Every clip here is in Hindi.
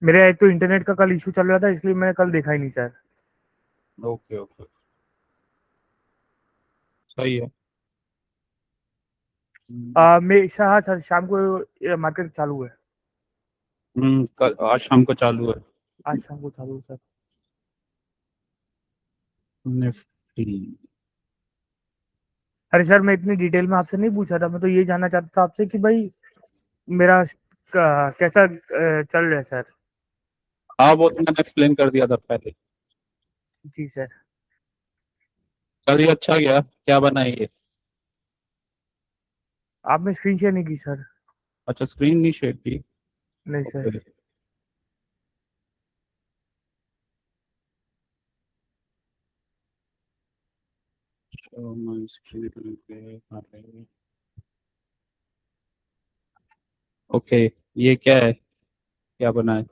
मेरा एक तो इंटरनेट का कल इशू चल रहा था, इसलिए मैंने कल देखा ही नहीं सर। ओके ओके, सही है। मैं हाँ सर, शाम को मार्केट चालू है। कल आज शाम को चालू है आज शाम को चालू है सर। निफ्टी। अरे सर, मैं इतनी डिटेल में आपसे नहीं पूछा था, मैं तो ये जानना चाहता था आपसे कि भाई मेरा कैसा चल रहा है सर। हाँ वो तो मैंने एक्सप्लेन कर दिया था पहले। जी सर। कल ये अच्छा गया, क्या बना है ये? आपने स्क्रीन शेयर नहीं की सर? अच्छा, स्क्रीन नहीं शेयर की। नहीं सर। ओके। ओके, ये क्या है, क्या बना है?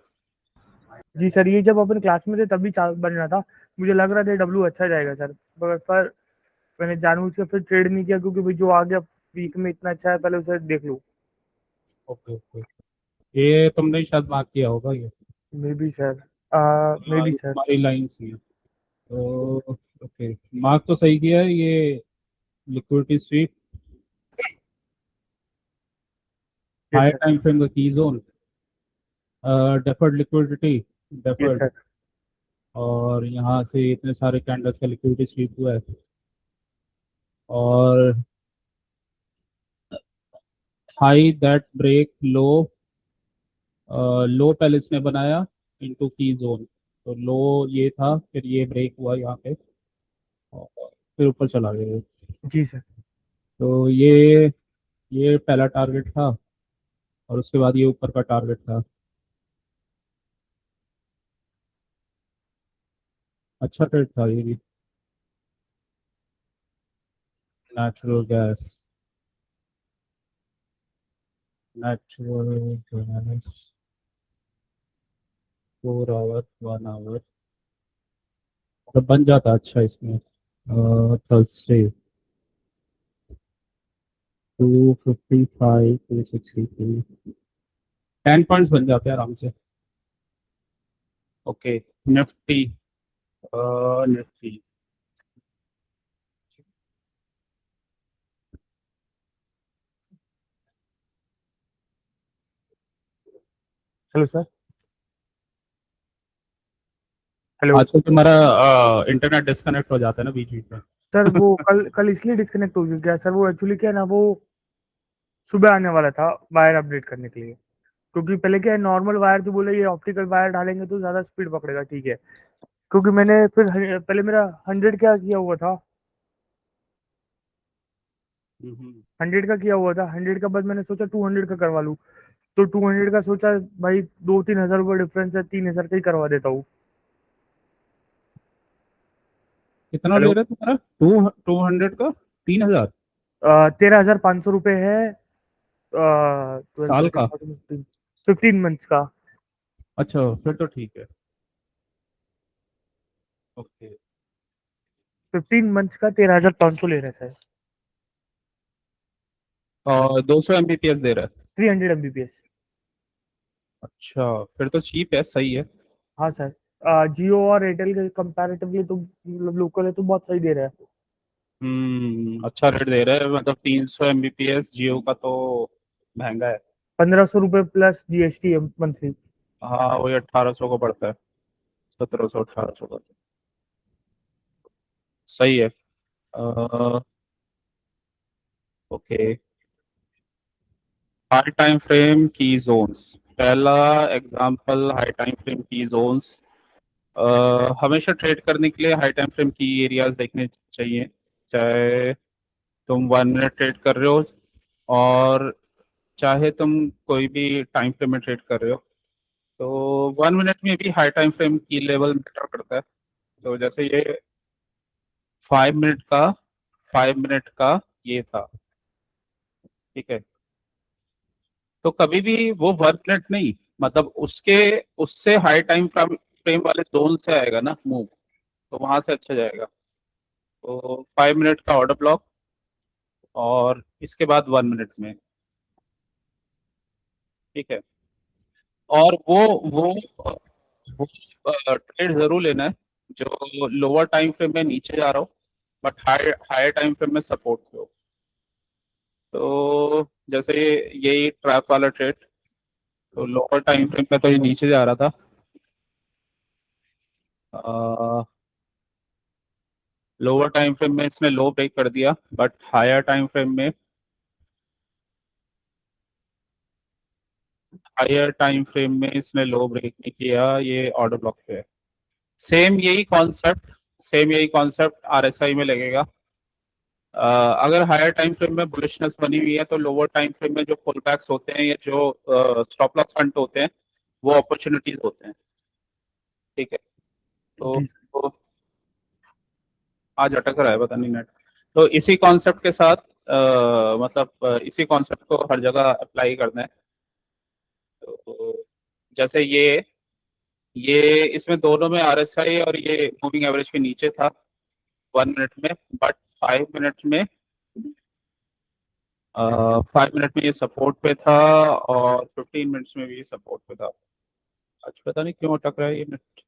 जी सर, ये जब अपन क्लास में थे तभी बन रहा था। मुझे लग रहा था डब्लू अच्छा जाएगा सर, पर मैंने जानबूझ के फिर ट्रेड नहीं किया, क्योंकि भाई जो आ गया वीक में इतना अच्छा है, पहले उसे देख लूँ। ओके ओके, ये तुमने शायद मार्क किया होगा ये। May be sir. मे हाँ, बी ये सर। तुम्हारी लाइन सी है तो। ओके, मार्क तो सही किया है ये। Liquidity SVEEP, yes high sir. Time frame का की zone, deferred liquidity, yes deferred. Sir. और यहाँ से इतने सारे कैंडल्स का लिक्विडिटी स्वीप हुआ है। और हाई दैट ब्रेक लो, लो पहले इसने बनाया इनटू की जोन। तो लो ये था, फिर ये ब्रेक हुआ यहाँ पे, और फिर ऊपर चला गया। जी सर। तो ये पहला टारगेट था, और उसके बाद ये ऊपर का टारगेट था। अच्छा ट्रेड था ये भी। Natural gas, natural gas, 4 hour 1 hour, तो बन जाता अच्छा इसमें। थर्सडे 255 263, 10 पॉइंट्स बन जाते हैं आराम से। Okay, Nifty, Nifty. Hello sir. Hello. आजकल तुम्हारा इंटरनेट डिस्कनेक्ट हो जाता है ना बीच बीच में। सर वो कल कल इसलिए डिस्कनेक्ट हो गया सर, वो एक्चुअली क्या है ना, वो सुबह आने वाला था वायर अपडेट करने के लिए। क्योंकि पहले क्या है, नॉर्मल वायर जो बोले, ये ऑप्टिकल वायर डालेंगे तो ज़्यादा स्पीड पकड़ेगा, ठीक है। क्योंकि मैंने फिर पहले मेरा 100 क्या किया हुआ था, हम्म। 100 का किया हुआ था, 100 का बाद मैंने सोचा 200 का करवा लूँ। तो 200 का सोचा भाई, 2-3 हज़ार रुपये डिफरेंस है, 3 हज़ार का ही करवा देता हूँ। कितना ले हेलो। रहे हो तुम्हारा? 200 का 3 हजार? 13,500 रुपये है। 12 साल 13 का? 14 15 मंथ्स का। अच्छा, फिर तो ठीक है। ओके। 15 मंथ्स का 13,500 ले रहे थे। और 200 Mbps दे रहा है? 300 MBPS। अच्छा, फिर तो चीप है, सही है। हाँ सर। जियो और एयरटेल के कंपैरेटिवली तो मतलब लोकल है तो बहुत सही दे रहा है। अच्छा रेट दे रहा है, मतलब 300 Mbps जियो का तो महंगा है। 1,500 रुपये प्लस GST है मंथली। हाँ वही 1800 का पड़ता है, 1700 1800 का। सही है। ओके, हाई टाइम फ्रेम की जोन्स। पहला एग्जांपल, हाई टाइम फ्रेम की जोन्स। हमेशा ट्रेड करने के लिए हाई टाइम फ्रेम की एरियाज देखने चाहिए। चाहे तुम 1 मिनट ट्रेड कर रहे हो, और चाहे तुम कोई भी टाइम फ्रेम में ट्रेड कर रहे हो, तो 1 मिनट में भी हाई टाइम फ्रेम की लेवल मैटर करता है। तो जैसे ये 5 मिनट का, 5 मिनट का ये था, ठीक है। तो कभी भी वो 1 मिनट नहीं, मतलब उसके उससे हाई टाइम फ्रेम फ्रेम वाले जोन से आएगा ना मूव, तो वहां से अच्छा जाएगा। तो 5 मिनट का ऑर्डर ब्लॉक, और इसके बाद 1 मिनट में, ठीक है। और वो ट्रेड जरूर लेना है जो लोअर टाइम फ्रेम में नीचे जा रहा हो बट हायर टाइम फ्रेम में सपोर्ट पे हो। तो जैसे यही ट्रैप वाला ट्रेड, तो लोअर टाइम फ्रेम में तो ये नीचे जा रहा था, लोअर टाइम फ्रेम में इसने लो ब्रेक कर दिया बट हायर टाइम फ्रेम में इसने लो ब्रेक नहीं किया, ये ऑर्डर ब्लॉक पे है। सेम यही कॉन्सेप्ट आरएसआई में लगेगा। अगर हायर टाइम फ्रेम में बुलिशनेस बनी हुई है तो लोअर टाइम फ्रेम में जो पुल बैक्स होते हैं या जो स्टॉप लॉस फ्रंट होते हैं वो अपॉर्चुनिटीज होते हैं। ठीक है। तो आज अटक रहा है पता नहीं नेट। तो इसी कॉन्सेप्ट के साथ इसी कॉन्सेप्ट को हर जगह अप्लाई करना है। तो जैसे ये इसमें दोनों में आरएसआई और ये मूविंग एवरेज के नीचे था 1 मिनट में, बट 5 मिनट में 5 मिनट में ये सपोर्ट पे था और 15 मिनट्स में भी सपोर्ट पे था। आज पता नहीं क्यों अटक रहा है ये नेट।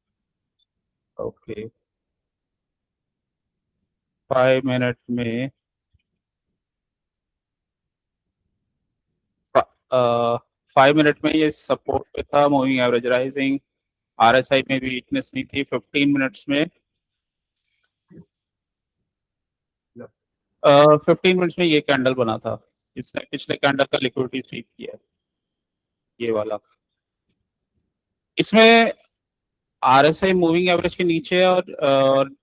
ओके, 5 मिनट में 5 मिनट में ये सपोर्ट पे था, मूविंग एवरेज राइजिंग, आरएसआई में भी वीकनेस नहीं थी। 15 मिनट्स में ये कैंडल बना था, इसने पिछले कैंडल का लिक्विडिटी स्वीप किया है, ये वाला। इसमें आरएसआई मूविंग एवरेज के नीचे है और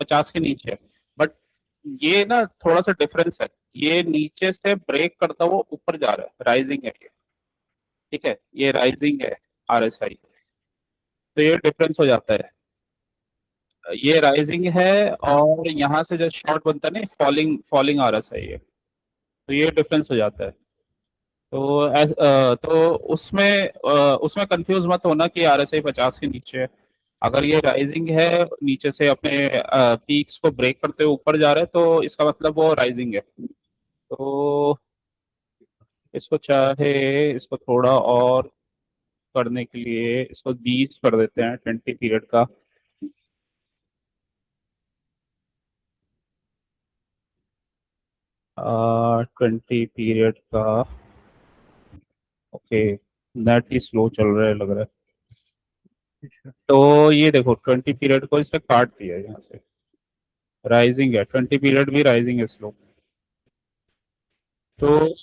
50 के नीचे है, बट ये ना थोड़ा सा डिफरेंस है, ये नीचे से ब्रेक करता हुआ ऊपर जा रहा है, राइजिंग है ये। ठीक है, ये राइजिंग है आरएसआई, तो ये डिफरेंस हो जाता है। ये राइजिंग है और यहाँ से जो शॉर्ट बनता है ना, फॉलिंग फॉलिंग आरएसआई है, तो ये डिफरेंस हो जाता है। तो उसमें कंफ्यूज मत होना कि आरएसआई 50 के नीचे है। अगर ये राइजिंग है, नीचे से अपने पीक्स को ब्रेक करते हुए ऊपर जा रहा है तो इसका मतलब वो राइजिंग है। तो इसको थोड़ा और करने के लिए इसको 20 कर देते हैं 20 पीरियड का। 20 पीरियड का। ओके, नेट ही स्लो चल रहा है लग रहा है। तो ये देखो 20 पीरियड को इसने काट दिया है, यहाँ से राइजिंग है, 20 पीरियड भी राइजिंग है स्लो। तो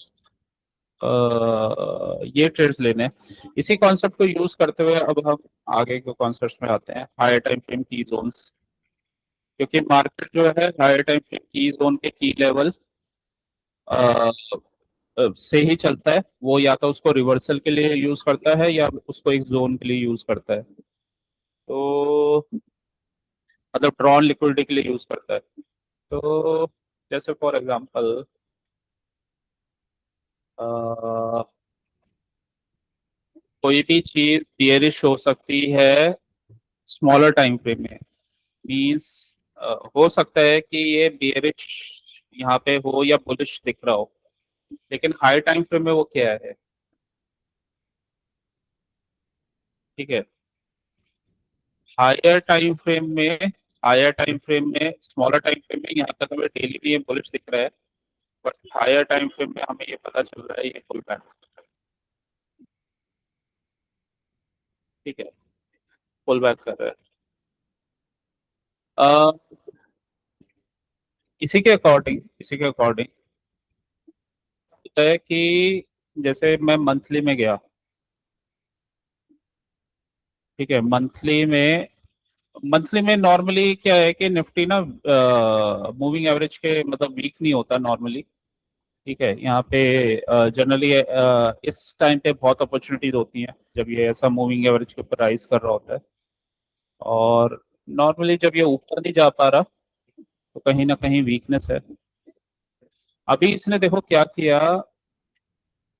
ये ट्रेड्स लेने हैं। इसी कॉन्सेप्ट को यूज करते हुए अब हम आगे के कॉन्सेप्ट्स में आते हैं, हायर टाइम फ्रेम की जोन्स। क्योंकि मार्केट जो है हायर टाइम फ्रेम की जोन के की लेवल से ही चलता है, वो या तो उसको रिवर्सल के लिए यूज करता है या उसको एक जोन के लिए यूज करता है। तो मतलब ड्रॉन लिक्विडिटी के लिए यूज करता है। तो जैसे फॉर एग्जांपल कोई भी चीज बियरिश हो सकती है स्मॉलर टाइम फ्रेम में, मींस हो सकता है कि ये बियरिश यहाँ पे हो या बुलिश दिख रहा हो, लेकिन हाई टाइम फ्रेम में वो क्या है। ठीक है, हायर टाइम फ्रेम में स्मॉलर टाइम फ्रेम में यहाँ तक हमें डेली भी ये बुलिश दिख रहा है, बट हायर टाइम फ्रेम में हमें ये पता चल रहा है ये फुल बैक। ठीक है, फुल बैक कर रहा है। अ, इसी के अकॉर्डिंग होता है कि जैसे मैं मंथली में गया। ठीक है, मंथली में नॉर्मली क्या है कि निफ्टी ना मूविंग एवरेज के मतलब वीक नहीं होता नॉर्मली। ठीक है, यहाँ पे जनरली इस टाइम पे बहुत अपॉर्चुनिटीज होती हैं जब ये ऐसा मूविंग एवरेज के ऊपर राइज कर रहा होता है। और नॉर्मली जब ये ऊपर नहीं जा पा रहा तो कहीं ना कहीं वीकनेस है। अभी इसने देखो क्या किया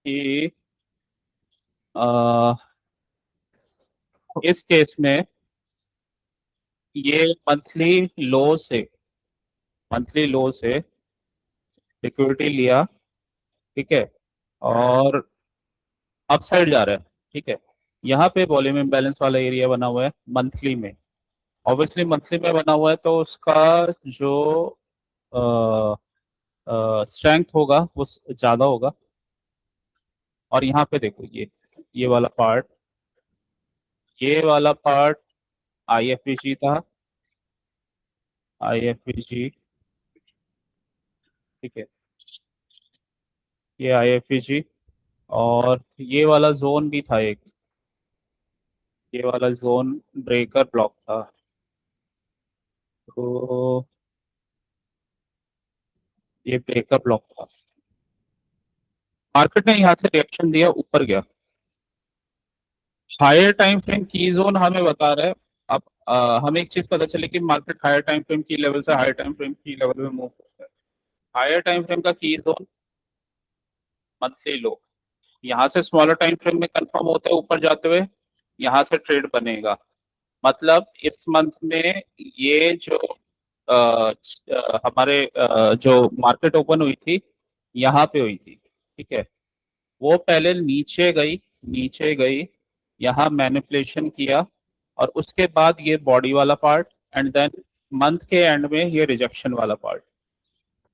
कि अ, इस केस में ये मंथली लो से लिक्विडिटी लिया। ठीक है, और अपसाइड जा रहा है। ठीक है, यहाँ पे वॉल्यूम इम्बैलेंस वाला एरिया बना हुआ है मंथली में। ऑब्वियसली मंथली में बना हुआ है तो उसका जो स्ट्रेंथ होगा वो ज़्यादा होगा। और यहाँ पे देखो ये वाला पार्ट, ये वाला पार्ट IFBG था, IFBG, ठीक है, ये IFBG। और ये वाला जोन भी था एक, ये वाला जोन ब्रेकर ब्लॉक था। तो ये ब्रेकर ब्लॉक था, मार्केट ने यहाँ से रिएक्शन दिया, ऊपर गया। हायर टाइम फ्रेम की जोन हमें बता रहा है। अब हमें एक चीज पता चली कि मार्केट हायर टाइम फ्रेम की लेवल से हायर टाइम फ्रेम की लेवल में मूव करता है। हायर टाइम फ्रेम का की जोन मंथली लो, यहाँ से स्मॉलर टाइम फ्रेम में कंफर्म होता है ऊपर जाते हुए, यहाँ से ट्रेड बनेगा। मतलब इस मंथ में ये जो हमारे जो मार्केट ओपन हुई थी यहाँ पे हुई थी, ठीक है, वो पहले नीचे गई, नीचे गई, यहाँ मैनिपुलेशन किया, और उसके बाद ये बॉडी वाला पार्ट, एंड देन मंथ के एंड में ये रिजेक्शन वाला पार्ट।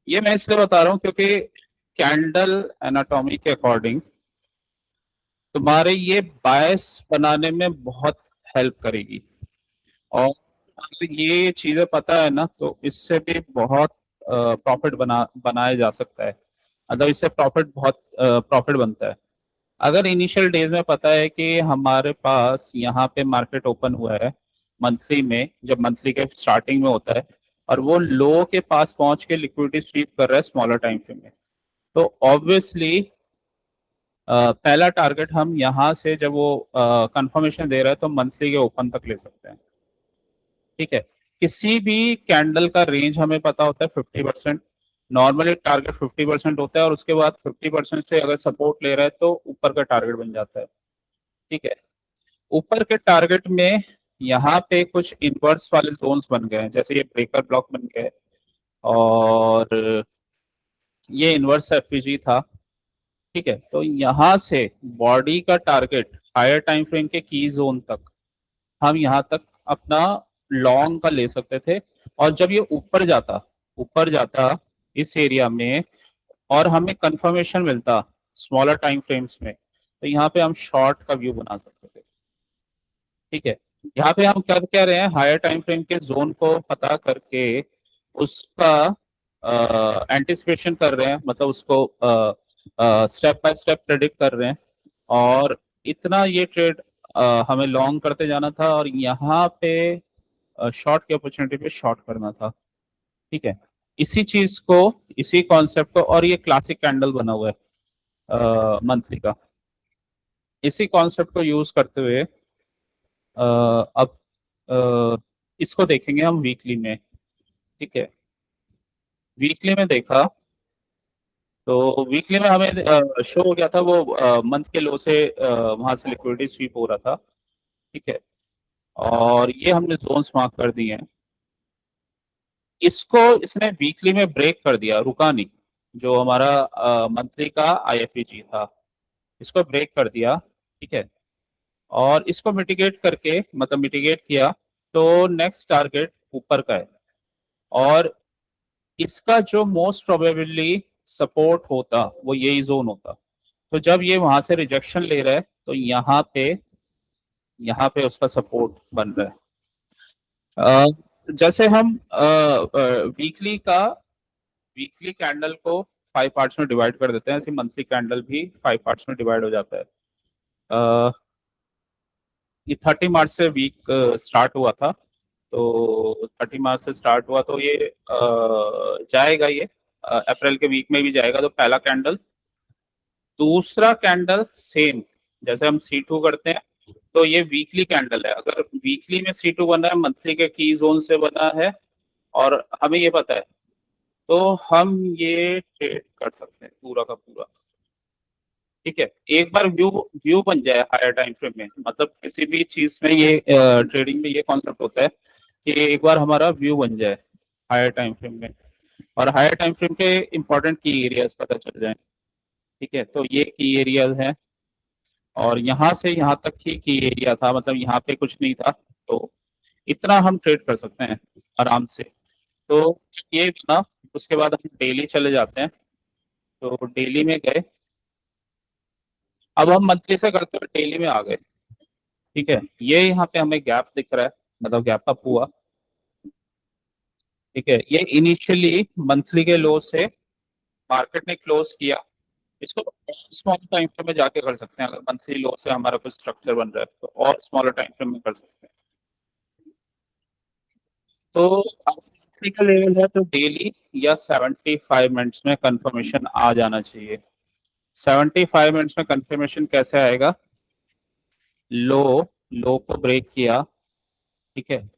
ये मैं इसलिए बता रहा हूँ क्योंकि कैंडल एनाटॉमी के अकॉर्डिंग तुम्हारे ये बायस बनाने में बहुत हेल्प करेगी। और अगर ये चीजें पता है ना तो इससे भी बहुत प्रॉफिट बनाया जा सकता है। मतलब इससे बहुत प्रॉफिट बनता है। अगर इनिशियल डेज में पता है कि हमारे पास यहाँ पे मार्केट ओपन हुआ है मंथली में, जब मंथली के स्टार्टिंग में होता है, और वो लो के पास पहुंच के लिक्विडिटी स्वीप कर रहा है स्मॉलर टाइम फ्रेम में, तो ऑब्वियसली पहला टारगेट हम यहाँ से जब वो कंफर्मेशन दे रहा है तो मंथली के ओपन तक ले सकते हैं, ठीक है। किसी भी कैंडल का रेंज हमें पता होता है 50%, नॉर्मली टारगेट 50% होता है, और उसके बाद 50% से अगर सपोर्ट ले रहा है तो ऊपर का टारगेट बन जाता है, ठीक है। ऊपर के टारगेट में यहाँ पे कुछ इनवर्स वाले जोन्स बन गए हैं, जैसे ये ब्रेकर ब्लॉक बन गए, और ये इनवर्स एफईजी था, ठीक है। तो यहाँ से बॉडी का टारगेट हायर टाइम फ्रेम के की जोन तक हम यहाँ तक अपना लॉन्ग का ले सकते थे। और जब ये ऊपर जाता इस एरिया में, और हमें कंफर्मेशन मिलता स्मॉलर टाइम फ्रेम्स में, तो यहाँ पे हम शॉर्ट का व्यू बना सकते थे, ठीक है। यहाँ पे हम क्या कह रहे हैं, हायर टाइम फ्रेम के जोन को पता करके उसका एंटिसिपेशन कर रहे हैं, मतलब उसको स्टेप बाय स्टेप प्रेडिक्ट कर रहे हैं। और इतना ये ट्रेड हमें लॉन्ग करते जाना था, और यहाँ पे शॉर्ट की अपॉर्चुनिटी पे शॉर्ट करना था, ठीक है। इसी चीज को, इसी कॉन्सेप्ट को, और ये क्लासिक कैंडल बना हुआ है मंथली का, इसी कॉन्सेप्ट को यूज करते हुए अब इसको देखेंगे हम वीकली में, ठीक है। वीकली में देखा तो वीकली में हमें शो हो गया था वो मंथ के लो से वहां से लिक्विडिटी स्वीप हो रहा था, ठीक है। और ये हमने जोन्स मार्क कर दिए हैं। इसको इसने वीकली में ब्रेक कर दिया, रुका नहीं। जो हमारा मंथली का IFEG था, इसको ब्रेक कर दिया, ठीक है। और इसको मिटिगेट करके, मतलब मिटिगेट किया, तो नेक्स्ट टारगेट ऊपर का है। और इसका जो मोस्ट प्रोबेबली सपोर्ट होता वो यही जोन होता। तो जब ये वहां से रिजेक्शन ले रहा है तो यहाँ पे उसका सपोर्ट बन रहा है। जैसे हम वीकली कैंडल को 5 पार्ट्स में डिवाइड कर देते हैं, ऐसे मंथली कैंडल भी 5 पार्ट्स में डिवाइड हो जाता है। अ, ये 30 मार्च से वीक स्टार्ट हुआ था, तो 30 मार्च से स्टार्ट हुआ, तो ये जाएगा, ये अप्रैल के वीक में भी जाएगा। तो पहला कैंडल, दूसरा कैंडल सेम, जैसे हम C2 करते हैं, तो ये वीकली कैंडल है। अगर वीकली में C2 बना है, मंथली के की जोन से बना है, और हमें ये पता है, तो हम ये ट्रेड कर सकते हैं पूरा का पूरा, ठीक है। एक बार व्यू व्यू बन जाए हायर टाइम फ्रेम में, मतलब किसी भी चीज में ये ट्रेडिंग में ये कॉन्सेप्ट होता है कि एक बार हमारा व्यू बन जाए हायर टाइम फ्रेम में, और हायर टाइम फ्रेम के इंपॉर्टेंट की एरियाज पता चल जाए, ठीक है। तो ये की एरियाज हैं, और यहाँ से यहाँ तक ही की एरिया था, मतलब यहाँ पे कुछ नहीं था, तो इतना हम ट्रेड कर सकते हैं आराम से। तो ये ना, उसके बाद हम डेली चले जाते हैं। तो डेली में गए, अब हम मंथली से करते हुए डेली में आ गए। ठीक है, ये यहाँ पे हमें गैप दिख रहा है, मतलब गैप अप हुआ। ठीक है, ये इनिशियली मंथली के लो से मार्केट ने क्लोज किया। इसको स्मॉल टाइम फ्रेम में जाके कर सकते हैं, अगर मंथली लो से हमारा कुछ स्ट्रक्चर बन रहा है तो और स्मॉलर टाइम फ्रेम में कर सकते हैं। तो मंथली का लेवल है तो डेली या 75 मिनट्स में कंफर्मेशन आ जाना चाहिए। 75 मिनट्स में कंफर्मेशन कैसे आएगा? लो लो को ब्रेक किया, ठीक है,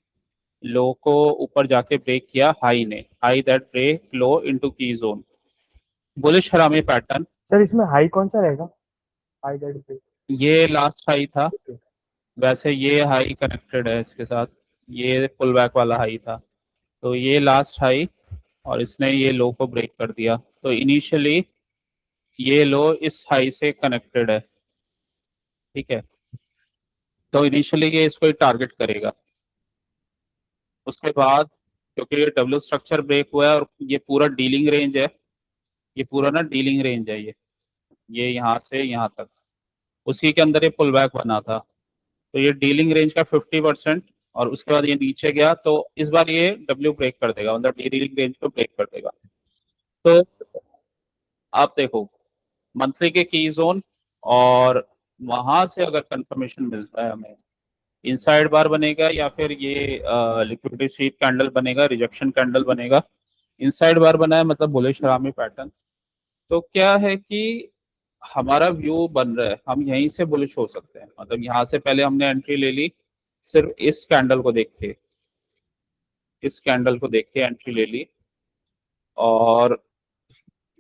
लो को ऊपर जाके ब्रेक किया हाई ने, high that break low into key zone, bullish harami pattern. Sir इसमें हाई कौन सा रहेगा? हाई दैट पे। ये लास्ट हाई था, ओके। वैसे ये हाई कनेक्टेड है इसके साथ, ये पुल बैक वाला हाई था, तो ये लास्ट हाई और इसने ये लो को ब्रेक कर दिया, तो इनिशियली ये लो इस हाई से कनेक्टेड है। ठीक है, तो इनिशियली ये इसको टारगेट करेगा। उसके बाद क्योंकि ये डब्ल्यू स्ट्रक्चर ब्रेक हुआ है और ये पूरा डीलिंग रेंज है, ये पूरा ना डीलिंग रेंज है, ये यहाँ से यहाँ तक उसी के अंदर ये पुल बैक बना था, तो ये डीलिंग रेंज का 50%, और उसके बाद ये नीचे गया तो इस बार ये डब्ल्यू ब्रेक कर देगा, मतलब डीलिंग रेंज को ब्रेक कर देगा। तो आप देखो मंथली के की जोन, और वहां से अगर कंफर्मेशन मिलता है हमें, इनसाइड बार बनेगा या फिर ये लिक्विडिटी स्वीप कैंडल बनेगा, रिजेक्शन कैंडल बनेगा। इनसाइड बार बना है मतलब बुलिश हरामी पैटर्न, तो क्या है कि हमारा व्यू बन रहा है, हम यहीं से बुलिश हो सकते हैं, मतलब यहाँ से पहले हमने एंट्री ले ली, सिर्फ इस कैंडल को देख के, इस कैंडल को देख के एंट्री ले ली, और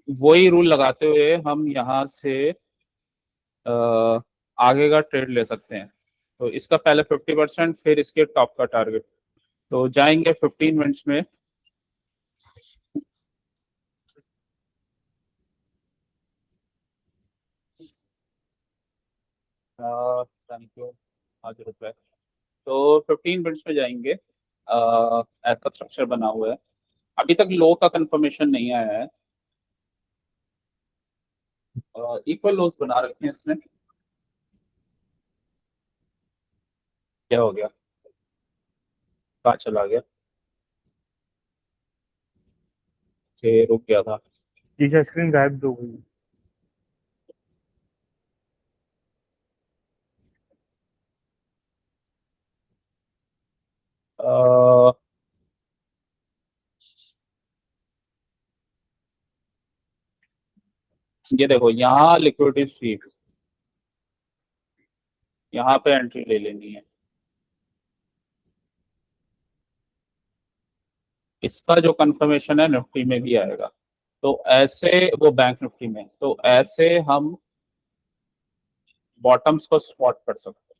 वही रूल लगाते हुए हम यहाँ से अ, आगे का ट्रेड ले सकते हैं। तो इसका पहले 50%, फिर इसके टॉप का टारगेट, तो जाएंगे 15 मिनट्स में। थैंक यू, 5 रुपए। तो 15 मिनट्स में जाएंगे, ऐसा स्ट्रक्चर बना हुआ है, अभी तक लो का कंफर्मेशन नहीं आया है, इक्वल लोज बना रखे हैं इसने। क्या हो गया, कहाँ चला गया? रुक गया था। जी सर, स्क्रीन गायब हो गई। अ, ये देखो यहाँ लिक्विडिटी स्वीप, यहाँ पे एंट्री ले लेनी है। इसका जो कंफर्मेशन है निफ्टी में भी आएगा, तो ऐसे वो बैंक निफ्टी में, तो ऐसे हम बॉटम्स को स्पॉट कर सकते हैं।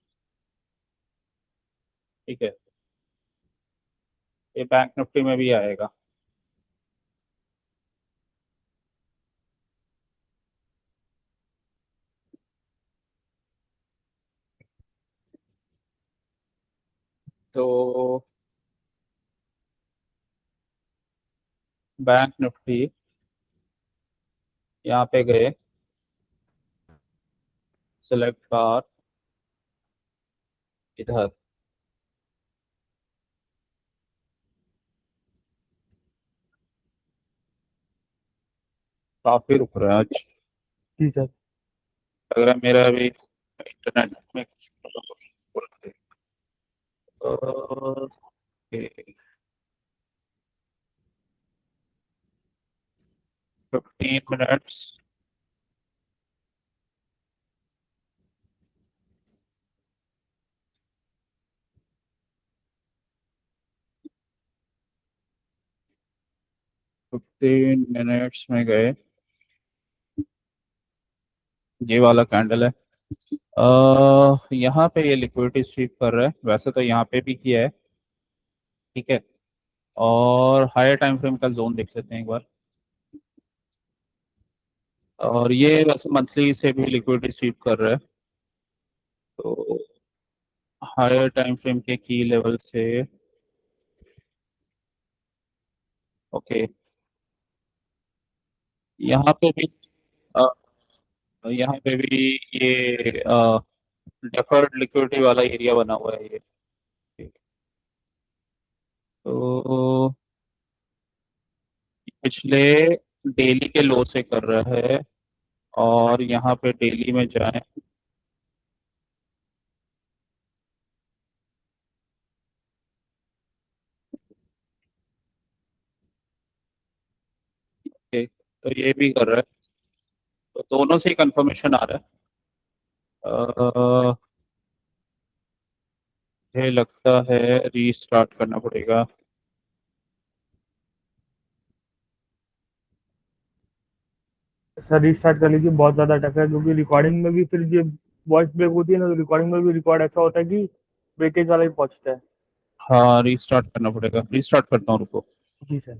ठीक है, ये बैंक निफ्टी में भी आएगा। तो बैंक निफ्टी यहाँ पे गए, सिलेक्ट बार इधर, काफी रुक रहा है आज, जी सर। लग रहा है मेरा अभी इंटरनेट में ओके। 15 मिनट्स, 15 मिनट्स में गए, ये वाला कैंडल है, यहाँ पे ये लिक्विडिटी स्वीप कर रहा है, वैसे तो यहाँ पे भी किया है। ठीक है, और हायर टाइम फ्रेम का जोन देख लेते हैं एक बार, और ये वैसे मंथली से भी लिक्विडिटी स्वीप कर रहा है, तो हायर टाइम फ्रेम के की लेवल से, ओके, यहाँ पे भी अ, यहाँ पे भी ये डेफर्ड लिक्विडिटी वाला एरिया बना हुआ है ये। तो पिछले डेली के लो से कर रहा है, और यहाँ पे डेली में जाए, ओके, तो ये भी कर रहा है, तो दोनों से ही कंफर्मेशन आ रहा है। मुझे लगता है रीस्टार्ट करना पड़ेगा। सर रीस्टार्ट कर लीजिए, बहुत ज़्यादा अटक है, क्योंकि रिकॉर्डिंग में भी फिर ये वॉइस ब्रेक होती है ना, तो रिकॉर्डिंग में भी रिकॉर्ड ऐसा होता है कि ब्रेकेज वाला ही पहुंचता है। हाँ, रीस्टार्ट करना पड़ेगा, रीस्टार्ट करता हूँ, रुको। जी sir.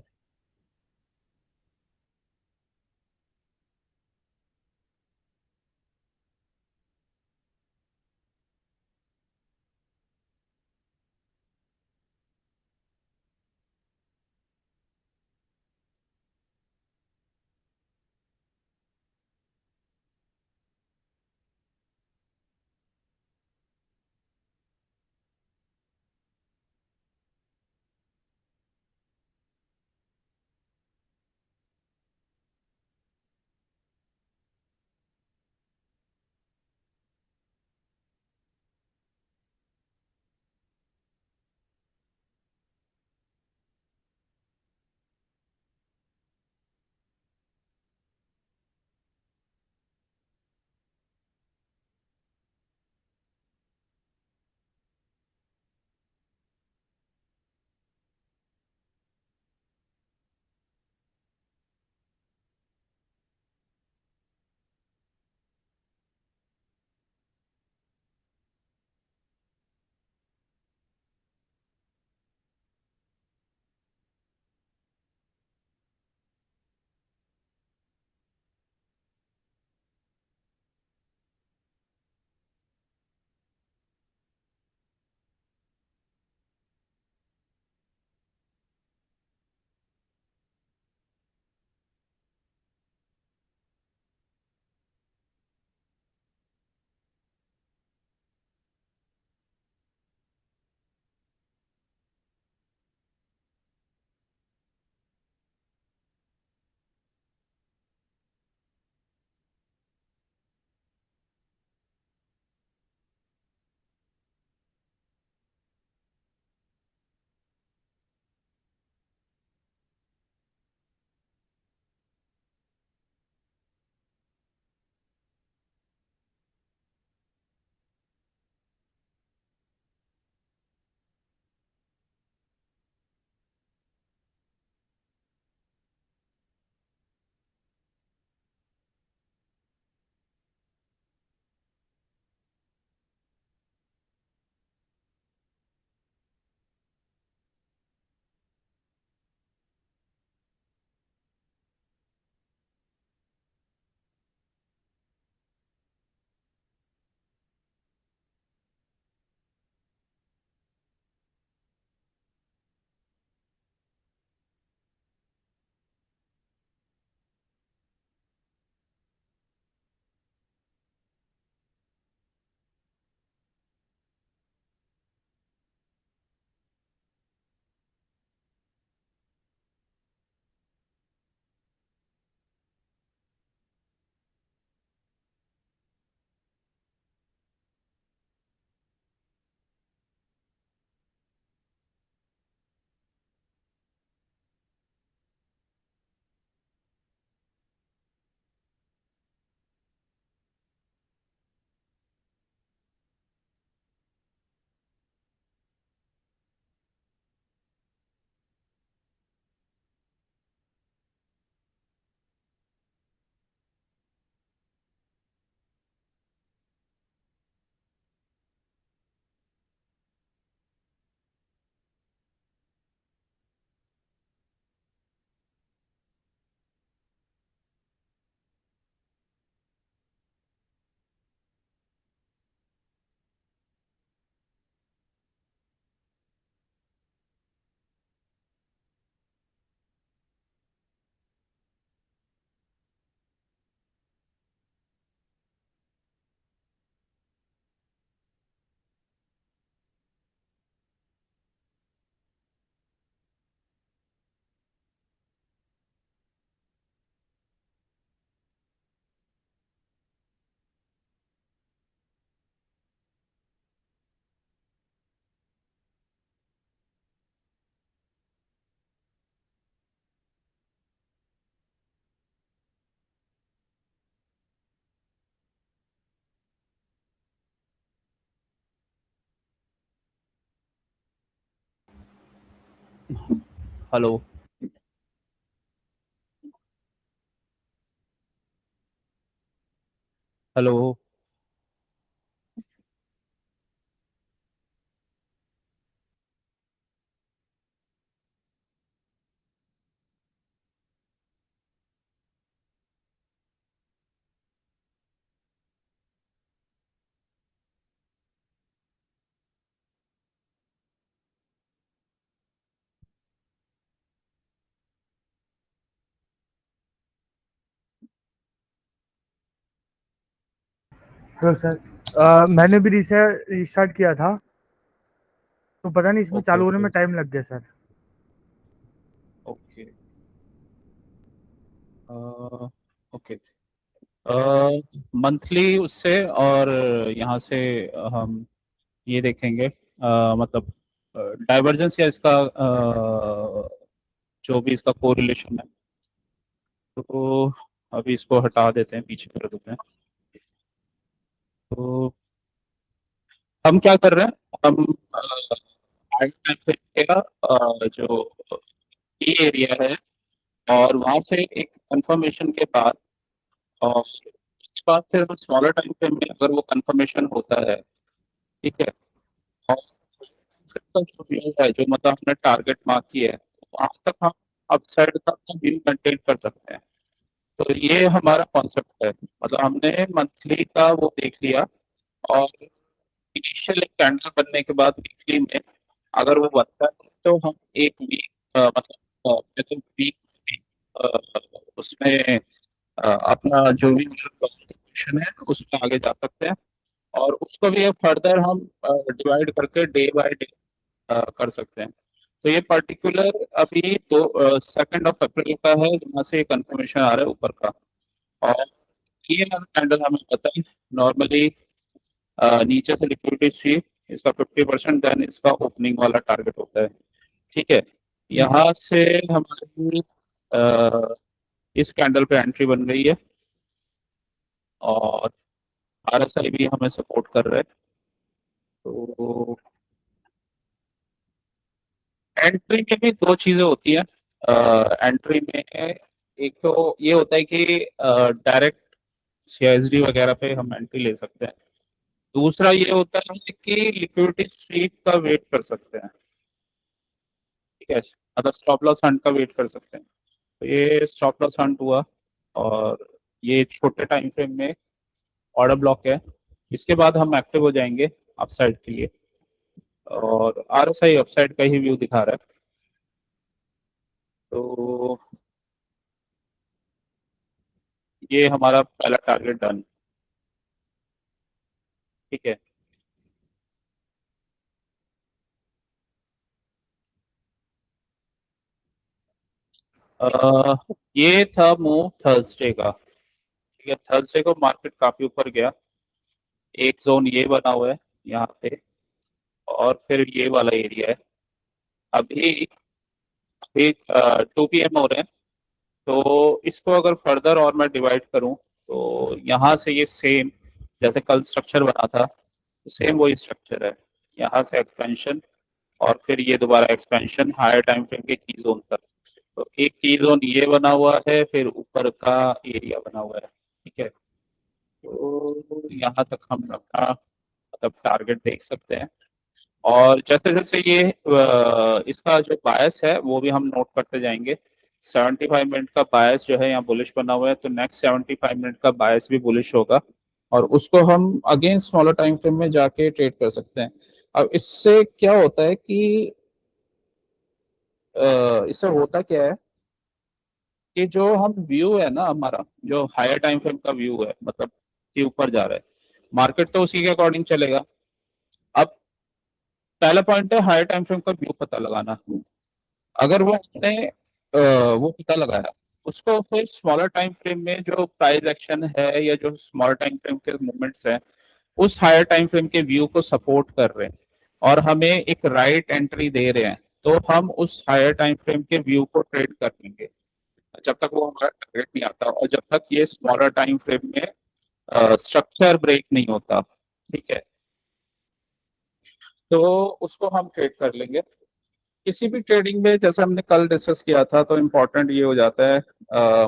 Hello. Hello. Hello sir. मैंने भी रिस्टार्ट किया था, तो पता नहीं इसमें ओके चालू होने ओके में टाइम लग गया सर। ओके। ओके। मंथली उससे और यहाँ से हम ये देखेंगे, मतलब डाइवर्जेंस या इसका जो भी इसका कोरिलेशन है, तो अभी इसको हटा देते हैं, पीछे कर देते हैं। तो हम क्या कर रहे हैं, हम का जो की एरिया है, और वहां से एक कंफर्मेशन के बाद, और उसके बाद फिर हम स्मॉलर टाइम फ्रेम में अगर वो कंफर्मेशन होता है, ठीक है, और फिर का जो व्यू है, जो मतलब हमने टारगेट मार्क किया है, वहां तक हम अपसाइड का व्यू मेंटेन कर सकते हैं। तो ये हमारा कॉन्सेप्ट है, मतलब हमने मंथली का वो देख लिया, और इनिशियल एक कैंडल बनने के बाद वीकली में अगर वो बनता है तो हम एक वीक, मतलब वीक उसमें अपना जो भी क्वेश्चन है उसमें आगे जा सकते हैं, और उसको भी फर्दर हम डिवाइड करके डे बाय डे कर सकते हैं। तो ये पर्टिकुलर अभी तो 2 अप्रैल का है जहाँ से कंफर्मेशन आ रहा है ऊपर का, और ये कैंडल हमें पता है नॉर्मली नीचे से लिक्विडिटी स्वीप, इसका 50%, देन इसका ओपनिंग वाला टारगेट होता है, ठीक है। यहाँ से हमारी अ, इस कैंडल पे एंट्री बन रही है, और आरएसआई भी हमें सपोर्ट कर रहा है। तो एंट्री में भी दो चीजें होती हैं। एंट्री में एक तो ये होता है कि डायरेक्ट सीएसडी वगैरह पे हम एंट्री ले सकते हैं। दूसरा ये होता है कि लिक्विडिटी स्वीप का वेट कर सकते हैं, ठीक है, मतलब स्टॉप लॉस हंट का वेट कर सकते हैं। तो ये स्टॉप लॉस हंट हुआ, और ये छोटे टाइम फ्रेम में ऑर्डर ब्लॉक है। इसके बाद हम एक्टिव हो जाएंगे अपसाइड के लिए, और आरएसआई अपसाइड का ही व्यू दिखा रहा है। तो ये हमारा पहला टारगेट डन, ठीक है। अ, ये था मूव थर्सडे का, ठीक है। थर्सडे को मार्केट काफी ऊपर गया, एक जोन ये बना हुआ है यहाँ पे, और फिर ये वाला एरिया है। अभी अभी 2 PM हो रहे हैं, तो इसको अगर फर्दर और मैं डिवाइड करूं, तो यहाँ से ये सेम जैसे कल स्ट्रक्चर बना था, तो सेम वही स्ट्रक्चर है, यहाँ से एक्सपेंशन, और फिर ये दोबारा एक्सपेंशन हायर टाइम फ्रेम के की जोन तक। तो एक की जोन ये बना हुआ है, फिर ऊपर का एरिया बना हुआ है, ठीक है। तो यहाँ तक हम अपना मतलब टारगेट देख सकते हैं, और जैसे जैसे ये इसका जो बायस है वो भी हम नोट करते जाएंगे। 75 मिनट का बायस जो है यहाँ बुलिश बना हुआ है, तो नेक्स्ट 75 मिनट का बायस भी बुलिश होगा, और उसको हम अगेन स्मॉलर टाइम फ्रेम में जाके ट्रेड कर सकते हैं। अब इससे क्या होता है कि इससे होता क्या है कि जो हम व्यू है ना हमारा, जो हायर टाइम फ्रेम का व्यू है, मतलब कि ऊपर जा रहा है मार्केट, तो उसी के अकॉर्डिंग चलेगा। अब पहला पॉइंट है हायर टाइम फ्रेम का व्यू पता लगाना। अगर वो आपने वो पता लगाया, उसको फिर स्मॉलर टाइम फ्रेम में जो प्राइस एक्शन है या जो स्मॉलर टाइम फ्रेम के मूवमेंट्स हैं उस हायर टाइम फ्रेम के व्यू को सपोर्ट कर रहे हैं, और हमें एक राइट एंट्री दे रहे हैं, तो हम उस हायर टाइम फ्रेम के व्यू को ट्रेड कर लेंगे जब तक वो हमारा टारगेट नहीं आता, और जब तक ये स्मॉलर टाइम फ्रेम में स्ट्रक्चर ब्रेक नहीं होता, ठीक है। तो उसको हम ट्रेड कर लेंगे। किसी भी ट्रेडिंग में जैसे हमने कल डिस्कस किया था, तो इम्पोर्टेंट ये हो जाता है,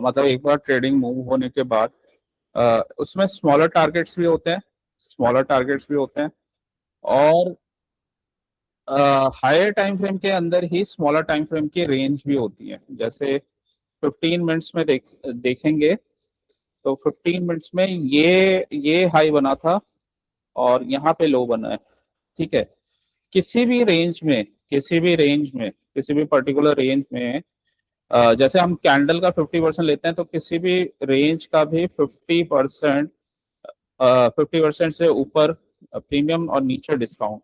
मतलब एक बार ट्रेडिंग मूव होने के बाद उसमें स्मॉलर टारगेट्स भी होते हैं, स्मॉलर टारगेट्स भी होते हैं, और हायर टाइम फ्रेम के अंदर ही स्मॉलर टाइम फ्रेम की रेंज भी होती है। जैसे 15 मिनट्स में देखेंगे तो 15 मिनट्स में ये हाई बना था और यहाँ पे लो बना है। ठीक है, किसी भी रेंज में, किसी भी रेंज में, किसी भी पर्टिकुलर रेंज में, जैसे हम कैंडल का 50% लेते हैं, तो किसी भी रेंज का भी 50%, 50% से ऊपर प्रीमियम और नीचे डिस्काउंट।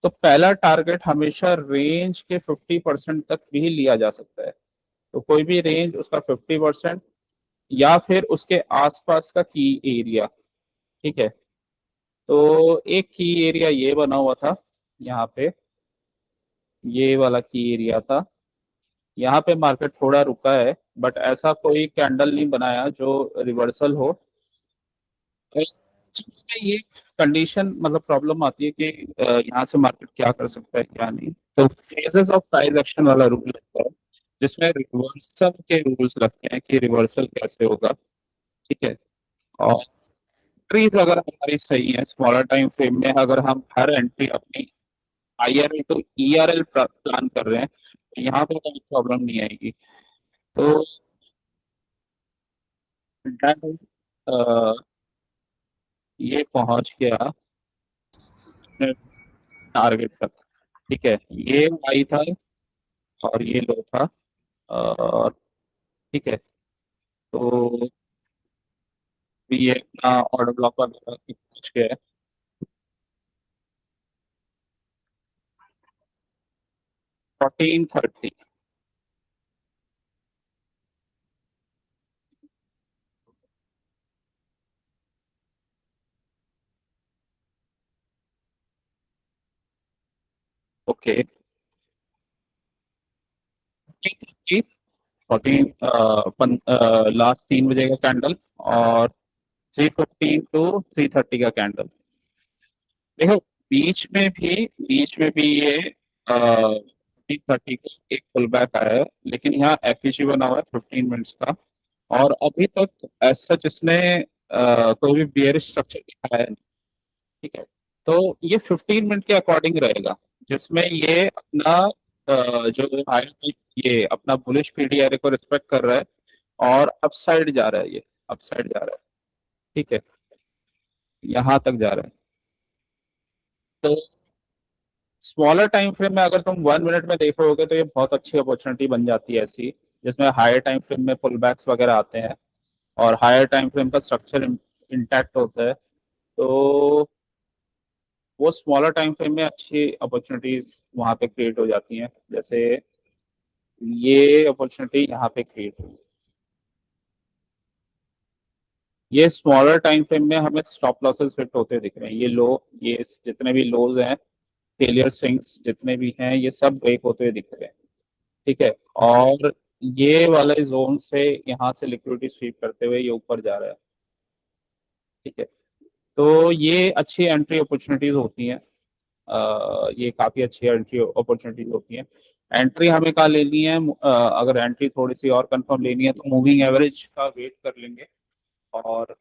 तो पहला टारगेट हमेशा रेंज के 50% तक भी लिया जा सकता है। तो कोई भी रेंज उसका 50% या फिर उसके आसपास का की एरिया। ठीक है, तो एक की एरिया ये बना हुआ था यहाँ पे, ये वाला की एरिया था। यहाँ पे मार्केट थोड़ा रुका है, बट ऐसा कोई कैंडल नहीं बनाया जो रिवर्सल हो। इसमें ये कंडीशन, मतलब प्रॉब्लम आती है कि यहाँ से मार्केट क्या कर सकता है क्या नहीं। तो फेजेस ऑफ प्राइस एक्शन वाला रूल लगता है, जिसमें रिवर्सल के रूल्स लगते हैं कि रिवर्सल कैसे होगा। ठीक है, और एंट्रीज अगर हमारी सही है स्मॉलर टाइम फ्रेम में, अगर हम हर एंट्री अपनी IRL तो ERL प्लान कर रहे हैं, तो यहाँ पे कोई प्रॉब्लम नहीं आएगी। तो that is, ये पहुंच गया टारगेट तक। ठीक है, ये हाई था और ये लो था, और ठीक है, तो ये अपना ऑर्डर ब्लॉक वगैरह पहुंच गया है 1430। ओके, 14 लास्ट 3 बजे का कैंडल, और 3:15 to 3:30 का कैंडल। देखो, बीच में भी ये 3:30 का एक पुल बैक आया है, लेकिन यहाँ एफईसी बना हुआ है 15 मिनट्स का, और अभी तक ऐसा जिसने कोई भी बियरिश स्ट्रक्चर दिखाया है नहीं। ठीक है, तो ये 15 मिनट के अकॉर्डिंग रहेगा, जिसमें ये अपना जो हाई, ये अपना बुलिश पीडीआर को रिस्पेक्ट कर रहा है और अपसाइड जा रहा है, ये अपसाइड जा रहा है। ठीक है, यहाँ तक जा रहा है। तो स्मॉलर टाइम फ्रेम में अगर तुम 1 मिनट में देखोगे तो ये बहुत अच्छी अपॉर्चुनिटी बन जाती है ऐसी, जिसमें हायर टाइम फ्रेम में पुल बैक्स वगैरह आते हैं और हायर टाइम फ्रेम का स्ट्रक्चर इंटैक्ट होता है। तो वो स्मॉलर टाइम फ्रेम में अच्छी अपॉर्चुनिटीज वहां पे क्रिएट हो जाती हैं। जैसे ये अपॉर्चुनिटी यहाँ पे क्रिएट हुई, ये स्मॉलर टाइम फ्रेम में हमें स्टॉप लॉसेस हिट होते दिख रहे हैं। ये लो, ये जितने भी लोज हैं, फेलियर स्विंग्स जितने भी हैं, ये सब ब्रेक होते हुए दिख रहे हैं। ठीक है, और ये वाले जोन से यहाँ से लिक्विडिटी स्वीप करते हुए ये ऊपर जा रहा है। ठीक है, तो ये अच्छी एंट्री अपॉर्चुनिटीज होती हैं, ये काफी अच्छी एंट्री अपॉर्चुनिटीज होती हैं। एंट्री हमें कहाँ लेनी है, अगर एंट्री थोड़ी सी और कंफर्म लेनी है तो मूविंग एवरेज का वेट कर लेंगे, और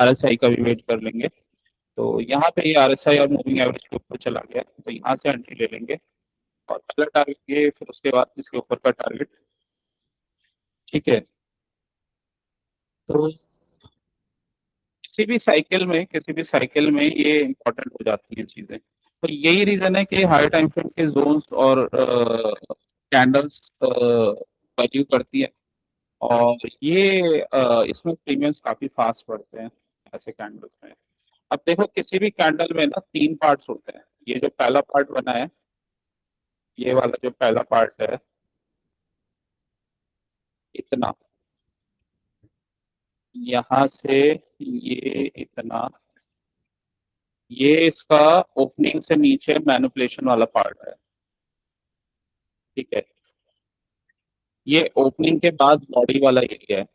RSI का भी वेट कर लेंगे। तो यहाँ पे ये RSI और मूविंग एवरेज के ऊपर चला गया, तो यहाँ से एंट्री ले लेंगे, और पहला टारगेट ये, फिर उसके बाद इसके ऊपर का टारगेट। ठीक है, तो किसी भी साइकिल में ये इंपॉर्टेंट हो जाती है चीजें। तो यही रीजन है कि हाई टाइम फ्रेम के जोन्स और कैंडल्स वैल्यू करती है, और ये इसमें प्रीमियम्स काफी फास्ट बढ़ते हैं ऐसे कैंडल्स में। अब देखो, किसी भी कैंडल में ना 3 पार्ट्स होते हैं। ये जो पहला पार्ट बना है, ये वाला जो पहला पार्ट है, इतना, यहाँ से ये इतना, ये इसका ओपनिंग से नीचे मैनिपुलेशन वाला पार्ट है। ठीक है, ये ओपनिंग के बाद बॉडी वाला एरिया है,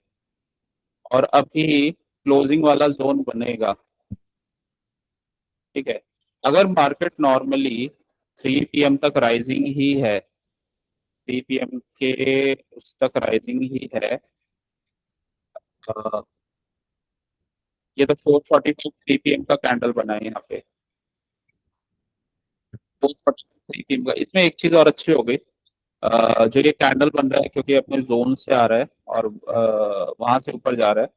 और अभी क्लोजिंग वाला जोन बनेगा। ठीक है, अगर मार्केट नॉर्मली 3 PM तक राइजिंग ही है, 3 PM के उस तक राइजिंग ही है। अ, ये तो 4:45 3 PM का कैंडल बना है यहाँ पे, 4:43 PM का। इसमें एक चीज और अच्छी हो गई, जो ये कैंडल बन रहा है क्योंकि अपने जोन से आ रहा है और वहां से ऊपर जा रहा है।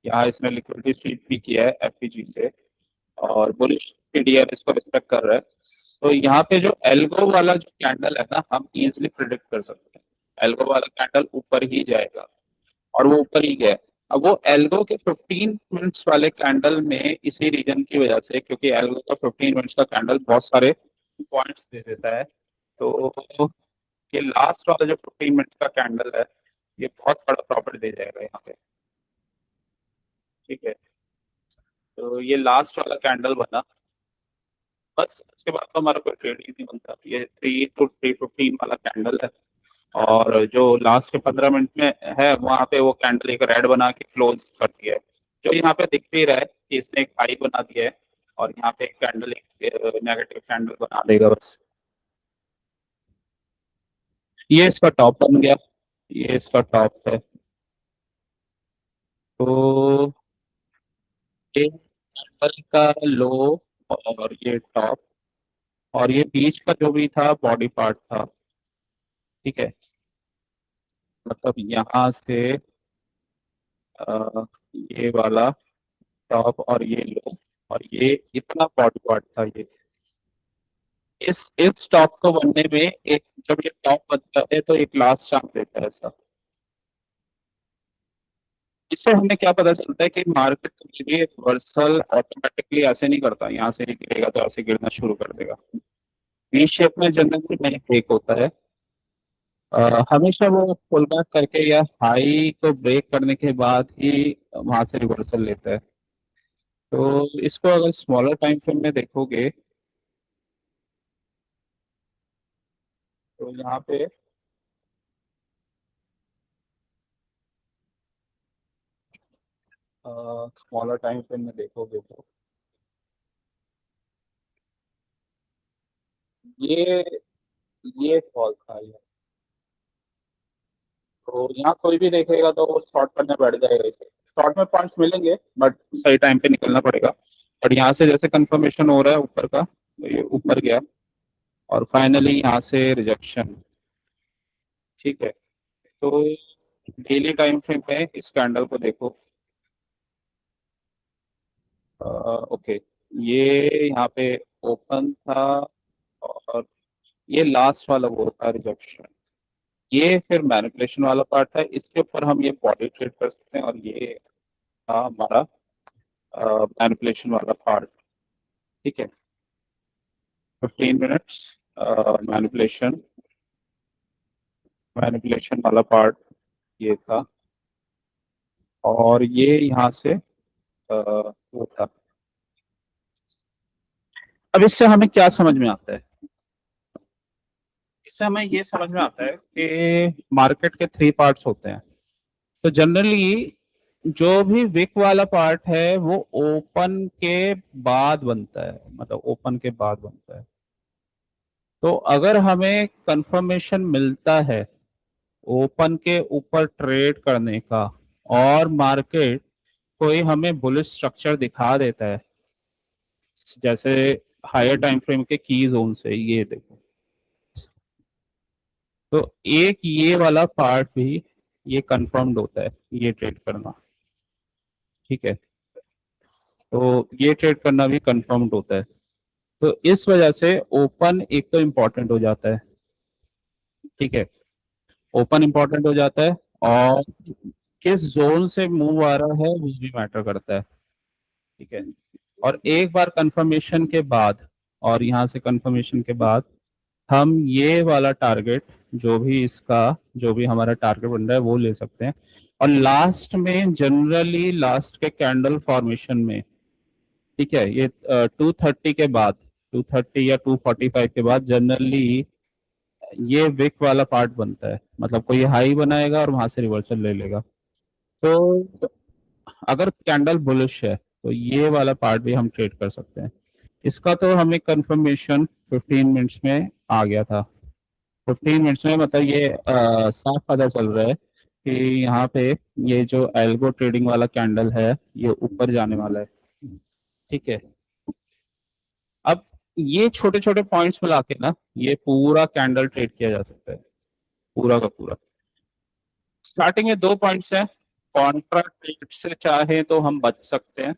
यहाँ इसने लिक्विडिटी स्वीप भी किया है एफईजी से, और बुलिश पीडीआर इसको रिस्पेक्ट कर रहा है। तो यहाँ पे जो एल्गो वाला जो कैंडल है ना, हम इजिली प्रिडिक्ट कर सकते हैं एल्गो वाला कैंडल ऊपर ही जाएगा, और वो ऊपर ही गया। अब वो एल्गो के 15 मिनट्स वाले कैंडल में इसी रीजन की वजह से, क्योंकि एल्गो का 15 मिनट्स का कैंडल बहुत सारे पॉइंट्स दे देता है, तो ये लास्ट वाला जो 15 मिनट्स का कैंडल है, ये बहुत बड़ा प्रॉफिट दे जाएगा यहाँ पे। ठीक है, तो ये लास्ट वाला कैंडल बना, बस उसके बाद तो हमारा कोई ट्रेड ही नहीं बनता। ये 3 to 3:15 वाला कैंडल है, और जो लास्ट के 15 मिनट में है वहां पे वो कैंडल एक रेड बना के क्लोज कर दिया है, जो यहाँ पे दिख भी रहा है कि इसने एक हाई बना दिया है, और यहाँ पे एक कैंडल, एक नेगेटिव कैंडल बना देगा बस। ये इसका टॉप बन गया, ये इसका टॉप है। तो ये कैंडल का लो और ये टॉप, और ये बीच का जो भी था बॉडी पार्ट था, ठीक है, मतलब यहाँ से ये वाला टॉप और ये लो, और ये इतना बॉडी पार्ट था। ये इस टॉप को बनने में एक, जब ये टॉप बनता है तो एक लास्ट चांस देता है ऐसा। इससे हमें क्या पता चलता है कि मार्केट के लिए रिवर्सल ऑटोमेटिकली ऐसे नहीं करता, यहाँ से ही गिरेगा तो ऐसे गिरना शुरू कर देगा। वी शेप में जनरली नहीं ब्रेक होता है, हमेशा वो पुल बैक करके या हाई को ब्रेक करने के बाद ही वहां से रिवर्सल लेता है। तो इसको अगर स्मॉलर टाइम फ्रेम में देखोगे तो यहाँ पे स्मॉलर टाइम फ्रेम में देखोगे तो ये ये फॉल था ये। तो यहाँ कोई भी देखेगा तो वो शॉर्ट करने बैठ जाएगा, इसे शॉर्ट में पॉइंट्स मिलेंगे बट सही टाइम पे निकलना पड़ेगा। और यहाँ से जैसे कंफर्मेशन हो रहा है ऊपर का, तो ये ऊपर गया और फाइनली यहाँ से रिजेक्शन। ठीक है, तो डेली टाइम फ्रेम में इस कैंडल को देखो। ओके, ये यहाँ पे ओपन था, और ये लास्ट वाला वो था रिजेक्शन। ये फिर मैनिपुलेशन वाला पार्ट था, इसके ऊपर हम ये बॉडी ट्रेड कर सकते हैं, और ये था हमारा मैनिपुलेशन वाला पार्ट। ठीक है, 15 मिनट्स मैनिपुलेशन, मैनिपुलेशन वाला पार्ट ये था, और ये यहाँ से वो था। अब इससे हमें क्या समझ में आता है? इससे हमें ये समझ में आता है कि मार्केट के 3 पार्ट्स होते हैं। तो जनरली जो भी विक वाला पार्ट है वो ओपन के बाद बनता है, मतलब ओपन के बाद बनता है। तो अगर हमें कंफर्मेशन मिलता है ओपन के ऊपर ट्रेड करने का, और मार्केट कोई हमें बुलिश स्ट्रक्चर दिखा देता है, जैसे हायर टाइम फ्रेम के की जोन से, ये देखो, तो एक ये वाला पार्ट भी ये कंफर्म्ड होता है, ये ट्रेड करना। ठीक है, तो ये ट्रेड करना भी कंफर्म्ड होता है। तो इस वजह से ओपन एक तो इम्पोर्टेंट हो जाता है। ठीक है, ओपन इम्पोर्टेंट हो जाता है, और किस जोन से मूव आ रहा है वो भी मैटर करता है। ठीक है, और एक बार कंफर्मेशन के बाद, और यहाँ से कंफर्मेशन के बाद हम ये वाला टारगेट, जो भी इसका, जो भी हमारा टारगेट बन रहा है वो ले सकते हैं। और लास्ट में जनरली लास्ट के कैंडल फॉर्मेशन में, ठीक है, ये 2:30 के बाद, 2:30 या 2:45 के बाद जनरली ये विक वाला पार्ट बनता है, मतलब कोई हाई बनाएगा और वहां से रिवर्सल ले लेगा। तो अगर कैंडल बुलिश है तो ये वाला पार्ट भी हम ट्रेड कर सकते हैं। इसका तो हमें कंफर्मेशन 15 मिनट्स में आ गया था। 15 मिनट्स में मतलब ये साफ पता चल रहा है कि यहाँ पे ये जो एल्गो ट्रेडिंग वाला कैंडल है ये ऊपर जाने वाला है। ठीक है, अब ये छोटे छोटे पॉइंट्स मिला के ना ये पूरा कैंडल ट्रेड किया जा सकता है, पूरा का पूरा। स्टार्टिंग में 2 पॉइंट्स है, कॉन्ट्रा ट्रेड से चाहे तो हम बच सकते हैं,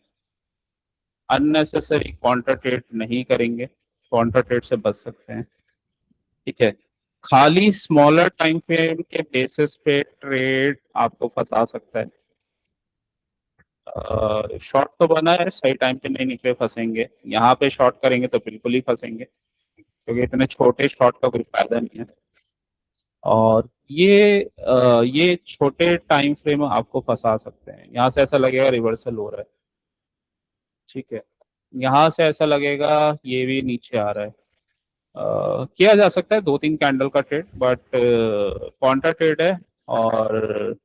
अननेसेसरी कॉन्ट्रा ट्रेड नहीं करेंगे, कॉन्ट्रा ट्रेड से बच सकते हैं। ठीक है, खाली स्मॉलर टाइम फ्रेम के बेसिस पे ट्रेड आपको फंसा सकता है। शॉर्ट तो बना है, सही टाइम पे नहीं निकले फंसेंगे, यहाँ पे शॉर्ट करेंगे तो बिल्कुल ही फंसेंगे क्योंकि इतने छोटे शॉर्ट का कोई फायदा नहीं है। और ये छोटे टाइम फ्रेम आपको फंसा सकते हैं। यहाँ से ऐसा लगेगा रिवर्सल हो रहा है, ठीक है, यहाँ से ऐसा लगेगा ये भी नीचे आ रहा है। किया जा सकता है 2-3 कैंडल का ट्रेड, बट कॉन्ट्रा ट्रेड है और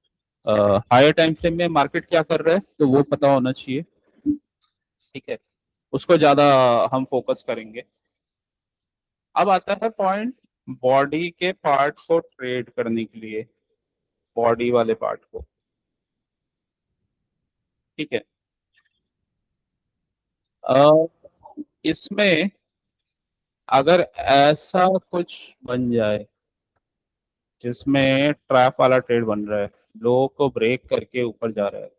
हायर टाइम फ्रेम में मार्केट क्या कर रहा है तो वो पता होना चाहिए। ठीक है, उसको ज्यादा हम फोकस करेंगे। अब आता है पॉइंट बॉडी के पार्ट को ट्रेड करने के लिए, बॉडी वाले पार्ट को। ठीक है, अ, इसमें अगर ऐसा कुछ बन जाए जिसमें ट्रैप वाला ट्रेड बन रहा है, लो को ब्रेक करके ऊपर जा रहा है,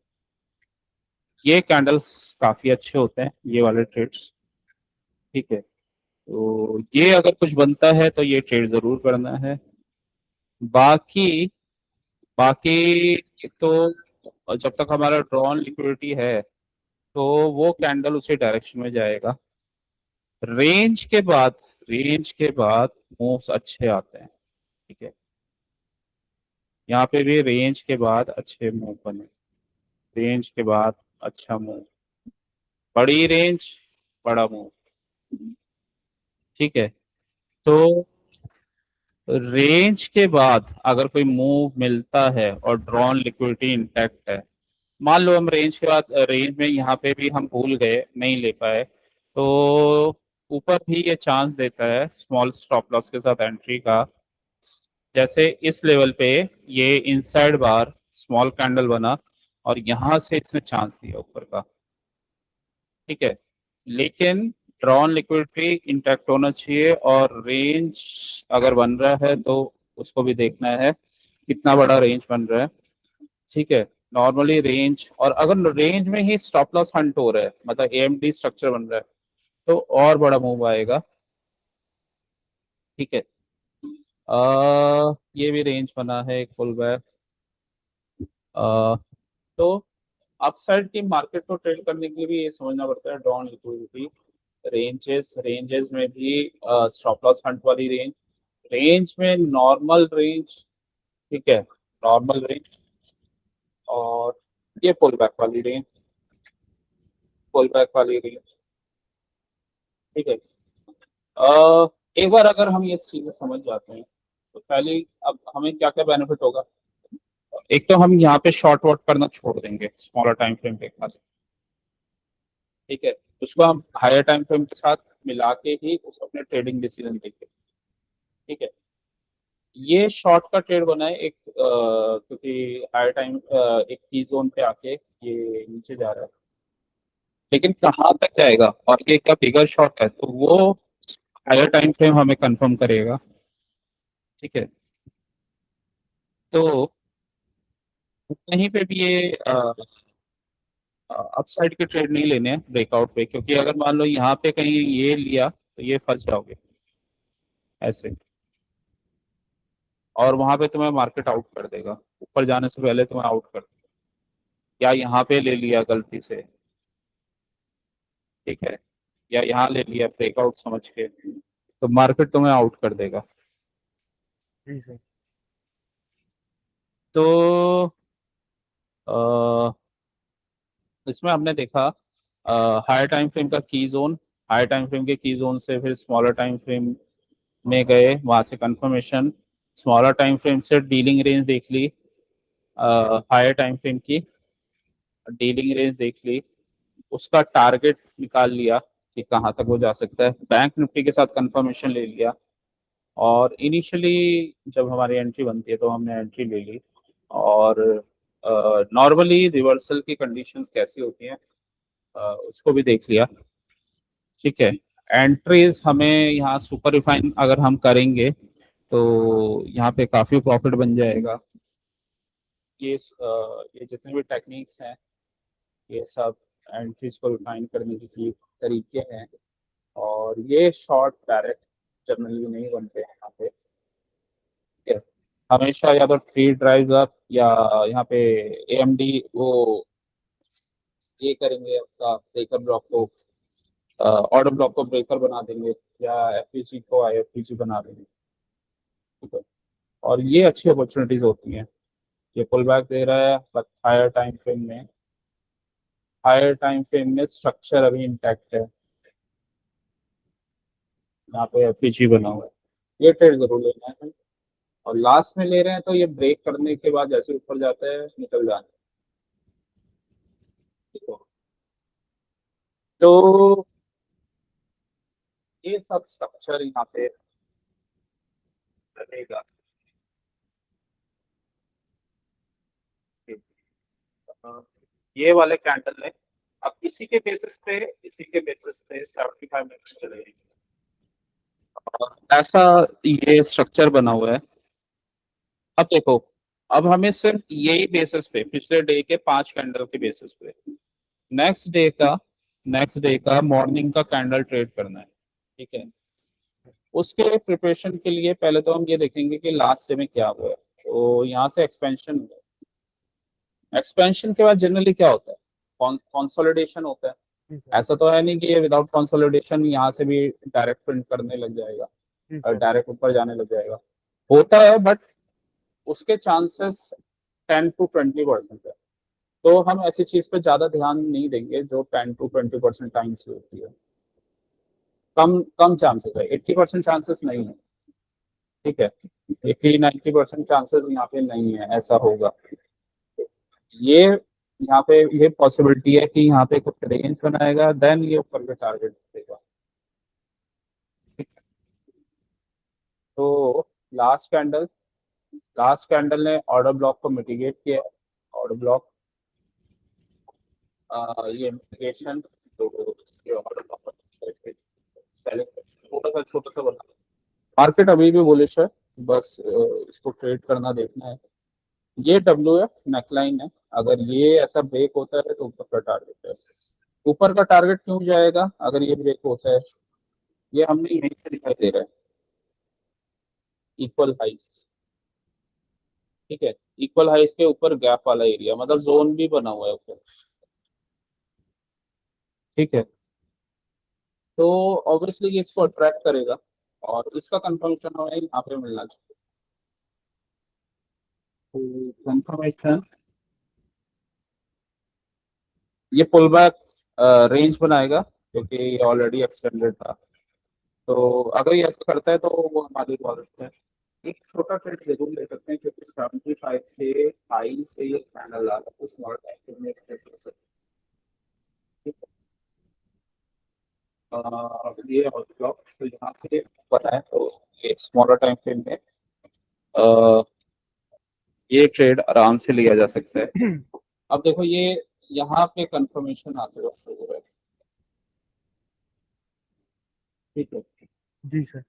ये कैंडल्स काफी अच्छे होते हैं ये वाले ट्रेड्स। ठीक है, तो ये अगर कुछ बनता है तो ये ट्रेड जरूर करना है। बाकी बाकी तो जब तक हमारा ड्रॉन लिक्विडिटी है तो वो कैंडल उसी डायरेक्शन में जाएगा। रेंज के बाद रेंज के बाद मूव्स अच्छे आते हैं। ठीक है, यहाँ पे भी रेंज के बाद अच्छे मूव बने, रेंज के बाद अच्छा मूव, बड़ी रेंज, बड़ा मूव। ठीक है, तो रेंज के बाद अगर कोई मूव मिलता है और ड्रॉन लिक्विडिटी इंटैक्ट है, मान लो हम रेंज के बाद रेंज में यहाँ पे भी हम भूल गए नहीं ले पाए, तो ऊपर भी ये चांस देता है स्मॉल स्टॉप लॉस के साथ एंट्री का। जैसे इस लेवल पे ये इनसाइड बार स्मॉल कैंडल बना और यहाँ से इसने चांस दिया ऊपर का। ठीक है, लेकिन ड्रॉन लिक्विडिटी इंटैक्ट होना चाहिए और रेंज अगर बन रहा है तो उसको भी देखना है कितना बड़ा रेंज बन रहा है। ठीक है, नॉर्मली रेंज, और अगर रेंज में ही स्टॉप लॉस हंट हो रहा है मतलब एएमडी स्ट्रक्चर बन रहा है तो और बड़ा मूव आएगा। ठीक है, ये भी रेंज बना है एक पुल बैक। तो अपसाइड की मार्केट को ट्रेड करने के लिए भी ये समझना पड़ता है ड्रॉन लिक्विडिटी, रेंजेस में भी स्टॉप लॉस हंट वाली रेंज, रेंज में नॉर्मल रेंज। ठीक है, नॉर्मल रेंज और ये पुल बैक वाली रेंज, पुल बैक वाली रेंज। ठीक है, एक बार अगर हम ये चीजें समझ जाते हैं तो पहले अब हमें क्या क्या बेनिफिट होगा। एक तो हम यहाँ पे शॉर्ट वॉट करना छोड़ देंगे स्मॉलर टाइम फ्रेम के साथ। ठीक है, उसको हम हायर टाइम फ्रेम के साथ मिला के ही उस अपने ट्रेडिंग डिसीजन लेंगे। ठीक है, ये शॉर्ट का ट्रेड बना है एक क्योंकि हायर टाइम एक की जोन पे आके ये नीचे जा रहा है, लेकिन कहाँ तक जाएगा और ये क्या बिगर शॉर्ट है तो वो हायर टाइम फ्रेम हमें कंफर्म करेगा। ठीक है, तो कहीं पे भी ये अपसाइड के ट्रेड नहीं लेने हैं ब्रेकआउट पे, क्योंकि अगर मान लो यहाँ पे कहीं ये लिया तो ये फंस जाओगे ऐसे, और वहां पे तुम्हें मार्केट आउट कर देगा, ऊपर जाने से पहले तुम्हें आउट कर देगा, या यहाँ पे ले लिया गलती से। ठीक है, या यहाँ ले लिया ब्रेकआउट समझ के तो मार्केट तुम्हें आउट कर देगा। जी सर। तो अ, इसमें हमने देखा हायर टाइम फ्रेम का की जोन, हायर टाइम फ्रेम के की जोन से फिर स्मॉलर टाइम फ्रेम में गए, वहां से कंफर्मेशन, स्मॉलर टाइम फ्रेम से डीलिंग रेंज देख ली, हायर टाइम फ्रेम की डीलिंग रेंज देख ली, उसका टारगेट निकाल लिया कि कहाँ तक वो जा सकता है। बैंक निफ्टी के साथ कंफर्मेशन ले लिया, और इनिशियली जब हमारी एंट्री बनती है तो हमने एंट्री ले ली, और नॉर्मली रिवर्सल की कंडीशंस कैसी होती हैं उसको भी देख लिया। ठीक है, एंट्रीज हमें यहाँ सुपर रिफाइन अगर हम करेंगे तो यहाँ पे काफ़ी प्रॉफिट बन जाएगा। ये जितने भी टेक्निक्स हैं ये सब एंट्रीज को रिफाइन करने के तरीके हैं, और ये शॉर्ट डायरेक्ट जनरली नहीं बनते हैं यहाँ पे। ठीक है, हमेशा या तो थ्री ड्राइव अप या यहाँ पे एएमडी वो ये करेंगे, आपका ब्रेकर ब्लॉक को ऑर्डर ब्लॉक को ब्रेकर बना देंगे, या एफपीसी को आईएफपीसी बना देंगे। ठीक है, और ये अच्छी अपॉर्चुनिटीज होती हैं। ये पुल बैक दे रहा है, बट हायर टाइम फ्रेम में स्ट्रक्चर अभी इंटैक्ट है। यहाँ पे एफपीजी बना हुआ है, ये ट्रेड जरूर लेना है। और लास्ट में ले रहे हैं तो ये ब्रेक करने के बाद जैसे ऊपर जाता है निकल जाना है। ठीक है, तो ये सब स्ट्रक्चर यहाँ पे रहेगा। अ, ये वाले कैंडल है, अब इसी के बेसिस पे 75 मिनट चलेगी। और ऐसा ये स्ट्रक्चर बना हुआ है। अब देखो, अब हमें सिर्फ यही बेसिस पे पिछले डे के 5 कैंडल के बेसिस पे नेक्स्ट डे का मॉर्निंग का कैंडल ट्रेड करना है। ठीक है, उसके प्रिपरेशन के लिए पहले तो हम ये देखेंगे कि लास्ट डे में क्या हुआ है। तो यहाँ से एक्सपेंशन हुआ, एक्सपेंशन के बाद जनरली क्या होता है, कंसोलिडेशन होता है। जी सर। ऐसा तो है नहीं कि ये विदाउट कंसोलिडेशन यहाँ से भी डायरेक्ट प्रिंट करने लग जाएगा जी और सर। डायरेक्ट ऊपर जाने लग जाएगा। होता है, बट उसके चांसेस 10 to 20% है। तो हम ऐसी चीज पे ज्यादा ध्यान नहीं देंगे जो 10 to 20% टाइम से होती है। कम कम चांसेस है, 80% चांसेस नहीं है। ठीक है, 80-90% चांसेस यहाँ पे नहीं है ऐसा होगा। ये यहाँ पे ये पॉसिबिलिटी है कि यहाँ पे कुछ रेंज बनाएगा, देन ये ऊपर का टारगेट देगा। तो लास्ट कैंडल लास्ट कैंडल ने ऑर्डर ब्लॉक को मिटिगेट किया। ऑर्डर ब्लॉक ये मिटिगेशन, तो इसके ऑर्डर ब्लॉक सेलिंग छोटा सा बना। मार्केट अभी भी बुलिश है, बस इसको ट्रेड करना देखना है। ये डब्ल्यू है, नेकलाइन है। अगर ये ऐसा ब्रेक होता है तो ऊपर का टारगेट है। ऊपर का टारगेट क्यों जाएगा अगर ये ब्रेक होता है, ये हमने यहीं से दिखाई दे रहा है, इक्वल हाइस। ठीक है, इक्वल हाइस के ऊपर गैप वाला एरिया, मतलब जोन भी बना हुआ है ऊपर। ठीक है, तो ऑब्वियसली ये इसको अट्रैक्ट करेगा, और इसका कंफर्मेशन हमें यहाँ पे मिलना चाहिए। तो कंफर्मेशन, ये पुल बैक रेंज बनाएगा क्योंकि ये ऑलरेडी एक्सटेंडेड था। तो अगर ये ऐसा करता है तो वो हमारी बहुत अच्छा है। एक छोटा ट्रेड जरूर ले सकते हैं क्योंकि 75 के हाई से ये कैंडल आ रहा है, तो स्मॉल टाइम में ट्रेड कर सकते हैं। ये और ब्लॉक तो यहाँ से बनाए तो ये स्मॉलर टाइम फ्रेम में अ, ये ट्रेड आराम से लिया जा सकता है। अब देखो ये यहाँ पे कंफर्मेशन आते हुए शुरू हो रहा है। ठीक है, जी सर।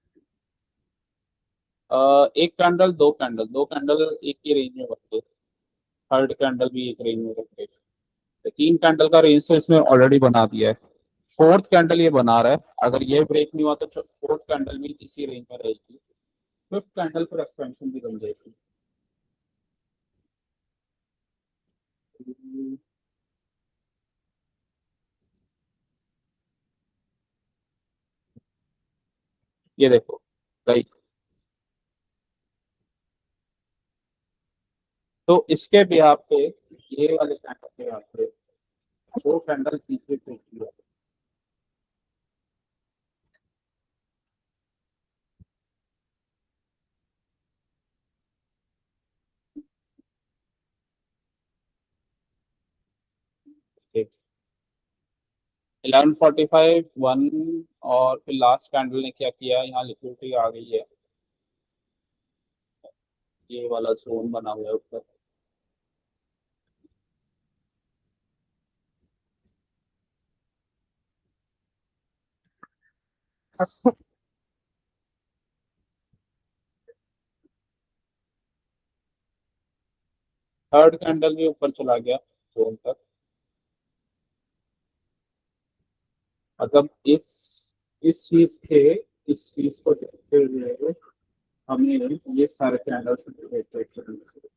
एक कैंडल, दो कैंडल एक ही रेंज में बनते, थर्ड कैंडल भी एक रेंज में बनते। तो 3 कैंडल का रेंज तो इसमें ऑलरेडी बना दिया है। फोर्थ कैंडल ये बना रहा है, अगर ये ब्रेक नहीं हुआ तो फोर्थ कैंडल भी इसी रेंज में रहेगी। फिफ्थ कैंडल पर एक्सपेंशन भी बन जाएगी। ये देखो गई, तो इसके बिहाफ पे, ये वाले कैंडल के बिहाफ पे दो कैंडल तीसरे पे की है। 11:45 1 और फिर लास्ट कैंडल ने क्या किया, यहाँ लिक्विडिटी आ गई है, ये वाला जोन बना हुआ है ऊपर। थर्ड कैंडल भी ऊपर चला गया जोन तक, मतलब इस चीज के इस चीज को देखते हुए हमें ये सारे कैंडल्स ट्रेड करने चाहिए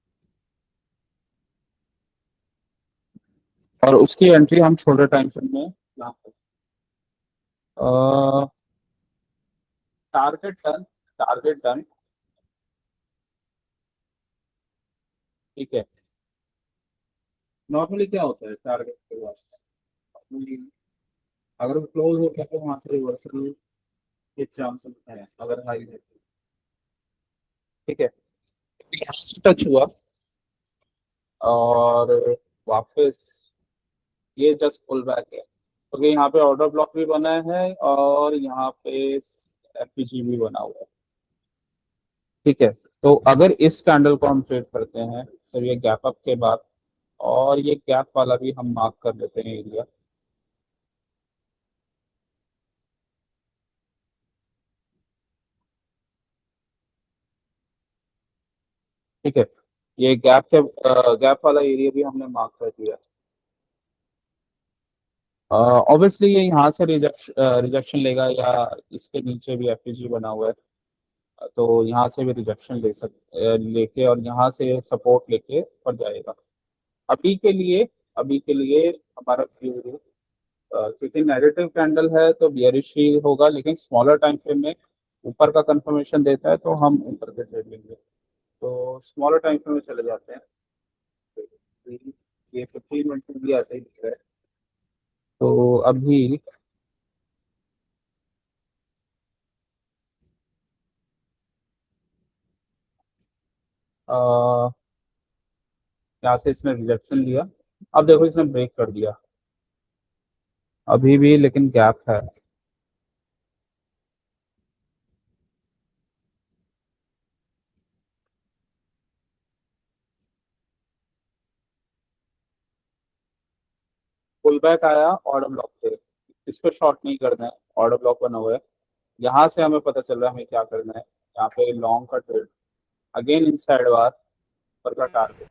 और उसकी एंट्री हम छोटे टाइम फ्रेम में यहाँ पर टारगेट डन, टारगेट डन, ठीक है। नॉर्मली क्या होता है टारगेट के बाद, अगर वो क्लोज हो गया तो वहां से रिवर्सल के चांसेस हैं अगर हाई है, ठीक है। यहाँ से टच हुआ और वापस ये जस्ट पुल बैक है, क्योंकि यहाँ पे ऑर्डर ब्लॉक भी बना है और यहाँ पे एफईजी भी बना हुआ है, ठीक है। तो अगर इस कैंडल को हम ट्रेड करते हैं सर ये गैप अप के बाद, और ये गैप वाला भी हम मार्क कर लेते हैं एरिया, ठीक है। ये गैप वाला एरिया भी हमने मार्क कर दिया। ऑब्वियसली ये यहाँ से रिजेक्शन लेगा या इसके नीचे भी एफईजी बना हुआ है, तो यहाँ से भी रिजेक्शन लेके और यहाँ से सपोर्ट लेके ऊपर जाएगा। अभी के लिए अभी के लिए हमारा व्यू, क्योंकि नेगेटिव कैंडल है तो बियरिश ही होगा, लेकिन स्मॉलर टाइम फ्रेम में ऊपर का कंफर्मेशन देता है तो हम ऊपर के ट्रेड लेंगे। तो स्मॉलर टाइम फ्रेम में चले जाते हैं, ये 15 मिनट में भी ऐसा ही दिख रहा है। तो अभी आ, यहाँ से इसने रिजेक्शन लिया, अब देखो इसने ब्रेक कर दिया अभी भी, लेकिन गैप है। पुल बैक आया ऑर्डर ब्लॉक पे, इस पे शॉर्ट नहीं करना है, ऑर्डर ब्लॉक बना हुआ है। यहाँ से हमें पता चल रहा है हमें क्या करना है, यहाँ पे लॉन्ग का trade, again in side bar पर का टारगेट।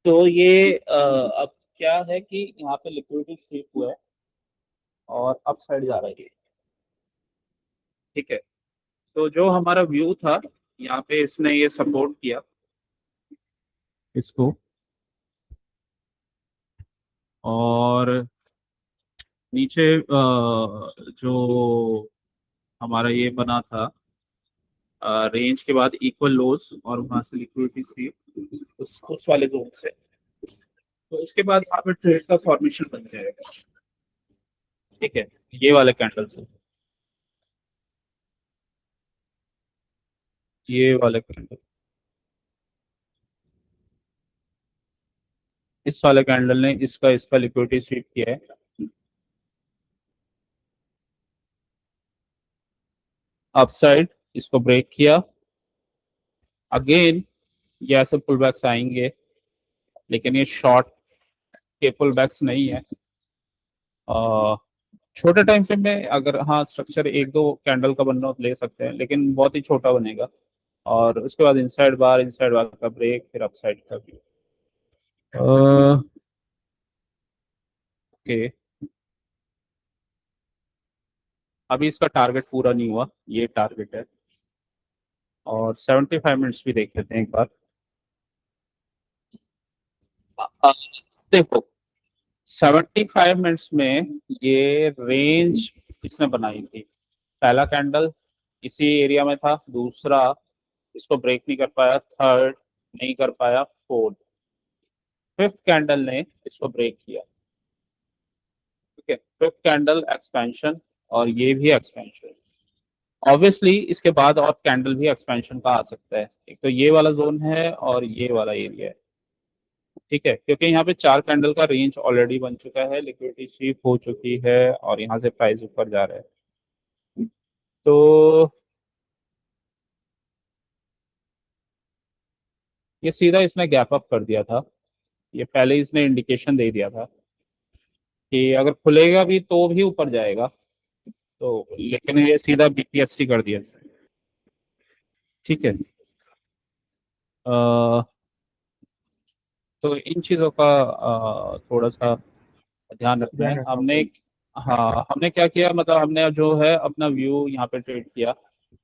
तो ये अब क्या है कि यहाँ पे लिक्विडिटी स्वीप हुआ है और अप साइड जा रहा है ये, ठीक है। तो जो हमारा व्यू था, यहाँ पे इसने ये सपोर्ट किया इसको, और नीचे जो हमारा ये बना था रेंज के बाद इक्वल लोस और वहां से लिक्विडिटी स्वीप उस वाले जोन से, तो उसके बाद यहाँ पे ट्रेड का फॉर्मेशन बन जाएगा, ठीक है। ये वाले कैंडल से, ये वाले कैंडल, इस वाले कैंडल ने इसका इसका लिक्विडिटी स्वीप किया है अपसाइड, इसको ब्रेक किया, अगेन ये ऐसे पुल बैक्स आएंगे, लेकिन ये शॉर्ट के पुल बैक्स नहीं है। अ, छोटे टाइम फ्रेम में अगर हाँ स्ट्रक्चर एक दो कैंडल का बनना हो तो ले सकते हैं, लेकिन बहुत ही छोटा बनेगा। और उसके बाद इनसाइड बार का ब्रेक, फिर अपसाइड का भी। ओके, अभी इसका टारगेट पूरा नहीं हुआ, ये टारगेट है। और 75 मिनट्स भी देख लेते हैं एक बार। अ, देखो 75 मिनट्स में ये रेंज इसने बनाई थी, पहला कैंडल इसी एरिया में था, दूसरा इसको ब्रेक नहीं कर पाया, थर्ड नहीं कर पाया, फोर्थ, फिफ्थ कैंडल ने इसको ब्रेक किया, ठीक है। फिफ्थ कैंडल एक्सपेंशन और ये भी एक्सपेंशन, ऑब्वियसली इसके बाद और कैंडल भी एक्सपेंशन का आ सकता है। एक तो ये वाला जोन है और ये वाला एरिया है, ठीक है, क्योंकि यहाँ पे 4 कैंडल का रेंज ऑलरेडी बन चुका है, लिक्विडिटी स्वीप हो चुकी है और यहाँ से प्राइस ऊपर जा रहा है। तो ये सीधा इसने गैप अप कर दिया था, ये पहले इसने इंडिकेशन दे दिया था कि अगर खुलेगा भी तो भी ऊपर जाएगा, तो लेकिन ये सीधा बीपीएसटी कर दिया इसने, ठीक है। तो इन चीज़ों का थोड़ा सा ध्यान रखना ध्यान है रखना हमने। होगा। हाँ, हमने क्या किया, मतलब हमने जो है अपना व्यू यहाँ पे ट्रेड किया,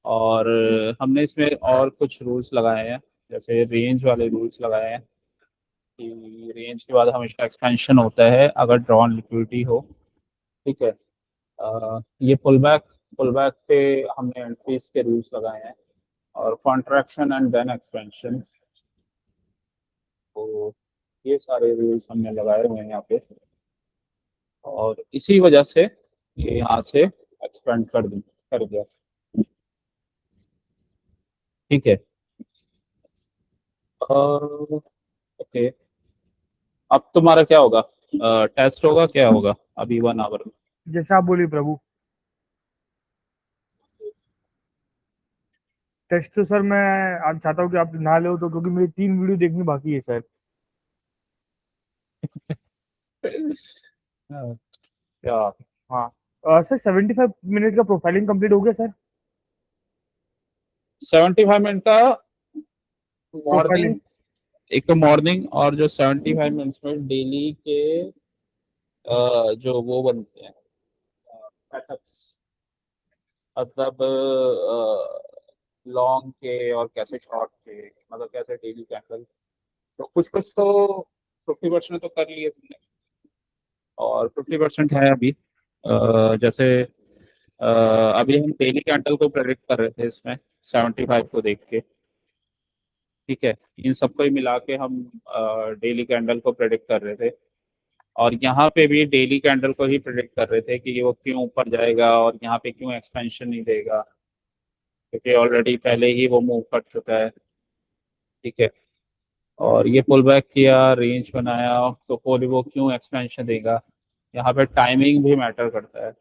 और हमने इसमें और कुछ रूल्स लगाए हैं, जैसे रेंज वाले रूल्स लगाए हैं कि रेंज के बाद हमेशा एक्सपेंशन होता है अगर ड्रॉन लिक्विडिटी हो, ठीक है। ये पुल बैक पे हमने एंट्रीज के रूल्स लगाए हैं, और कॉन्ट्रैक्शन एंड देन एक्सपेंशन, तो ये सारे रूल्स हमने लगाए हुए हैं यहाँ पे, और इसी वजह से ये यहाँ से एक्सपेंड कर दिया, ठीक है। ओके, अब तुम्हारा क्या होगा, टेस्ट होगा, क्या होगा अभी 1 आवर में? जैसे आप बोलिए प्रभु। टेस्ट तो सर मैं आज चाहता हूँ कि आप ना लो तो, क्योंकि मेरी 3 वीडियो देखनी बाकी है सर। क्या? हाँ सर, 75 मिनट का प्रोफाइलिंग कंप्लीट हो गया सर। 75 मिनट का मॉर्निंग, प्रोफाइलिंग। एक तो मॉर्निंग, और जो 75 मिनट्स में डेली के जो वो बनते हैं पैटर्न्स, मतलब लॉन्ग के और कैसे शॉर्ट के, मतलब कैसे डेली कैंडल, तो कुछ कुछ तो 50% तो कर लिए तुमने, और 50% है अभी। जैसे अभी हम डेली कैंडल को प्रेडिक्ट कर रहे थे इसमें 75 को देख के, ठीक है। इन सबको ही मिला के हम डेली कैंडल को प्रेडिक्ट कर रहे थे, और यहाँ पे भी डेली कैंडल को ही प्रेडिक्ट कर रहे थे कि ये वो क्यों ऊपर जाएगा और यहाँ पे क्यों एक्सपेंशन नहीं देगा, क्योंकि ऑलरेडी पहले ही वो मूव कर चुका है, ठीक है। और ये पुल बैक किया, रेंज बनाया, तो फिर वो क्यों एक्सपेंशन देगा, यहाँ पे टाइमिंग भी मैटर करता है।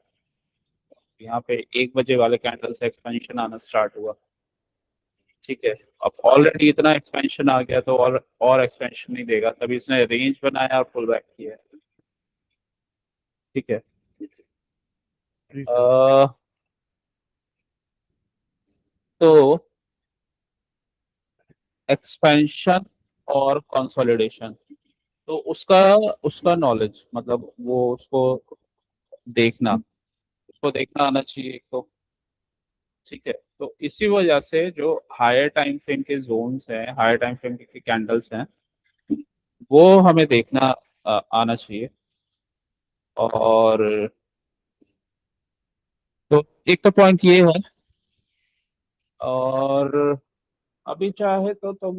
यहाँ पे 1 बजे वाले कैंडल से एक्सपेंशन आना स्टार्ट हुआ, ठीक है। अब ऑलरेडी इतना एक्सपेंशन आ गया, तो और एक्सपेंशन नहीं देगा, तभी इसने रेंज बनाया और पुल बैक किया, ठीक है। जी सर। अ, तो एक्सपेंशन और कंसोलिडेशन, तो उसका उसका नॉलेज, मतलब वो देखना उसको देखना आना चाहिए एक तो, ठीक है। तो इसी वजह से जो हायर टाइम फ्रेम के जोन्स हैं, हायर टाइम फ्रेम के कैंडल्स हैं, वो हमें देखना आना चाहिए। और तो एक तो पॉइंट ये है, और अभी चाहे तो तुम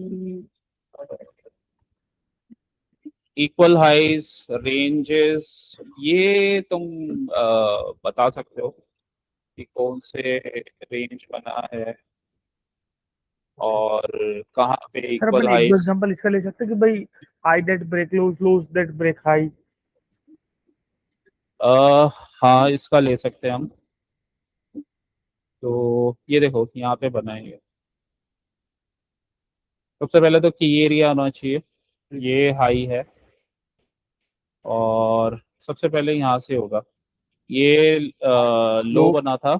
इक्वल हाइज, रेंजेस, ये तुम बता सकते हो कि कौन से रेंज बना है और कहाँ पे सर इक्वल अपन एक दो हाइज। एग्जांपल इसका ले सकते हैं कि भाई high that break lows, lows that break high. हाँ, इसका ले सकते हैं हम। तो ये देखो यहाँ पे बना है ये। सबसे पहले तो की एरिया होना चाहिए, ये हाई है, और सबसे पहले यहाँ से होगा, ये लो। लो बना था,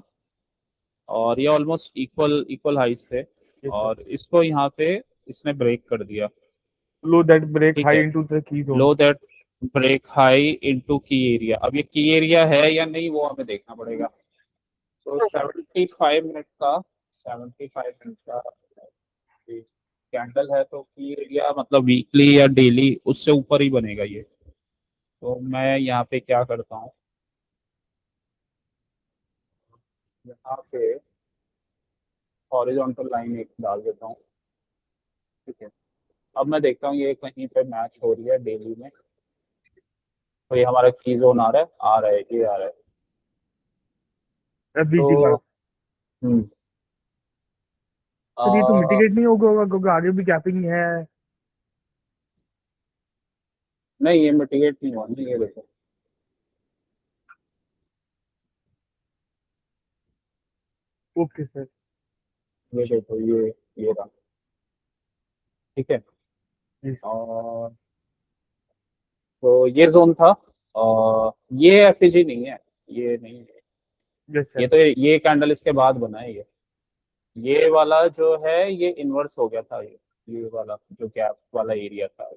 और ये ऑलमोस्ट इक्वल इक्वल हाइस थे, यस सर। और इसको यहाँ पे इसने ब्रेक कर दिया, लो दैट ब्रेक ठीक हाई है। Into the key zone. Low that break high into key area, अब ये की एरिया है या नहीं वो हमें देखना पड़ेगा। तो 75 मिनट का कैंडल है, तो की एरिया मतलब वीकली या डेली उससे ऊपर ही बनेगा ये। तो मैं यहाँ पे क्या करता हूँ, यहाँ पे हॉरिजॉन्टल लाइन एक डाल देता हूँ, ठीक है। अब मैं देखता हूँ ये कहीं पे मैच हो रही है डेली में, तो ये हमारा की जोन आ रहा है, ये आ रहा है। बीजी बार। तो हम्म। सर ये तो आ, मिटिगेट नहीं होगा क्योंकि आगे भी गैपिंग है। नहीं, ये मिटिगेट नहीं हुआ ना, ये देखो। Okay sir. ये देखो, ये रहा। ठीक है। जी और तो ये जोन था। और ये एफईजी नहीं है, ये नहीं है। यस ये सर। तो ये कैंडल इसके बाद बना है। ये वाला जो है ये इन्वर्स हो गया था। ये वाला जो गैप वाला एरिया था,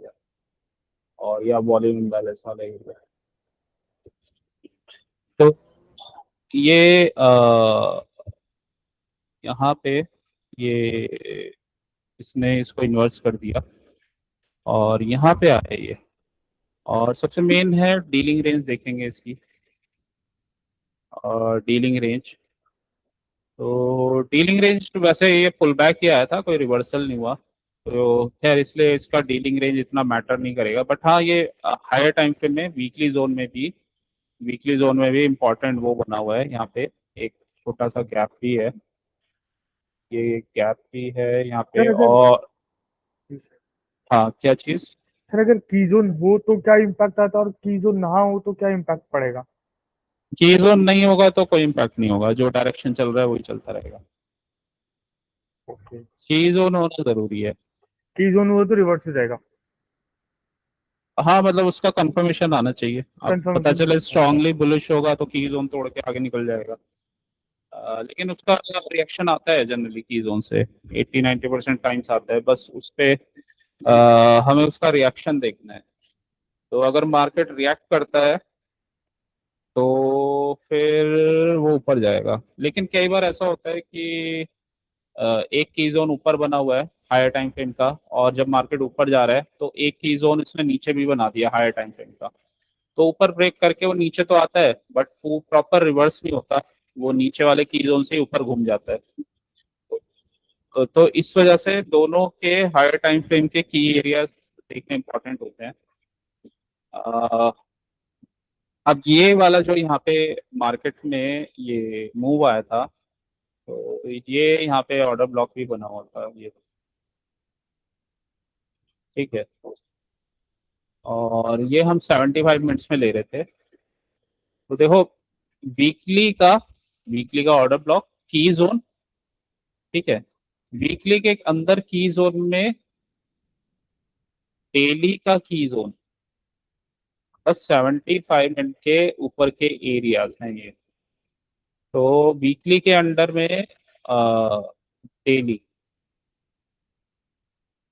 और या वॉल्यूम इम्बैलेंस वाला एरिया। तो ये यहाँ पे ये इसने इसको इन्वर्स कर दिया और यहाँ पे आया ये। और सबसे मेन है डीलिंग रेंज, देखेंगे इसकी। और डीलिंग रेंज, तो डीलिंग रेंज तो वैसे ये पुल बैक ही आया था, कोई रिवर्सल नहीं हुआ। तो खैर इसलिए इसका डीलिंग रेंज इतना मैटर नहीं करेगा। बट हाँ, ये हायर टाइम फ्रेम में वीकली जोन में भी इम्पोर्टेंट वो बना हुआ है यहाँ पे। एक छोटा सा गैप भी है, ये गैप भी है यहाँ पे। सर अगर और हाँ, क्या चीज़? सर अगर की जोन हो तो क्या इम्पैक्ट आता है और की जोन ना हो तो क्या इम्पैक्ट पड़ेगा? की जोन नहीं होगा तो कोई इम्पैक्ट नहीं होगा, जो डायरेक्शन चल रहा है वही चलता रहेगा। ओके। की जोन होना जरूरी है। की जोन हो तो रिवर्स हो जाएगा। हाँ, मतलब उसका कंफर्मेशन आना चाहिए। अब पता कंफर्मेशन चले मिलता है। स्ट्रांगली बुलिश होगा तो की जोन तोड़ के आगे निकल जाएगा। लेकिन उसका रिएक्शन आता है जनरली की जोन से, 80-90% टाइम्स आता है। बस उस पे हमें उसका रिएक्शन देखना है। तो अगर मार्केट रिएक्ट करता है तो फिर वो ऊपर जाएगा। लेकिन कई बार ऐसा होता है कि एक की जोन ऊपर बना हुआ है हायर टाइम फ्रेम का, और जब मार्केट ऊपर जा रहा है तो एक की जोन इसने नीचे भी बना दिया हायर टाइम फ्रेम का। तो ऊपर ब्रेक करके वो नीचे तो आता है, बट वो प्रॉपर रिवर्स नहीं होता। वो नीचे वाले की जोन से ही ऊपर घूम जाता है। तो इस वजह से दोनों के हायर टाइम फ्रेम के की एरियाज देखने इंपॉर्टेंट होते हैं। अ, अब ये वाला जो यहाँ पे मार्केट में ये मूव आया था, तो ये यहाँ पे ऑर्डर ब्लॉक भी बना हुआ था ये। ठीक है। और ये हम 75 मिनट्स में ले रहे थे। तो देखो, वीकली का वीकली का ऑर्डर ब्लॉक, की जोन। ठीक है। वीकली के अंदर की जोन में डेली का की जोन, बस 75 मिनट के ऊपर के एरियाज हैं ये। तो वीकली के अंडर में डेली,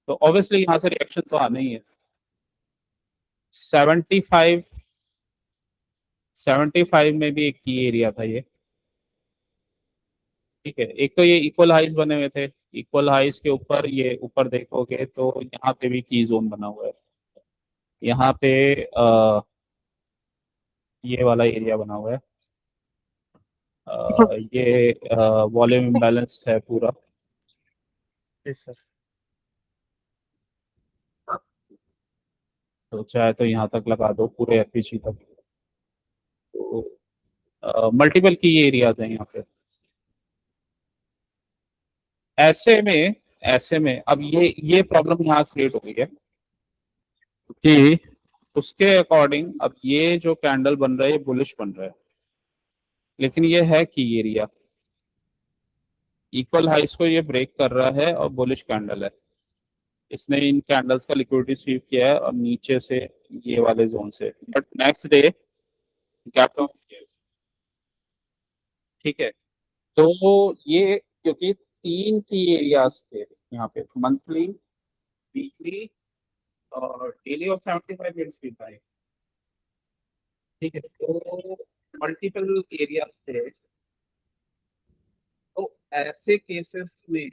तो ऑब्वियसली यहाँ से रिएक्शन तो आना ही है। 75 75 में भी एक की एरिया था ये। ठीक है। एक तो ये इक्वल हाइज बने हुए थे, इक्वल हाइज के ऊपर ये ऊपर देखोगे तो यहाँ पे भी की जोन बना हुआ है। यहाँ पे ये वाला एरिया बना हुआ है। ये वॉल्यूम इम्बैलेंस है पूरा। Yes sir. तो चाहे तो यहाँ तक लगा दो, पूरे एफपीजी तक। तो मल्टीपल की एरियाज हैं यहाँ पे। ऐसे में ऐसे में अब ये प्रॉब्लम यहाँ क्रिएट हो गई है कि उसके अकॉर्डिंग अब ये जो कैंडल बन रहा है ये बुलिश बन रहा है, लेकिन ये है की एरिया। इक्वल हाइस को ये ब्रेक कर रहा है और बुलिश कैंडल है। इसने इन कैंडल्स का लिक्विडिटी स्वीप किया है और नीचे से ये वाले जोन से, but next day gap down किया है। ठीक है। तो ये क्योंकि तीन की एरियाज थे यहाँ पे, मंथली, वीकली और डेली, और 75 मिनट्स भी था। ठीक है। तो मल्टीपल एरियाज थे। तो ऐसे केसेस में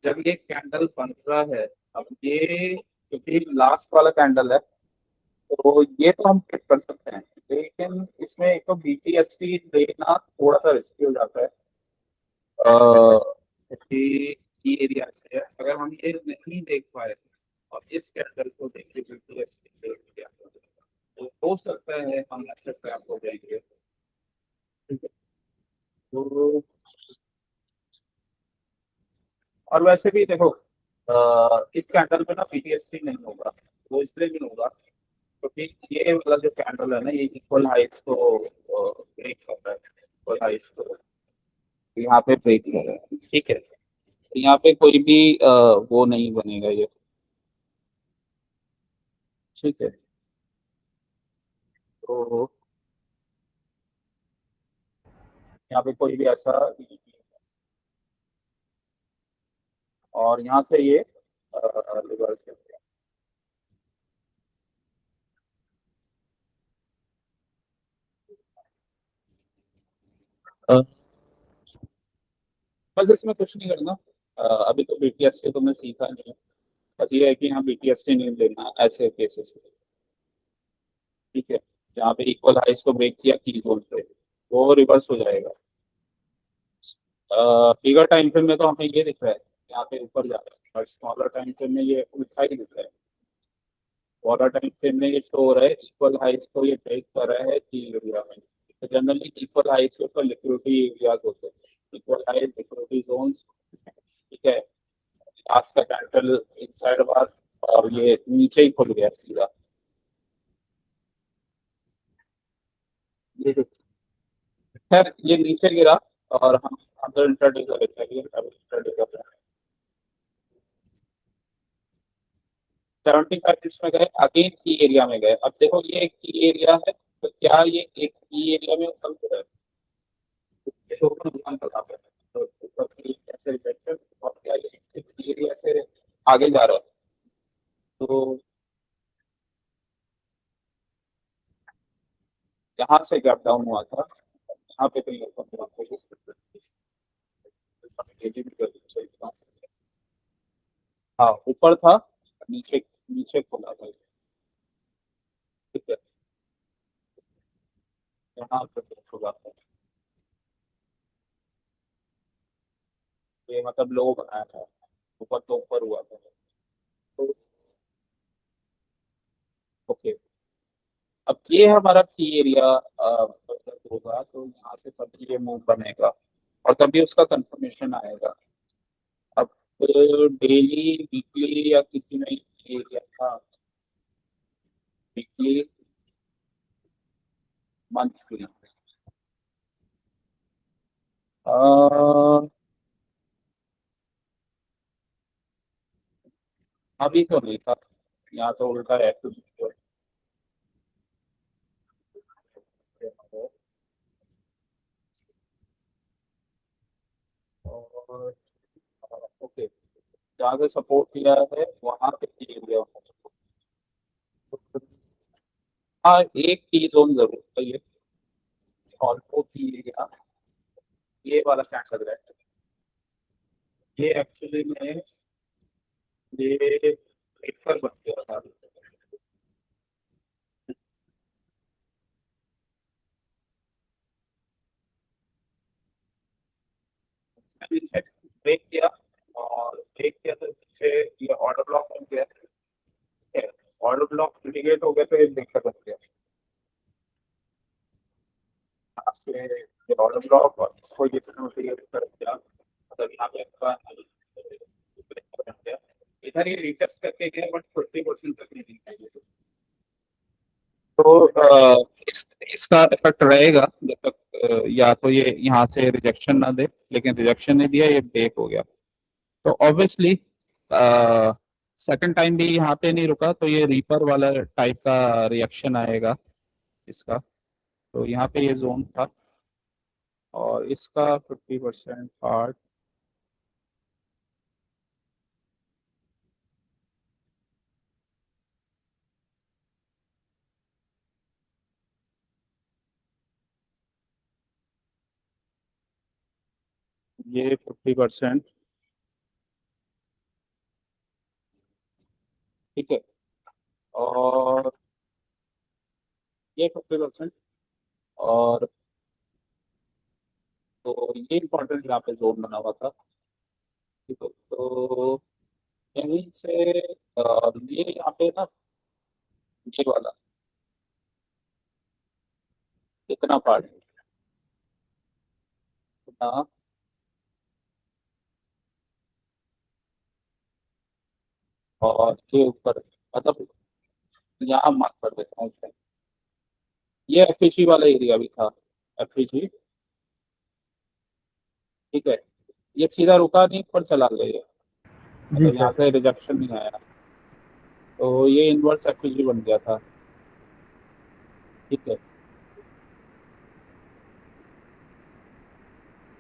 जब ये कैंडल बन रहा है, अब ये क्योंकि लास्ट वाला कैंडल है तो ये तो हम फिट कर सकते हैं, लेकिन इसमें एक तो बीटीएसटी लेना थोड़ा सा रिस्की हो जाता है। कि एरिया से अगर हम ये नहीं देख पाए और इस कैंडल को देखें बीटीएसटी तो हो सकता है हम अच्छा ट्रैप हो जाएंगे। ठीक है। तो और वैसे भी देखो इस कैंडल में ना पीटीएसडी नहीं होगा, वो इसलिए नहीं होगा क्योंकि ये वाला जो कैंडल है ना ये इक्वल हाइट्स को ब्रेक कर रहा है, इक्वल हाइट्स को यहाँ पे ब्रेक कर रहा है, ठीक है। यहाँ पे कोई भी वो नहीं बनेगा ये, ठीक है। तो यहाँ पे कोई भी ऐसा और यहाँ से ये रिवर्स कर दिया। बस इसमें कुछ नहीं करना, अभी तो बीटीएसटी तुमने सीखा नहीं है, बस ये है कि यहाँ बीटीएसटी नहीं लेना ऐसे केसेस में, ठीक है। जहाँ पे इक्वल हाइस को ब्रेक किया की जोन पे वो रिवर्स हो जाएगा। बिगर टाइम फ्रेम में तो हमें ये दिख रहा है यहाँ पे ऊपर जा रहा है, और स्मॉलर टाइम फ्रेम में ये उल्टा ही दिख रहा है। बॉर्डर टाइम फ्रेम में ये शो हो रहा है इक्वल हाइस को ये ब्रेक कर रहा है की एरिया में। तो जनरली इक्वल हाइस के ऊपर लिक्विडिटी एरियाज होते हैं, इक्वल हाइस लिक्विडिटी जोन्स, ठीक है। आज का कैंडल इनसाइड बार और ये नीचे ही खुल गया सीधा, ये देखिए। खैर ये नीचे गिरा और हम अंदर इंटरडे कर रहे थे, इंटरडे कर रहे हैं। 75 में गए, अगेन की एरिया में गए। अब देखो ये एक की एरिया है, तो क्या ये एक की एरिया में उछल तो रहा है, ये ऊपर नुकसान कर रहा है, तो ऊपर की ऐसे रिजेक्शन और क्या ये एक की एरिया से आगे जा रहा है। तो यहाँ से गैप डाउन हुआ था, यहाँ पे कहीं हाँ ऊपर था, नीचे नीचे खोला था, ठीक है। यहाँ पे खोला था, ये मतलब लो बनाया था, ऊपर तो ऊपर हुआ था। तो ओके, अब ये हमारा की एरिया होगा, तो यहाँ से तभी ये मूव बनेगा और तभी उसका कंफर्मेशन आएगा। अब डेली वीकली या किसी में एरिया था, वीकली मंथली, अभी तो नहीं था, यहाँ तो उल्टा है कुछ। और ओके, जहाँ से सपोर्ट किया है वहां पे की एरिया होना चाहिए। हाँ एक की जोन जरूर चाहिए, ऑल्टो की एरिया, ये वाला कैंडल है, ये एक्चुअली में ये पेपर बन गया था। ब्रेक किया और ब्रेक किया तो पीछे ये ऑर्डर ब्लॉक बन गया, ठीक है। ऑर्डर ब्लॉक इंडिकेट हो गया तो ये ब्रेकर बन गया, यहाँ से ये ऑर्डर ब्लॉक और इसको ये इंडिकेट कर दिया, मतलब यहाँ पे आपका ब्रेकर बन गया। इधर ये रिटेस्ट करके गया बट 50% तक नहीं गया। तो इसका इफेक्ट रहेगा जब तक या तो ये यहाँ से रिजेक्शन ना दे, लेकिन रिजेक्शन नहीं दिया, ये ब्रेक हो गया। तो ऑब्वियसली सेकंड टाइम भी यहाँ पे नहीं रुका, तो ये रीपर वाला टाइप का रिएक्शन आएगा इसका। तो यहाँ पे ये जोन था और इसका 50% पार्ट, ये 50%, ठीक है। और ये 50%, और तो ये इंपॉर्टेंट यहाँ पे जोन बना हुआ था, ठीक है। तो यहीं से ये यहाँ पे ना ये वाला इतना पार्ट ना और ये ऊपर, मतलब यहाँ मार्क कर देता हूँ। ये एफईजी वाला एरिया भी था, एफईजी, ठीक है। ये सीधा रुका नहीं, ऊपर चला गया ये, जी मतलब यहाँ सर। से रिजेक्शन नहीं आया, तो ये इनवर्स एफईजी बन गया था, ठीक है।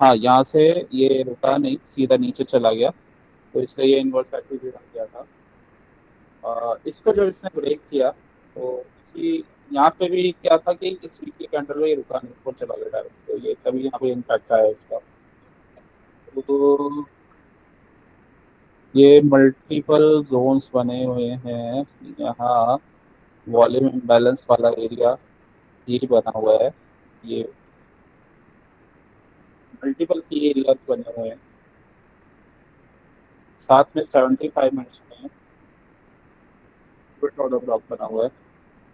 हाँ, यहाँ से ये रुका नहीं, सीधा नीचे चला गया, तो इसलिए ये इनवर्स एफईजी बन गया था। इसको जो इसने ब्रेक किया, तो इसी यहाँ पे भी क्या था कि इस वीकली कैंडल में ये रुका नहीं, ऊपर चला गया डायरेक्ट, तो ये तभी यहाँ पे इम्पैक्ट आया इसका। तो ये मल्टीपल जोन्स बने हुए हैं यहाँ, वॉल्यूम इम्बैलेंस वाला एरिया ये बना हुआ है, ये मल्टीपल की एरियाज बने हुए हैं, साथ में 75 मिनट्स में विथ ऑर्डर ब्लॉक बना हुआ है।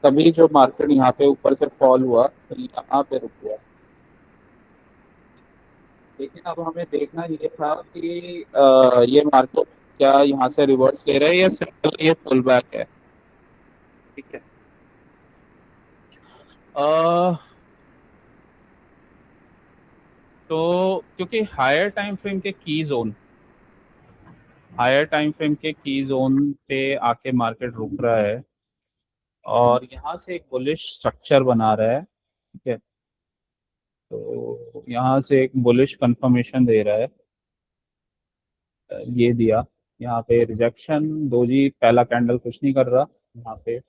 तभी जो मार्केट यहाँ पे ऊपर से फॉल हुआ, तो यहाँ पे रुक गया। लेकिन अब हमें देखना ये था कि ये मार्केट क्या यहाँ से रिवर्स ले रहा है या सिंपल ये पुल बैक है, ठीक है। अ, तो क्योंकि हायर टाइम फ्रेम के की जोन पे आके मार्केट रुक रहा है, और यहाँ से एक बुलिश स्ट्रक्चर बना रहा है, ठीक है। तो यहाँ से एक बुलिश कंफर्मेशन दे रहा है, ये दिया, यहाँ पे रिजेक्शन दो जी, पहला कैंडल कुछ नहीं कर रहा यहाँ पे,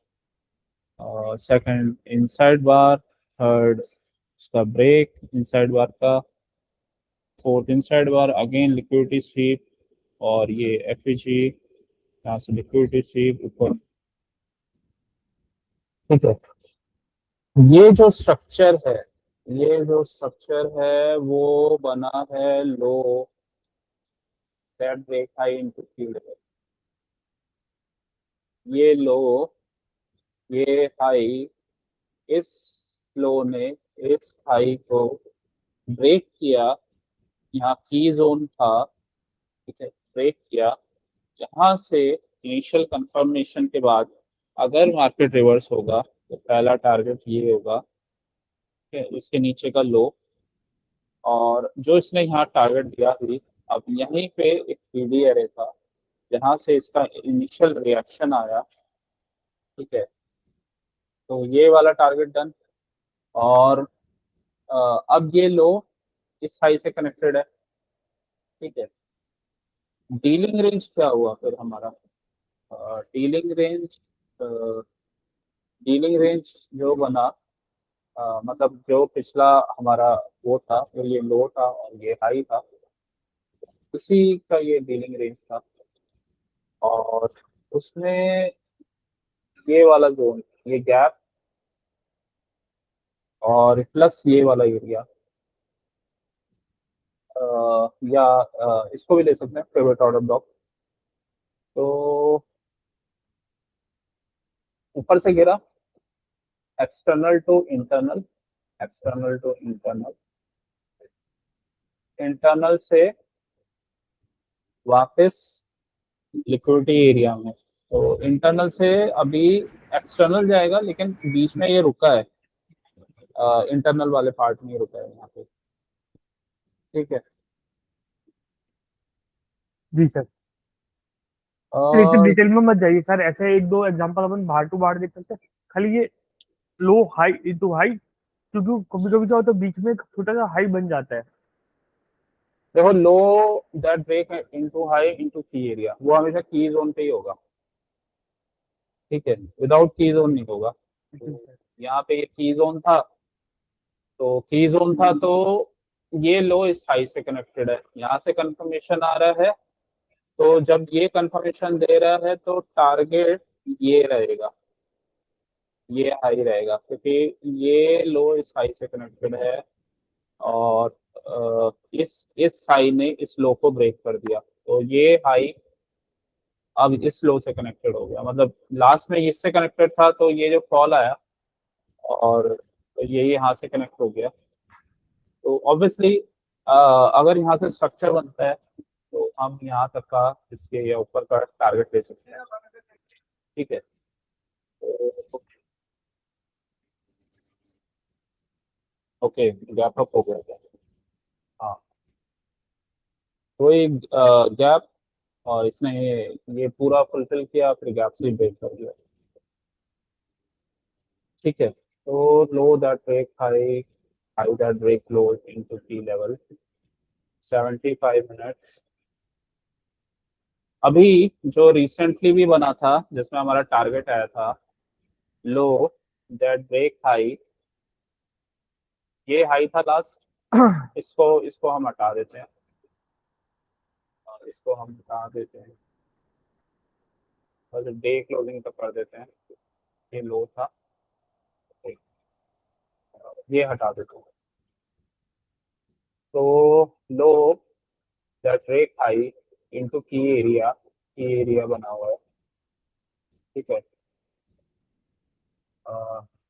और सेकंड इनसाइड बार, थर्ड उसका ब्रेक इनसाइड बार का, फोर्थ इनसाइड बार अगेन लिक्विडिटी स्वीप, और ये एफईजी यहाँ से लिक्विडिटी स्वीप ऊपर, ठीक है। ये जो स्ट्रक्चर है वो बना है लो that break high into key level, ये लो, ये हाई, इस लो ने इस हाई को ब्रेक किया, यहाँ की जोन था, ठीक है, ब्रेक किया। यहाँ से इनिशियल कंफर्मेशन के बाद अगर मार्केट रिवर्स होगा तो पहला टारगेट ये होगा, ठीक है, इसके नीचे का लो, और जो इसने यहाँ टारगेट दिया थी, अब यहीं पे एक पीडी एरे था जहाँ से इसका इनिशियल रिएक्शन आया, ठीक है। तो ये वाला टारगेट डन, और अ, अब ये लो इस हाई से कनेक्टेड है, ठीक है। डीलिंग रेंज क्या हुआ फिर हमारा, डीलिंग रेंज डीलिंग रेंज जो बना, मतलब जो पिछला हमारा वो था, वो ये लो था और ये हाई था, उसी का ये डीलिंग रेंज था, और उसमें ये वाला जोन, ये गैप, और प्लस ये वाला एरिया, या इसको भी ले सकते हैं फेवरेट ऑर्डर ब्लॉक। तो ऊपर से गिरा, external to internal, external to internal, internal से वापस लिक्विडिटी एरिया में, तो इंटरनल से अभी एक्सटर्नल जाएगा, लेकिन बीच में ये रुका है, इंटरनल वाले पार्ट में रुका है यहाँ पे, ठीक है। जी सर। सर इतने और डिटेल में मत जाइए सर, ऐसे एक दो एग्जांपल अपन बाहर टू बाहर देख सकते हैं, खाली ये लो हाई इनटू हाई, क्योंकि कभी कभी क्या होता है बीच में एक छोटा सा हाई बन जाता है। देखो, low that break into high into key area वो हमेशा की जोन पे ही होगा, ठीक है, विदाउट की जोन नहीं होगा। जी तो सर। यहाँ पे ये की जोन था, तो ये लो इस हाई से कनेक्टेड है, यहाँ से कंफर्मेशन आ रहा है, तो जब ये कंफर्मेशन दे रहा है तो टारगेट ये रहेगा, ये हाई रहेगा, क्योंकि ये लो इस हाई से कनेक्टेड है, और इस हाई ने इस लो को ब्रेक कर दिया, तो ये हाई अब इस लो से कनेक्टेड हो गया, मतलब लास्ट में इससे कनेक्टेड था, तो ये जो फॉल आया और ये यहाँ से कनेक्ट हो गया, तो ऑब्वियसली अगर यहाँ से स्ट्रक्चर बनता है तो हम यहाँ तक का इसके या ऊपर का टारगेट ले सकते हैं। ठीक है। तो ओके, गैप अप हो गया क्या? हाँ, वही गैप, और इसने ये पूरा फुलफिल किया, फिर गैप से ब्रेक कर दिया। ठीक है, तो low that break high, high that break low into key level 75 minutes. अभी जो रिसेंटली भी बना था जिसमें हमारा टारगेट आया था लो दैट ब्रेक हाई, ये हाई था लास्ट, इसको इसको हम हटा देते हैं, और इसको हम हटा देते हैं और डे क्लोजिंग तक कर देते हैं। ये लो था, ये हटा देते हैं। तो low that break high into key area बना हुआ है। ठीक है,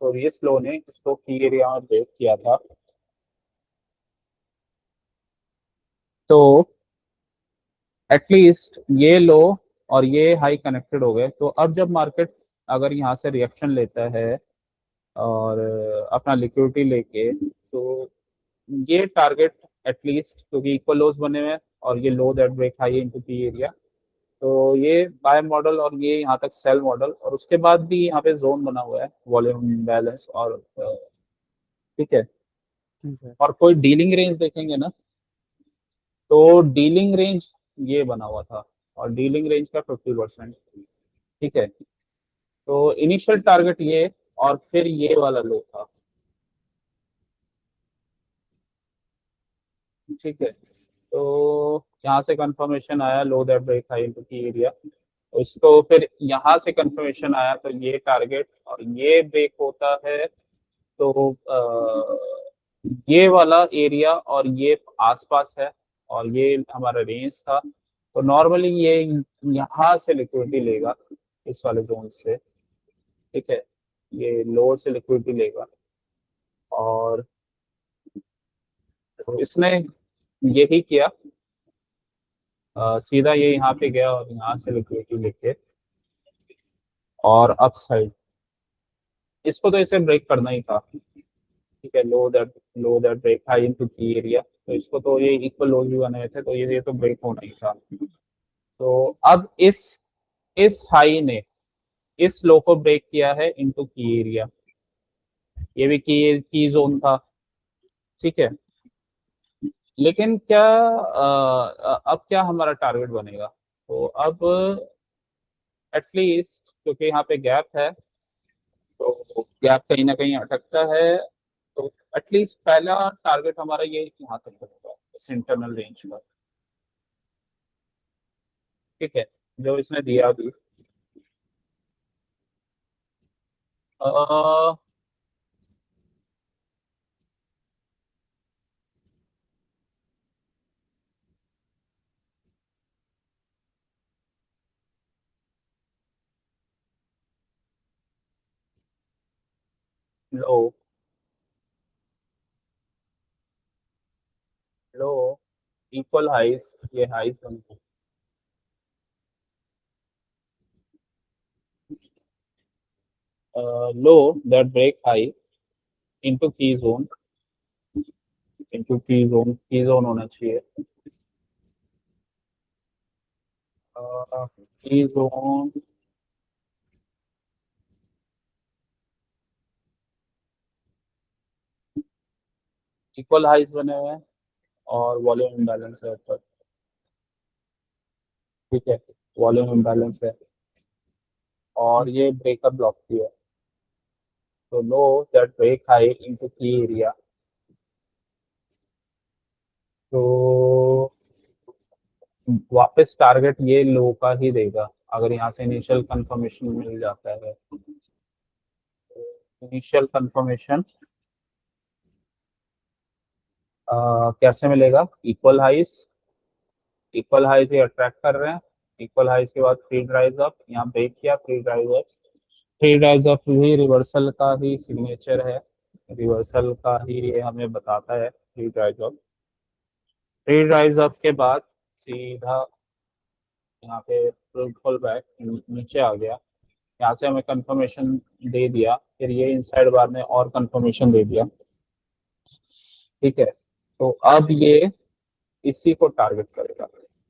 तो ये स्लो ने इसको की एरिया में ब्रेक किया था। तो एटलीस्ट ये लो और ये हाई कनेक्टेड हो गए, तो अब जब मार्केट अगर यहाँ से रिएक्शन लेता है और अपना लिक्विडिटी लेके, तो ये टारगेट एटलीस्ट, क्योंकि इक्वल लोज बने हुए हैं और ये low that break high into P area, तो ये बाय मॉडल और ये यहाँ तक सेल मॉडल, और उसके बाद भी यहाँ पे जोन बना हुआ है वॉल्यूम बैलेंस और ठीक है। ठीक है। और कोई डीलिंग रेंज देखेंगे ना, तो डीलिंग रेंज ये बना हुआ था, और डीलिंग रेंज का 50%। ठीक है, तो इनिशियल टारगेट ये, और फिर ये वाला लो था। ठीक है, तो यहाँ से कंफर्मेशन आया लो that break high into key area, उसको फिर यहाँ से कंफर्मेशन आया, तो ये टारगेट और ये ब्रेक होता है, तो ये वाला एरिया और ये आसपास है, और ये हमारा रेंज था। तो नॉर्मली ये यहाँ से लिक्विडिटी लेगा, इस वाले जोन से। ठीक है, ये लोअर से लिक्विडिटी लेगा, और तो इसने यही किया, सीधा ये यहाँ पे गया और यहाँ से लिक्विडिटी लेके और अप साइड, इसको तो इसे ब्रेक करना ही था। ठीक है, लो that break high into key area, तो इसको तो ये इक्वल लोज भी बने हुए थे, तो ये तो ब्रेक होना ही था। तो अब इस हाई ने इस लो को ब्रेक किया है इनटू की एरिया, ये भी की जोन था। ठीक है, लेकिन क्या अब क्या हमारा टारगेट बनेगा? तो अब एटलीस्ट, क्योंकि यहाँ पे गैप है, तो गैप कहीं ना कहीं अटकता है, तो एटलीस्ट पहला टारगेट हमारा ये यहाँ तक होगा, इस इंटरनल रेंज का। ठीक है, जो इसने दिया अभी, लो लो इक्वल हाइस, ये हाइस लो that break high into key zone होना चाहिए, की जोन। इक्वल हाइस बने हुए हैं और वॉल्यूम इम्बैलेंस है ऊपर। ठीक है, वॉल्यूम इम्बैलेंस है और ये ब्रेकअप ब्लॉक की है, तो low that break high into key area, तो वापस टारगेट ये लो का ही देगा अगर यहाँ से इनिशियल कंफर्मेशन मिल जाता है। इनिशियल कंफर्मेशन कैसे मिलेगा? इक्वल हाइस ये अट्रैक्ट कर रहे हैं, इक्वल हाइस के बाद थ्री ड्राइव्स अप, यहाँ ब्रेक किया, three drive up. Three drives up भी रिवर्सल का ही सिग्नेचर है, रिवर्सल का ही ये हमें बताता है three drives up. Three drives up के बाद सीधा यहाँ पे फुल बैक नीचे आ गया, यहाँ से हमें कंफर्मेशन दे दिया, फिर ये इनसाइड बार ने और कंफर्मेशन दे दिया। ठीक है, तो अब ये इसी को टारगेट करेगा,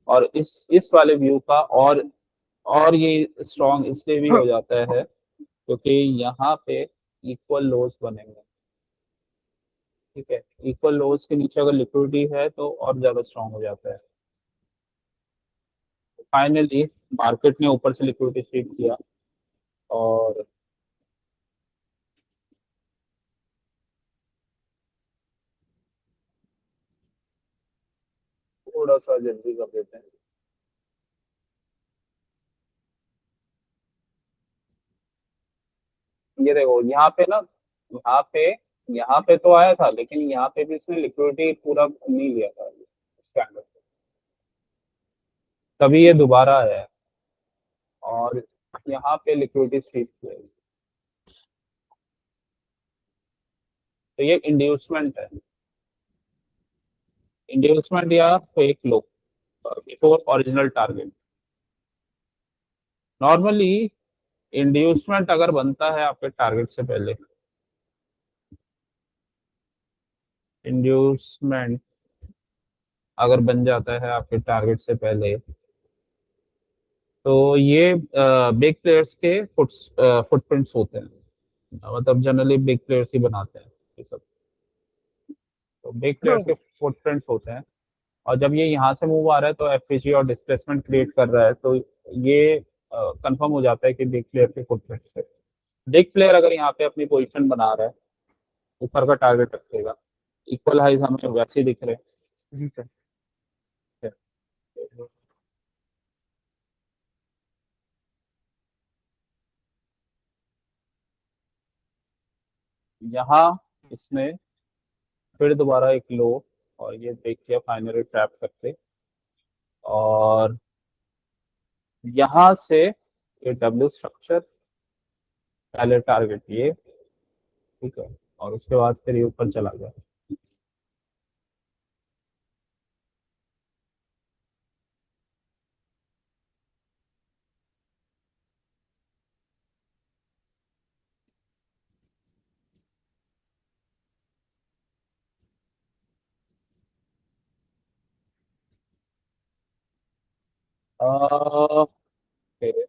और इस वाले व्यू का और ये स्ट्रॉन्ग इसलिए भी हो जाता है क्योंकि यहाँ पे इक्वल लोज बनेंगे। ठीक है, इक्वल लोज के नीचे अगर लिक्विडिटी है तो और ज्यादा स्ट्रॉन्ग हो जाता है। फाइनली मार्केट ने ऊपर से लिक्विडिटी स्वीप किया, और थोड़ा सा जल्दी कर देते हैं। ये देखो यहाँ पे ना, यहाँ पे यहाँ पे तो आया था, लेकिन यहाँ पे भी इसने लिक्विडिटी पूरा नहीं लिया था स्टैंडर्ड, तभी ये दोबारा आया है और यहाँ पे लिक्विडिटी स्वीप किया है। तो ये इंड्यूसमेंट है, इंड्यूसमेंट या fake low before original target. Normally inducement अगर बनता है आपके टारगेट से पहले, इंड्यूसमेंट अगर बन जाता है आपके टारगेट से पहले, तो ये बिग प्लेयर्स के फुटप्रिंट्स होते हैं, मतलब जनरली बिग प्लेयर्स ही बनाते हैं ये सब। तो बिग प्लेयर्स के फुटप्रिंट्स होते हैं, और जब ये यहाँ से मूव आ रहा है तो एफपीजी और डिस्प्लेसमेंट क्रिएट कर रहा है, तो ये कंफर्म हो जाता है कि बिग प्लेयर के फुटप्रिंट्स है। बिग प्लेयर अगर यहाँ पे अपनी पोजीशन बना रहा है, ऊपर का टारगेट रखेगा, इक्वल हाइज हमें वैसे ही दिख रहे जी सर। हैं। यहाँ इसने फिर दोबारा एक लो, और ये ब्रेक किया फाइनली ट्रैप करके, और यहाँ से ये डब्ल्यू स्ट्रक्चर, पहले टारगेट ये, ठीक है, और उसके बाद फिर ये ऊपर चला गया। फिर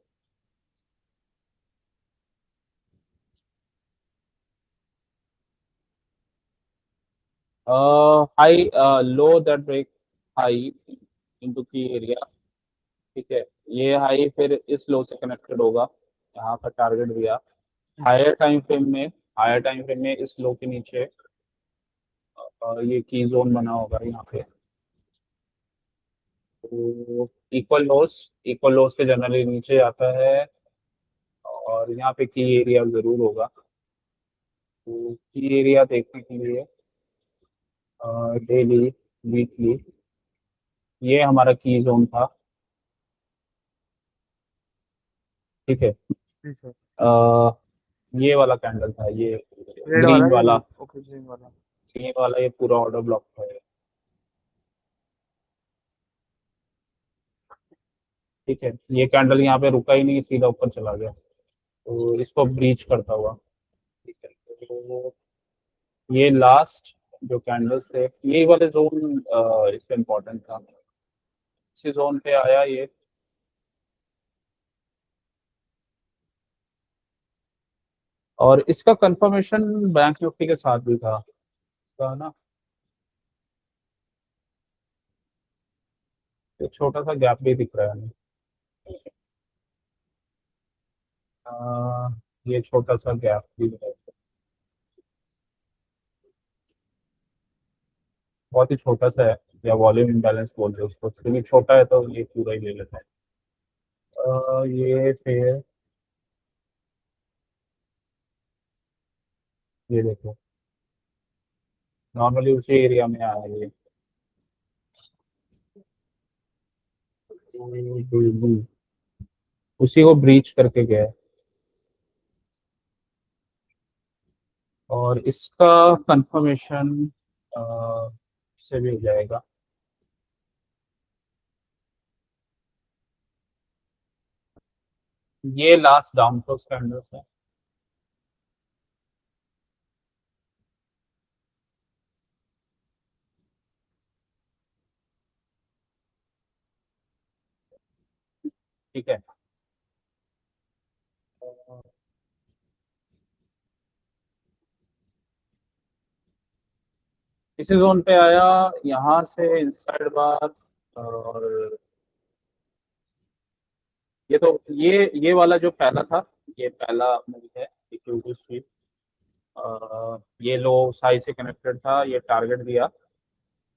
high low that break high into key area. ठीक है, ये हाई फिर इस लो से कनेक्टेड होगा, यहाँ का टारगेट दिया। हायर टाइम फ्रेम में इस लो के नीचे ये की जोन बना होगा यहाँ पे। तो इक्वल लॉस के जनरली नीचे आता है, और यहाँ पे की एरिया जरूर होगा। तो की एरिया देखने के लिए डेली, वीकली, ये हमारा की जोन था। ठीक है, जी सर। ये वाला कैंडल था, ये रेड वाला ग्रीन या वाला, ओके ग्रीन वाला। ये पूरा ऑर्डर ब्लॉक है। ठीक है, ये कैंडल यहाँ पे रुका ही नहीं, सीधा ऊपर चला गया, तो इसको ब्रीच करता हुआ। ठीक है, तो ये लास्ट जो कैंडल्स थे, ये वाले जोन इसका इम्पोर्टेंट था, इसी जोन पे आया ये। और इसका कंफर्मेशन बैंक निफ्टी के साथ भी था इसका ना, एक छोटा सा गैप भी दिख रहा है। अ, ये छोटा सा गैप भी है, बहुत ही छोटा सा है, या वॉल्यूम इम्बैलेंस बोल रहे हैं उसको, क्योंकि छोटा है तो ये पूरा ही ले लेता है। ये फिर ये देखो, नॉर्मली उसी एरिया में आया ये, उसी को ब्रीच करके गया है, और इसका कंफर्मेशन से भी हो जाएगा। ये लास्ट डाउन क्लोज कैंडल्स है। ठीक है, इसी जोन पे आया, यहाँ से इनसाइड बार। और ये वाला जो पहला था, ये पहला मूव है इक्विटी स्वीप। ये लो साई से कनेक्टेड था, ये टारगेट दिया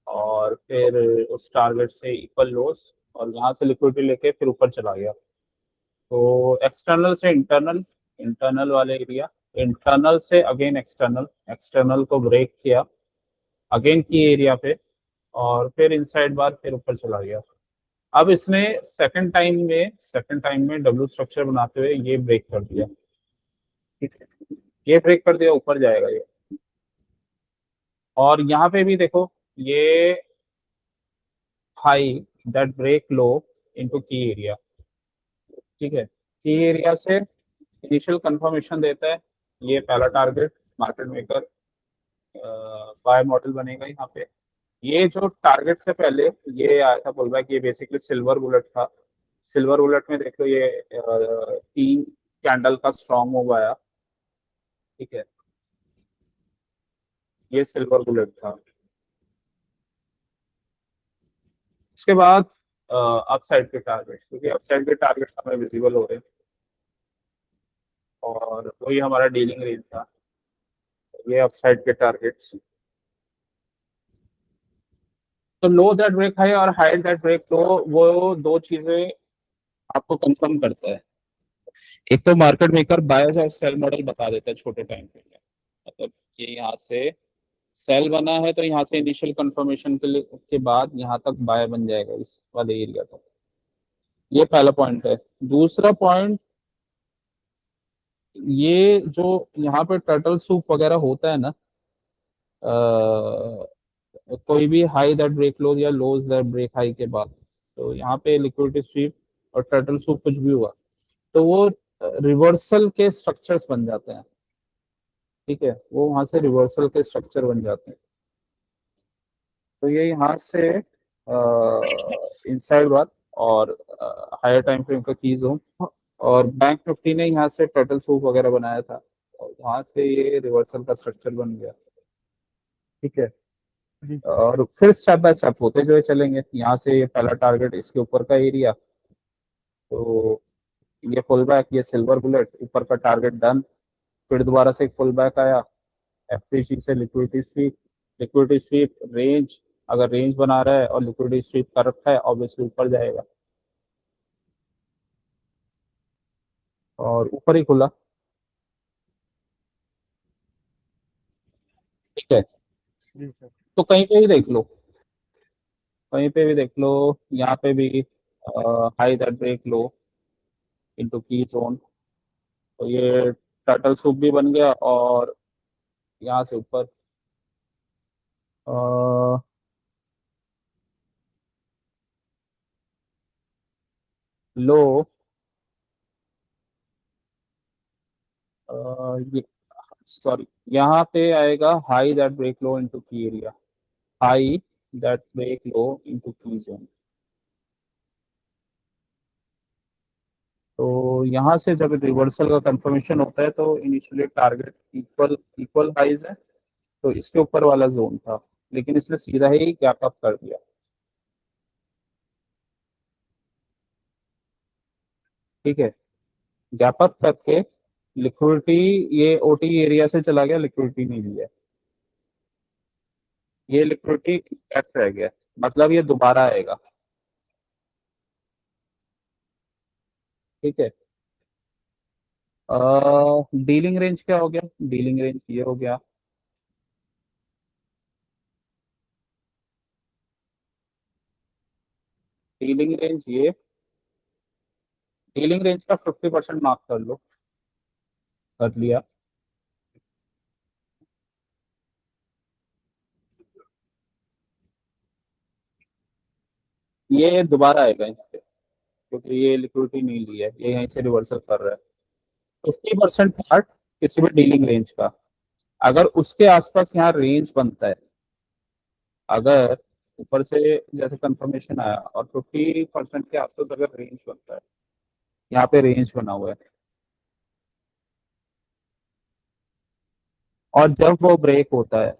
और फिर उस टारगेट से इक्वल लोस, और यहाँ से लिक्विडिटी लेके फिर ऊपर चला गया। तो एक्सटर्नल से इंटरनल, इंटरनल वाले एरिया, इंटरनल से अगेन एक्सटर्नल, एक्सटर्नल को ब्रेक किया अगेन की एरिया पे, और फिर इनसाइड बार फिर ऊपर चला गया। अब इसने सेकंड टाइम में डब्ल्यू स्ट्रक्चर बनाते हुए ये ब्रेक कर दिया। ठीक है, ये ब्रेक कर दिया, ऊपर जाएगा ये। और यहाँ पे भी देखो, ये high that break low into key area. ठीक है, की एरिया से इनिशियल कंफर्मेशन देता है, ये पहला target market maker buy model बनेगा यहाँ पे। ये जो टारगेट से पहले ये आया था पुल बैक, ये बेसिकली सिल्वर बुलेट था। सिल्वर बुलेट में देख लो, ये 3 कैंडल का स्ट्रॉन्ग मूव आया। ठीक है, ये सिल्वर बुलेट था। उसके बाद अपसाइड के टारगेट, क्योंकि अपसाइड के टारगेट्स हमें विजिबल हो रहे हैं, और वही हमारा डीलिंग रेंज था। ये अपसाइड के टारगेट्स, तो लो दैट ब्रेक हाई और हाई दैट ब्रेक लो, वो दो चीजें आपको कंफर्म करता है। एक तो मार्केट मेकर बायर्स और सेल मॉडल बता देता है छोटे टाइम के लिए। मतलब ये यहाँ से सेल बना है, तो यहाँ से इनिशियल कंफर्मेशन के बाद यहाँ तक बाय बन जाएगा इस वाले एरिया तक। ये पहला पॉइंट है। दूसरा पॉइंट, ये जो यहाँ पे टर्टल सूप वगैरह होता है ना, कोई भी हाई दैट ब्रेक लो या लोज दैट ब्रेक हाई के बाद, तो यहाँ पे लिक्विडिटी स्वीप और टर्टल सूप कुछ भी हुआ, तो वो रिवर्सल के स्ट्रक्चर्स बन जाते हैं। ठीक है, वो वहां से रिवर्सल के स्ट्रक्चर बन जाते हैं। तो ये यहाँ से इनसाइड बार और हायर टाइम फ्रेम का की जोन, और बैंक निफ्टी ने यहाँ से टर्टल सूप वगैरह बनाया था, और वहां से ये रिवर्सल का स्ट्रक्चर बन गया। ठीक है, जी सर। और फिर स्टेप बाय स्टेप होते जो चलेंगे। यहाँ से ये पहला टारगेट इसके ऊपर का एरिया, तो ये पुल बैक, ये सिल्वर बुलेट ऊपर का टारगेट डन। फिर दोबारा से एक पुल बैक आया, एफसीसी से liquidity SVEEP, liquidity SVEEP range, अगर रेंज बना रहा है और लिक्विडिटी स्वीप कर रखा है, ऑब्वियसली ऊपर जाएगा, और ऊपर ही खुला। ठीक है, जी सर। तो कहीं पे भी देख लो, कहीं पे भी देख लो, यहाँ पे भी high that break low into key zone, तो ये टर्टल सूप भी बन गया, और यहाँ से ऊपर लो, ये सॉरी, यहाँ पे आएगा high that break low into key area, high that break low into key zone. तो यहाँ से जब रिवर्सल का कंफर्मेशन होता है, तो initially target equal equal highs है, तो इसके ऊपर वाला जोन था, लेकिन इसने सीधा ही गैप अप कर दिया। ठीक है, गैप अप करके लिक्विडिटी, ये ओटी एरिया से चला गया, लिक्विडिटी नहीं लिया, ये लिक्विडिटी इंटैक्ट रह गया, मतलब ये दोबारा आएगा। ठीक है, डीलिंग रेंज क्या हो गया, डीलिंग रेंज ये हो गया। डीलिंग रेंज ये, डीलिंग रेंज का 50% मार्क कर लो, कर लिया। ये दोबारा आएगा यहाँ पे, क्योंकि ये लिक्विडिटी नहीं ली है, ये यहीं से रिवर्सल कर रहा है। 50% पार्ट किसी भी डीलिंग रेंज का, अगर उसके आसपास यहाँ रेंज बनता है, अगर ऊपर से जैसे कंफर्मेशन आया और 50% के आसपास अगर रेंज बनता है, यहाँ पे रेंज बना हुआ है, और जब वो ब्रेक होता है,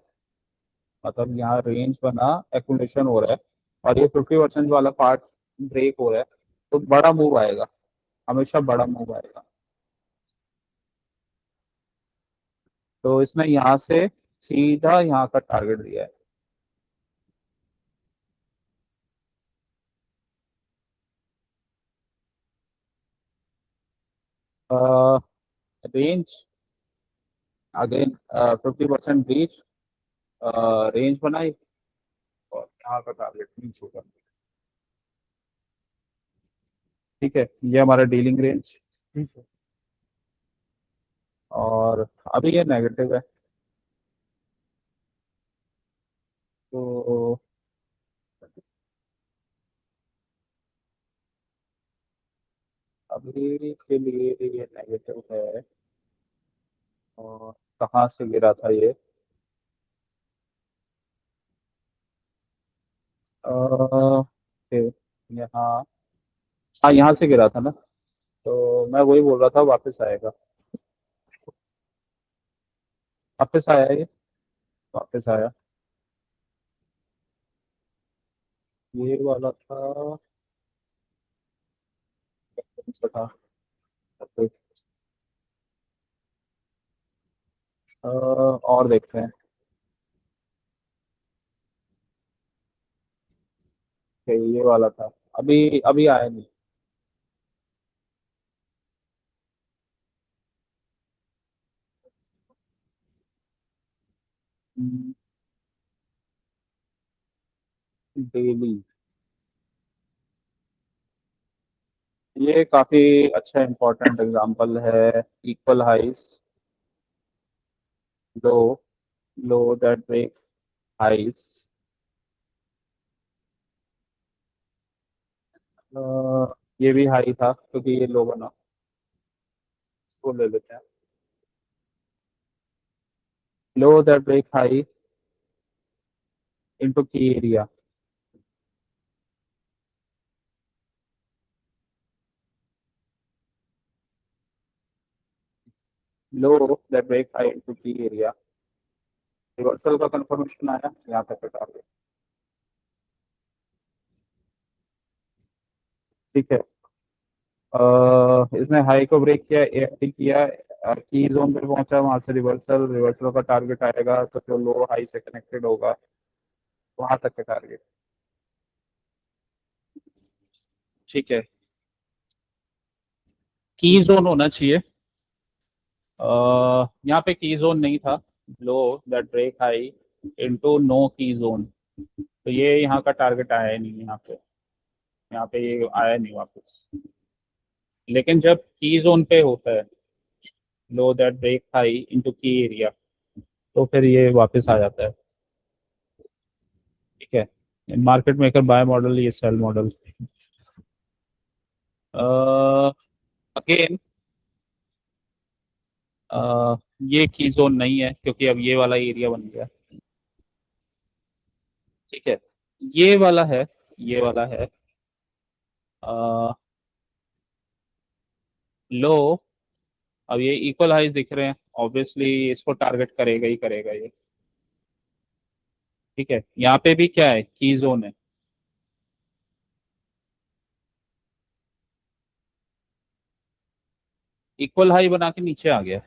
मतलब यहाँ रेंज बना, एक्यूमुलेशन हो रहा है, और ये 50% वाला पार्ट ब्रेक हो रहा है, तो बड़ा मूव आएगा, हमेशा बड़ा मूव आएगा। तो इसने यहाँ से सीधा यहाँ का टारगेट दिया है। रेंज अगेन 50% ब्रीच, रेंज बनाई, और यहाँ का टारगेट रीच होगा। ठीक है, ये हमारा डीलिंग रेंज, ठीक है। और अभी ये नेगेटिव है, तो अभी के लिए ये नेगेटिव है। और कहाँ से गिरा था ये? फिर यहाँ, हाँ यहाँ से गिरा था ना, तो मैं वही बोल रहा था वापस आएगा। वापस आया ये, वापस आया, ये वाला था, कौन सा था? और देखते हैं कि ये वाला था, अभी अभी आया नहीं। डेली, ये काफी अच्छा इंपॉर्टेंट एग्जांपल है। इक्वल हाइस, लो, लो दैट ब्रेक हाइस, ये भी हाई था क्योंकि ये लो बना, इसको ले लेते हैं। Low that break high into key area, low that break high into key area, reversal का कंफर्मेशन आया, यहाँ तक का टारगेट। ठीक है, इसने हाई को ब्रेक किया, एएफटी किया, की जोन पे पहुंचा, वहां से रिवर्सल, रिवर्सल का टारगेट आएगा, तो जो लो हाई से कनेक्टेड होगा वहां तक का टारगेट। ठीक है, की जोन होना चाहिए, यहाँ पे की जोन नहीं था, low that break high into no key zone, तो ये यहाँ का टारगेट आया ही नहीं, यहाँ पे ये आया नहीं वापस। लेकिन जब की जोन पे होता है, लो that break high into key area, तो फिर ये वापस आ जाता है। ठीक है, मार्केट मेकर बाय मॉडल, ये सेल मॉडल। अगेन ये की जोन नहीं है क्योंकि अब ये वाला एरिया बन गया। ठीक है, ये वाला है, ये वाला है लो। अब ये इक्वल हाइज दिख रहे हैं, ऑब्वियसली इसको टारगेट करेगा ही करेगा ये। ठीक है, यहाँ पे भी क्या है, की जोन है, इक्वल हाई बना के नीचे आ गया।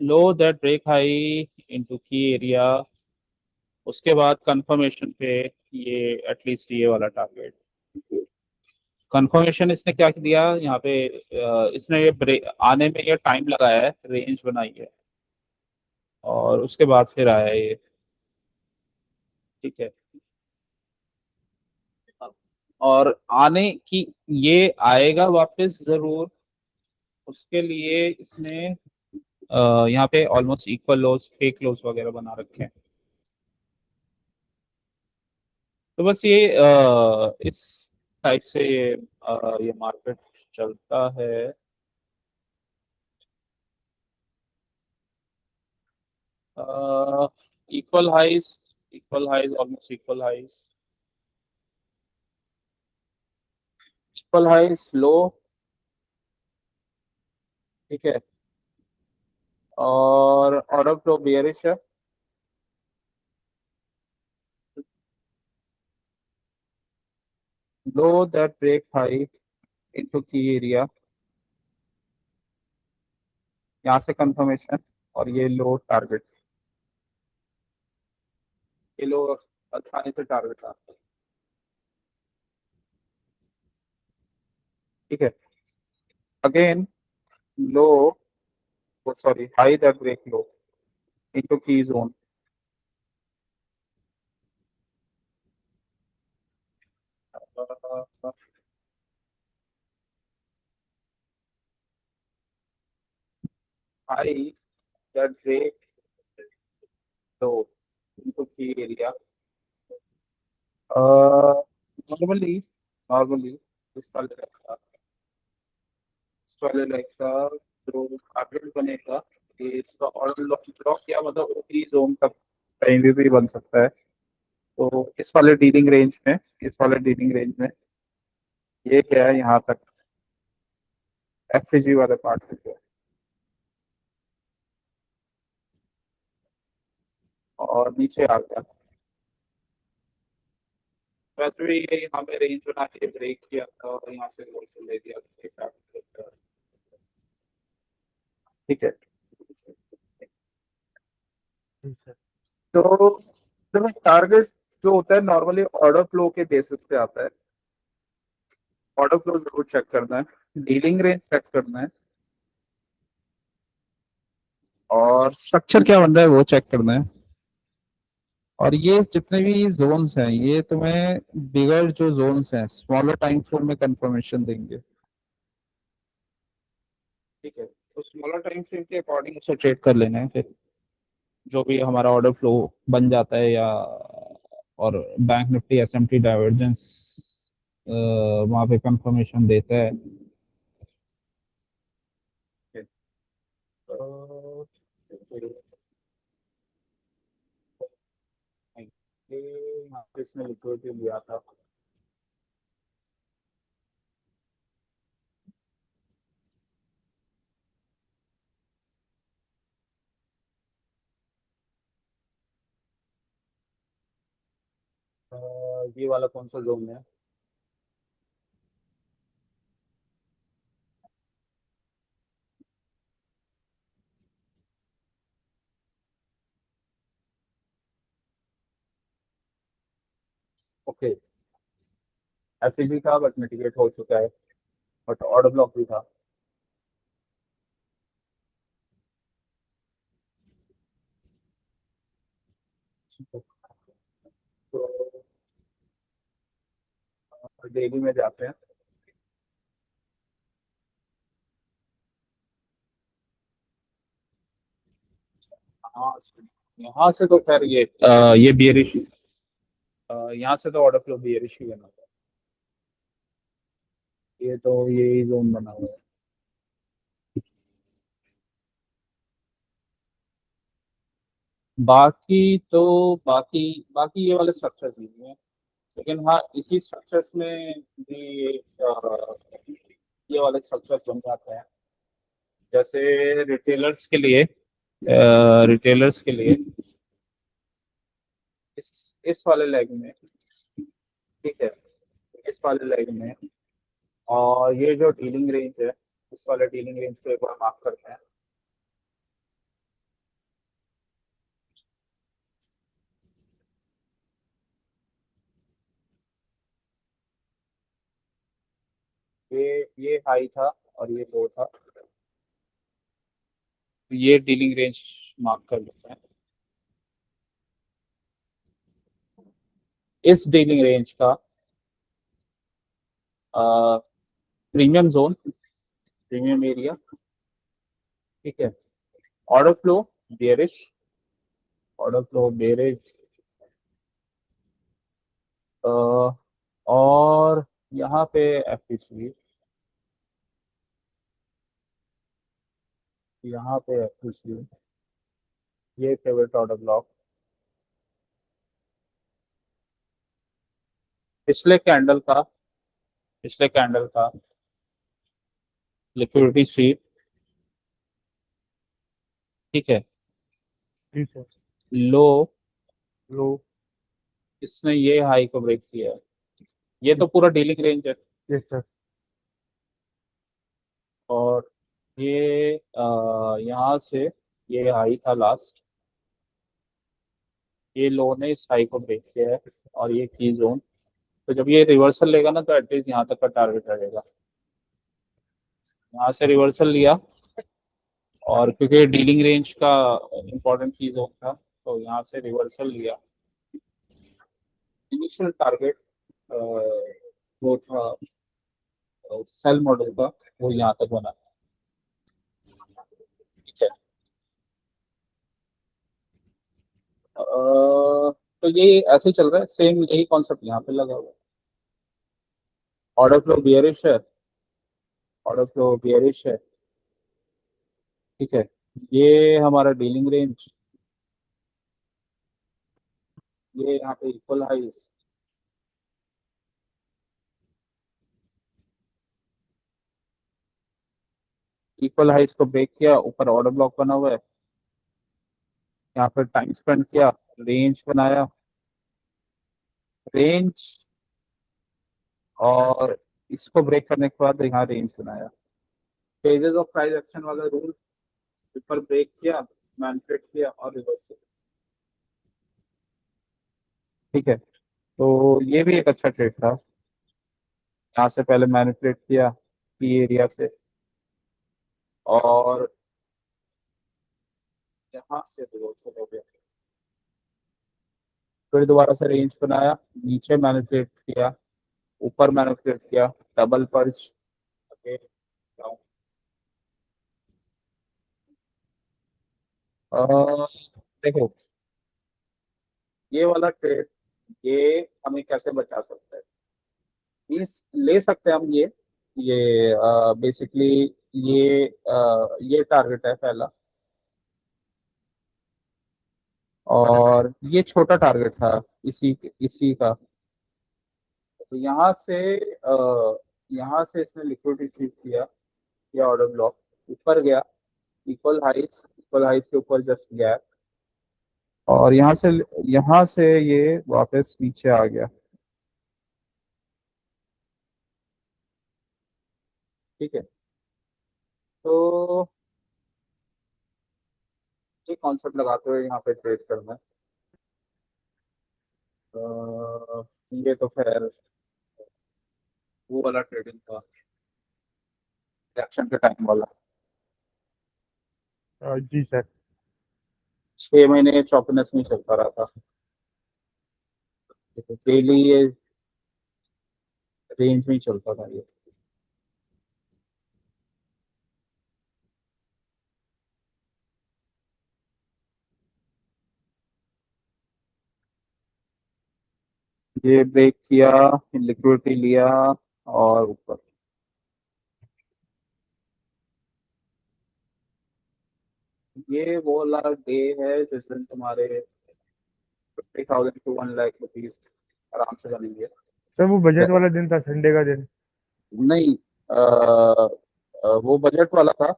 लो that break high into key area, उसके बाद कंफर्मेशन पे ये एटलीस्ट ये वाला टारगेट, कंफर्मेशन इसने क्या दिया यहाँ पे, इसने ये ब्रेक आने में ये टाइम लगाया है, रेंज बनाई है, और उसके बाद फिर आया ये। ठीक है, और आने की, ये आएगा वापस जरूर, उसके लिए इसने यहाँ पे almost equal loss, fake loss वगैरह बना रखे हैं। तो बस ये इस टाइप से ये मार्केट चलता है। इक्वल हाइस, ऑलमोस्ट इक्वल हाइस लो, ठीक है। और ऑर्डर फ्लो बियरिश है। लो that break high into key area, यहाँ से कंफर्मेशन, और ये लो टारगेट, ये लो आसानी से टारगेट आता है, ठीक है। Again low, sorry high that break low into key zone, high that break low into key area. Normally normally इस वाले का इस वाले लाइक का जो टारगेट बनेगा, ये इसका ऑर्डर ब्लॉक या मतलब ओपी जोन तक कहीं भी बन सकता है। तो इस वाले डीलिंग रेंज में ये क्या है, यहाँ तक एफजी वाले पार्ट में जो है, और नीचे आ गया। वैसे भी ये यहाँ पे रेंज बना के ब्रेक किया था और यहाँ से होलसेल ले दिया था, ठीक है। जी सर। तो देखो टारगेट जो होता है नॉर्मली ऑर्डर फ्लो के बेसिस पे आता है। ऑर्डर फ्लो जरूर चेक करना है, डीलिंग रेंज चेक करना है, और स्ट्रक्चर क्या बन रहा है वो चेक करना है। और ये जितने भी जोन्स हैं ये तुम्हें बिगर जो जोन्स हैं स्मॉलर टाइम फ्रेम में कंफर्मेशन देंगे, ठीक है। तो स्मॉलर टाइम फ्रेम के अकॉर्डिंग उसे ट्रेड कर लेना है, फिर जो भी हमारा ऑर्डर फ्लो बन जाता है, या और बैंक निफ्टी एसएमटी डाइवर्जेंस वहाँ पे कंफर्मेशन देता है। तो ये यहाँ पे इसने लिक्विडिटी लिया था। ये वाला कौन सा जोन है? ओके, एफईजी था बट मिटिगेट हो चुका है, बट ऑर्डर ब्लॉक भी था। तो डेली में जाते हैं। हाँ, यहाँ से तो खैर ये बियरिश, यहाँ से तो ऑर्डर फ्लो बियरिश ही बना हुआ है, ये तो यही जोन बना हुआ है। बाकी तो बाकी बाकी ये वाले स्ट्रक्चर्स नहीं है, लेकिन हाँ इसी स्ट्रक्चर्स में भी ये वाले स्ट्रक्चर्स बन जाते हैं। जैसे रिटेलर्स के लिए इस वाले लेग में, ठीक है, इस वाले लेग में, और ये जो डीलिंग रेंज है इस वाले डीलिंग रेंज को एक बार मार्क करते हैं। ये हाई था और ये लो था, ये डीलिंग रेंज मार्क कर लेते हैं। इस डीलिंग रेंज का प्रीमियम जोन, प्रीमियम एरिया, ठीक है। Order flow bearish, order flow bearish, और यहाँ पे एफपीसी, यहाँ पे एफपीसी, ये फेवरेट ऑर्डर ब्लॉक, पिछले कैंडल का, पिछले कैंडल का लिक्विडिटी स्वीप, ठीक है। जी सर। लो, लो। इसने ये हाई को ब्रेक किया है, ये तो पूरा डीलिंग रेंज है। Yes sir. और ये यहाँ से ये हाई था लास्ट, ये लो ने इस हाई को ब्रेक किया है, और ये की जोन, तो जब ये रिवर्सल लेगा ना, तो एटलीस्ट यहाँ तक का टारगेट रहेगा। यहाँ से रिवर्सल लिया, और क्योंकि डीलिंग रेंज का इम्पोर्टेंट की जोन था, तो यहाँ से रिवर्सल लिया। इनिशियल टारगेट जो था सेल मॉडल का, वो यहाँ तक बना, ठीक है। तो ये ऐसे ही चल रहा है, सेम यही कॉन्सेप्ट यहाँ पे लगा हुआ है। ऑर्डर फ्लो बियरिश है, ऑर्डर फ्लो बियरिश है, ठीक है। ये हमारा डीलिंग रेंज, ये यहाँ पे इक्वल हाइस, इक्वल हाइस को ब्रेक किया, ऊपर ऑर्डर ब्लॉक बना हुआ है, यहाँ पर टाइम स्पेंड किया, रेंज बनाया, रेंज, और इसको ब्रेक करने के बाद यहाँ रेंज बनाया। फेजेस ऑफ प्राइस एक्शन वाला रूल, ऊपर ब्रेक किया, मैनिपुलेट किया, और रिवर्स, ठीक है। तो ये भी एक अच्छा ट्रेड था, यहाँ से पहले मैनिपुलेट किया पी एरिया से, और यहाँ से रिवर्सल हो गया, फिर दोबारा से रेंज बनाया, नीचे मैनिपुलेट किया, ऊपर मैनिपुलेट किया, डबल पर्च, अगेन डाउन। देखो, ये वाला ट्रेड, ये हमें कैसे बचा सकता है, इस ले सकते हैं हम ये बेसिकली ये टारगेट है पहला, और ये छोटा टारगेट था इसी इसी का। तो यहाँ से इसने लिक्विडिटी स्वीप किया, या ऑर्डर ब्लॉक ऊपर गया, इक्वल हाइस के ऊपर जस्ट गया, और यहाँ से ये वापस नीचे आ गया, ठीक है। तो ये कॉन्सेप्ट लगाते हुए यहाँ पे ट्रेड करना है। ये तो खैर वो वाला ट्रेडिंग था, इलेक्शन के टाइम वाला, जी सर। 6 महीने चौपनेस में चलता रहा था, तो डेली ये रेंज में ही चलता था ये। ये ब्रेक किया, लिक्विडिटी लिया, और ऊपर, ये वो वाला डे है जिस दिन तुम्हारे 50,000 टू 1 लाख रुपीज आराम से बनेंगे। सर वो बजट वाला दिन था, संडे का दिन। नहीं, वो बजट वाला था,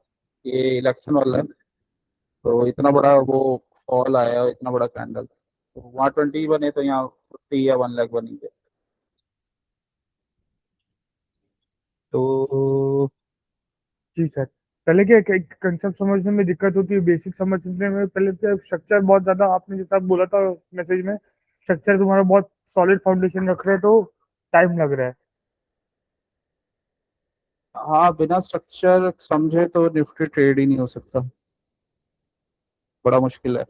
ये इलेक्शन वाला है, तो इतना बड़ा वो फॉल आया, इतना बड़ा कैंडल, तो वहाँ 20 बने, तो यहाँ 50 या 1 लाख बनेंगे। तो जी सर। पहले क्या कंसेप्ट समझने में दिक्कत होती है, बेसिक समझने में पहले क्या स्ट्रक्चर बहुत ज्यादा, आपने जैसा बोला था मैसेज में, स्ट्रक्चर तुम्हारा बहुत सॉलिड फाउंडेशन रख रहे हैं तो टाइम लग रहा है। हाँ, बिना स्ट्रक्चर समझे तो निफ्टी ट्रेड ही नहीं हो सकता, बड़ा मुश्किल है।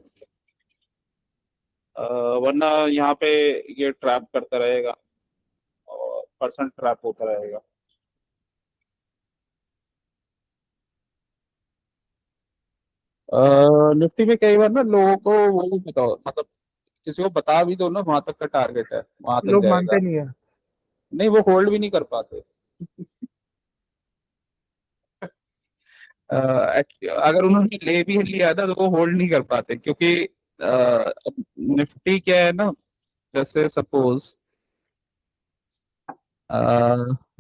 वरना यहाँ पे ये ट्रैप करता रहेगा, और परसेंट ट्रैप होता रहेगा। निफ्टी में कई बार ना लोगों को वो भी पता हो, मतलब किसी को बता भी दो ना वहां तक का टारगेट है, वहां तक लोग जाएगा, मानते नहीं है। नहीं वो होल्ड भी नहीं कर पाते। अगर उन्होंने ले भी लिया था तो वो होल्ड नहीं कर पाते, क्योंकि निफ्टी क्या है ना, जैसे सपोज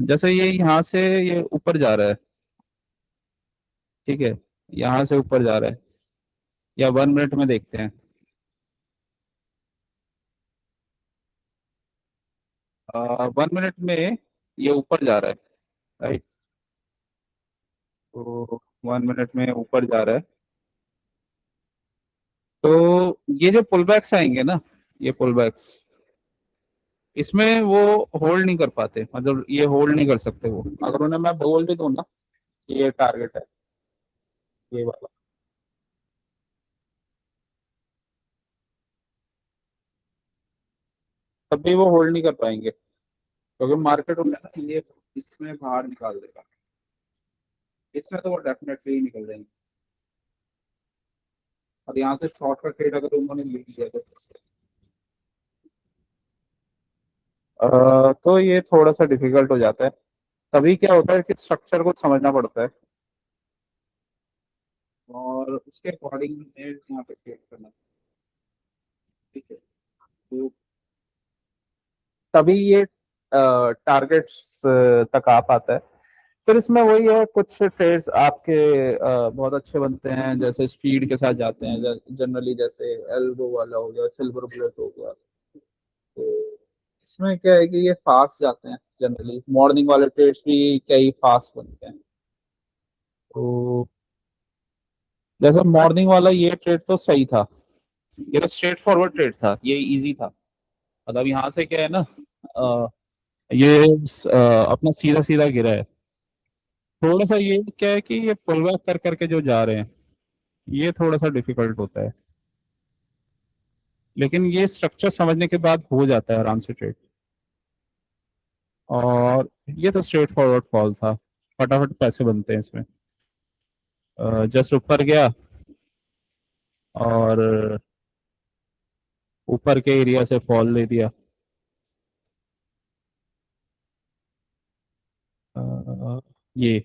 जैसे ये यहाँ से ये ऊपर जा रहा है, ठीक है, यहाँ से ऊपर जा रहा है, या 1 मिनट में देखते हैं। 1 मिनट में ये ऊपर जा रहा है, राइट, तो 1 मिनट में ऊपर जा रहा है, तो ये जो पुल बैक्स आएंगे ना, ये पुल बैक्स, इसमें वो होल्ड नहीं कर पाते, मतलब ये होल्ड नहीं कर सकते वो, अगर उन्हें मैं बोल भी दूं ना ये टारगेट है, ये वाला, तब भी वो होल्ड नहीं कर पाएंगे, क्योंकि मार्केट उन्हें ना ये इसमें बाहर निकाल देगा, इसमें तो वो डेफिनेटली ही निकल जाएंगे, और यहाँ से शॉर्ट का ट्रेड अगर उन्होंने ले लिया तो तो ये थोड़ा सा डिफिकल्ट हो जाता है। तभी क्या होता है कि स्ट्रक्चर को समझना पड़ता है, और उसके अकॉर्डिंग यहाँ पे ट्रेड करना, ठीक है, तो तभी ये टारगेट्स तक आ पाता है। फिर इसमें वही है, कुछ ट्रेड्स आपके बहुत अच्छे बनते हैं, जैसे स्पीड के साथ जाते हैं जनरली, जैसे एल्बो वाला हो गया, सिल्वर बुलेट हो गया, तो इसमें क्या है कि ये फास्ट जाते हैं, जनरली मॉर्निंग वाले ट्रेड्स भी कई फास्ट बनते हैं, तो जैसे मॉर्निंग वाला ये ट्रेड तो सही था, ये तो स्ट्रेट फॉरवर्ड ट्रेड था, ये इजी था, मतलब यहाँ से क्या है ना, अ, ये अपना सीधा सीधा गिरा है, थोड़ा सा ये क्या है कि ये पुल बैक कर करके जो जा रहे हैं, ये थोड़ा सा डिफिकल्ट होता है, लेकिन ये स्ट्रक्चर समझने के बाद हो जाता है आराम से ट्रेड। और ये तो स्ट्रेट फॉरवर्ड फॉल था, फटाफट पैसे बनते हैं इसमें, जस्ट ऊपर गया और ऊपर के एरिया से फॉल ले दिया, ये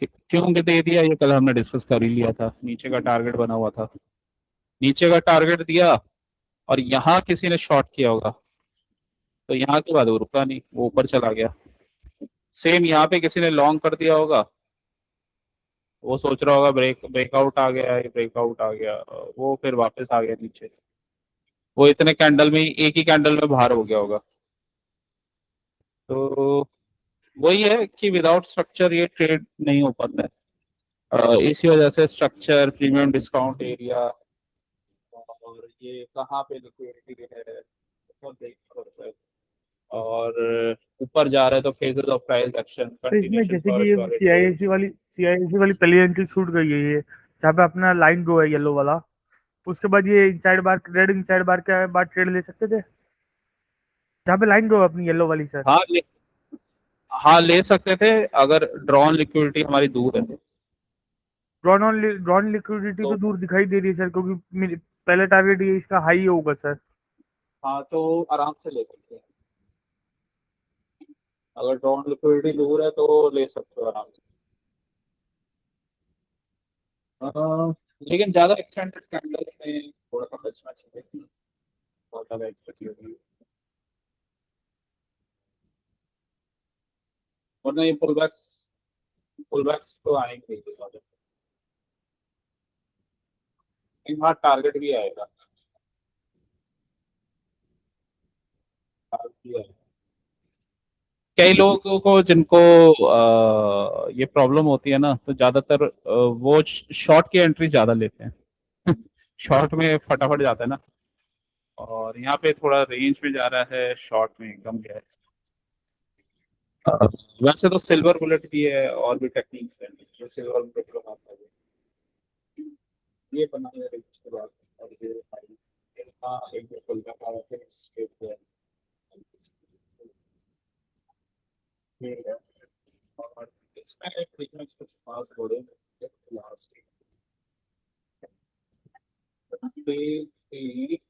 क्यों दे दिया, ये कल हमने डिस्कस कर ही लिया था, नीचे का टारगेट बना हुआ था, नीचे का टारगेट दिया, और यहाँ किसी ने शॉर्ट किया होगा, तो यहाँ के बाद वो रुका नहीं, वो ऊपर चला गया, सेम यहाँ पे किसी ने लॉन्ग कर दिया होगा, वो सोच रहा होगा ब्रेकआउट आ गया, ये ब्रेकआउट आ गया, वो फिर वापस आ गया नीचे, वो इतने कैंडल में ही, एक ही कैंडल में बाहर हो गया होगा, तो वही है कि विदाउट स्ट्रक्चर ये ट्रेड नहीं हो पाता है। इसी वजह से स्ट्रक्चर, प्रीमियम डिस्काउंट एरिया, और ये कहाँ पे लिक्विडिटी है, सब देखना पड़ता है, और ऊपर जा रहा है तो फेजेस ऑफ प्राइस एक्शन, तो इसमें कंटिन्यूएशन जैसे फॉर कि ये एक्सप्लोरेटरी। सीआईएससी वाली पहली एंट्री शूट गई है ये, जहाँ पे अपना लाइन ड्रो है येलो वाला, उसके बाद ये इनसाइड बार, रेड इनसाइड बार के बाद ट्रेड ले सकते थे, जहाँ पे लाइन ड्रो है अपनी येलो वाली सर। हाँ हाँ ले सकते थे, अगर ड्रॉन लिक्विडिटी हमारी दूर है ड्रॉन लिक्विडिटी तो तो। दूर दिखाई दे रही है सर, क्योंकि पहले टारगेट ये इसका हाई होगा सर। हाँ तो आराम से ले सकते हैं, अगर ड्रॉन लिक्विडिटी दूर है तो ले सकते हो आराम से। लेकिन ज्यादा एक्सटेंडेड कैंडल में थोड़ा सा बचना चाहिए, बहुत ज्यादा एक्सपेक्ट, वरना ये पुलबैक्स तो आएंगे ही ज्यादा। लेकिन हाँ टारगेट भी आएगा, टारगेट भी आएगा। कई लोगों को जिनको ये प्रॉब्लम होती है ना, तो ज्यादातर वो शॉर्ट की एंट्री ज्यादा लेते हैं। शॉर्ट में फटाफट जाता है ना, और यहाँ पे थोड़ा रेंज में जा रहा है, शॉर्ट में एकदम गया है। वैसे तो सिल्वर बुलेट भी है, और भी टेक्निक्स हैं जो सिल्वर बुलेट लगाता है, ये बनाने रेंज के बाद, और ये हाँ एक दो फुल का पावर फिर स्ट्रेट है, ये है। और इसमें एक कुछ खास बोर्ड है लास्ट, 23,950.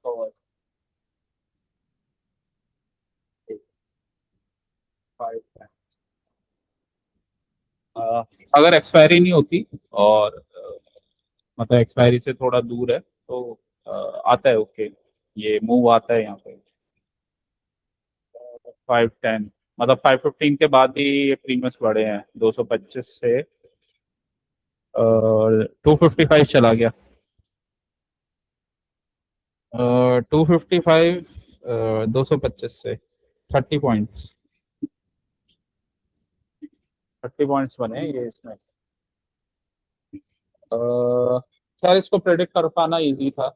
Forward. 5. अगर एक्सपायरी नहीं होती और मतलब एक्सपायरी से थोड़ा दूर है तो आता है ओके, ये मूव आता है यहाँ पे 510, मतलब 515 के बाद ही ये प्रीमियम्स बढ़े हैं 225 से 255 चला गया। 255 225 से 30 पॉइंट्स, 30 पॉइंट्स बने ये इसमें। खैर इसको प्रेडिक्ट कर पाना इजी था।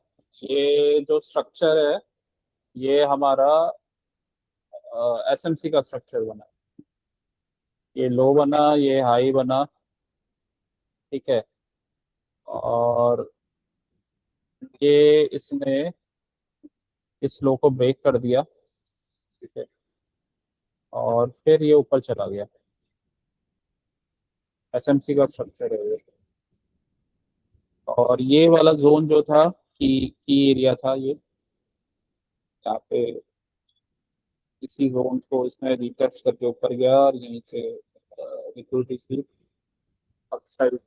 ये जो स्ट्रक्चर है ये हमारा एसएमसी का स्ट्रक्चर बना, ये लो बना, ये हाई बना, ठीक है, और ये इसने इस लो को ब्रेक कर दिया, ठीक है, और फिर ये ऊपर चला गया। एसएमसी का स्ट्रक्चर है ये। और ये वाला जोन जो था की एरिया था ये, यहाँ पे इसी जोन को इसने रिटेस्ट करके ऊपर गया और यहीं से लिक्विडिटी सी अपसाइड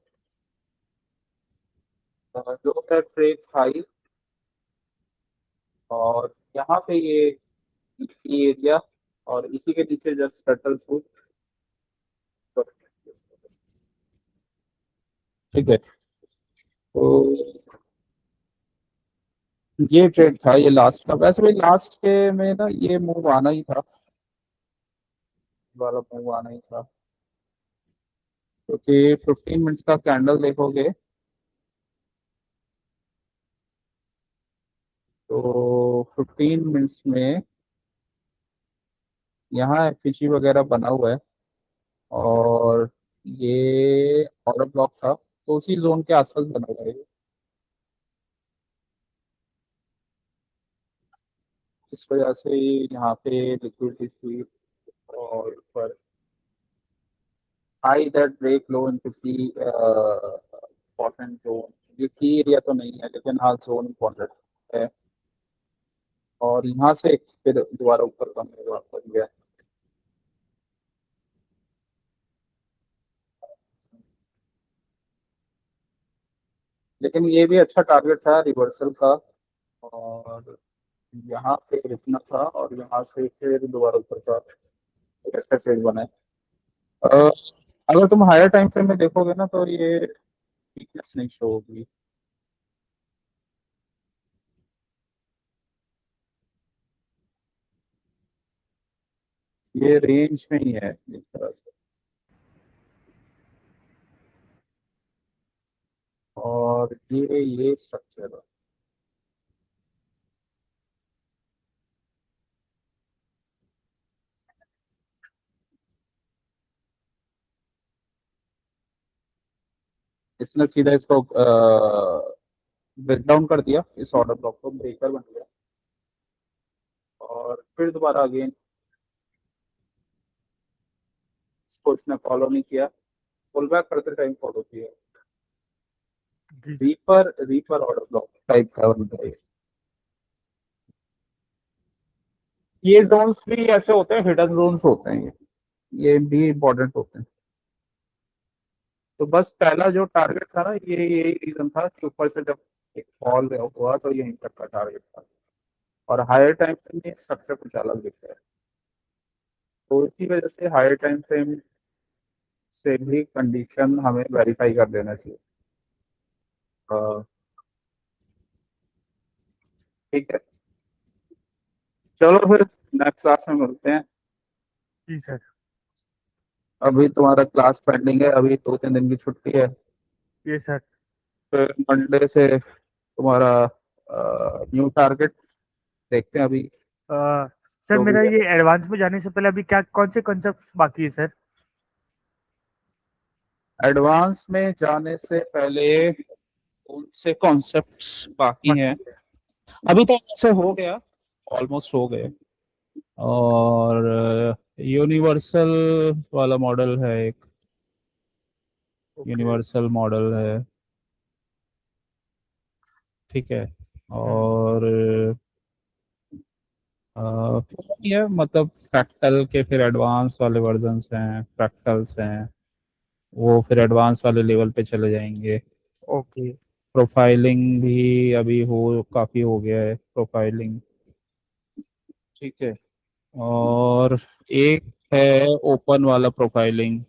जो है ट्रेड हाई, और यहाँ पे ये एरिया और इसी के नीचे जस्ट सेटल फूड, ठीक है। तो ये ट्रेड था ये लास्ट का, वैसे भी लास्ट के में ना ये मूव आना ही था, वाला मूव आना ही था, क्योंकि 15 मिनट्स का कैंडल देखोगे तो 15 मिनट्स में यहाँ एफिची वगैरह बना हुआ है और ये ऑर्डर ब्लॉक था तो उसी जोन के आसपास बना हुआ है ये। इस वजह से यहाँ पे लिक्विडिटी थी और ऊपर high that break low into key important zone, ये की एरिया तो नहीं है लेकिन हाँ जोन इम्पोर्टेंट है, और यहाँ से फिर दोबारा ऊपर बन गया। लेकिन ये भी अच्छा टारगेट था रिवर्सल का, और यहाँ पे रुकना था और यहाँ से फिर दोबारा ऊपर का एक अच्छा ट्रेड बना है। अ, अगर तुम हायर टाइम फ्रेम में देखोगे ना तो ये वीकनेस नहीं शो होगी, ये रेंज में ही है एक तरह से, और ये स्ट्रक्चर है। इसने सीधा इसको ब्रेक डाउन कर दिया, इस ऑर्डर ब्लॉक को ब्रेकर बन गया, और फिर दोबारा अगेन इसको इसने फॉलो नहीं किया, पुल बैक करते टाइम फॉलो किया, जी sir. Reaper reaper order block type का बन गया ये जोन्स भी ऐसे होते हैं, हिडन जोन्स होते हैं ये भी इम्पोर्टेंट होते हैं। तो बस पहला जो टारगेट था ना ये यही रीजन था कि ऊपर से जब एक फॉल हुआ तो यहीं तक का टारगेट था, और हायर टाइम फ्रेम में स्ट्रक्चर कुछ अलग दिखता है, तो इसी वजह से हायर टाइम फ्रेम से भी कंडीशन हमें वेरीफाई कर लेना चाहिए। अ, ठीक है, चलो फिर नेक्स्ट क्लास में मिलते हैं। जी सर। अभी तुम्हारा क्लास पेंडिंग है, अभी 2-3 दिन की छुट्टी है, ये सर। फिर मंडे से तुम्हारा न्यू टारगेट देखते हैं अभी अ, सर जो भी मेरा है। ये एडवांस में जाने से पहले अभी क्या कौन से कॉन्सेप्ट बाकी है सर? एडवांस में जाने से पहले कौन से कॉन्सेप्ट्स बाकी हैं? बाकी है। अभी तो ऐसे हो गया, ऑलमोस्ट हो गए। और यूनिवर्सल वाला मॉडल है एक, ओके। यूनिवर्सल मॉडल है, ठीक है। और ये मतलब फ्रैक्टल के फिर एडवांस वाले वर्जन्स हैं, फ्रैक्टल्स हैं, वो फिर एडवांस वाले लेवल पे चले जाएंगे। ओके। प्रोफाइलिंग भी अभी काफी हो गया है प्रोफाइलिंग, ठीक है। और एक है ओपन वाला प्रोफाइलिंग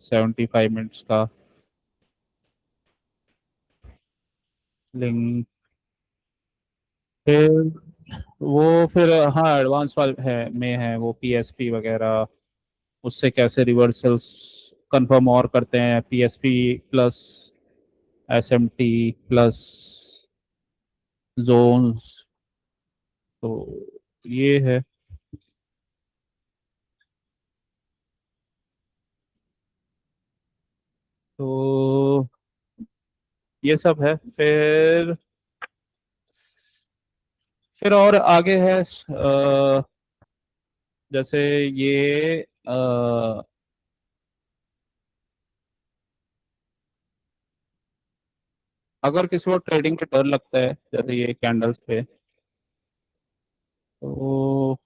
75 मिनट्स का लिंक। फिर फिर हाँ एडवांस वाले है वो पीएसपी वगैरह, उससे कैसे रिवर्सल्स कंफर्म और करते हैं, PSP plus SMT plus zones, तो ये है। तो ये सब है। फिर और आगे है जैसे ये अगर किसी को ट्रेडिंग पे डर लगता है जैसे ये कैंडल्स पे, तो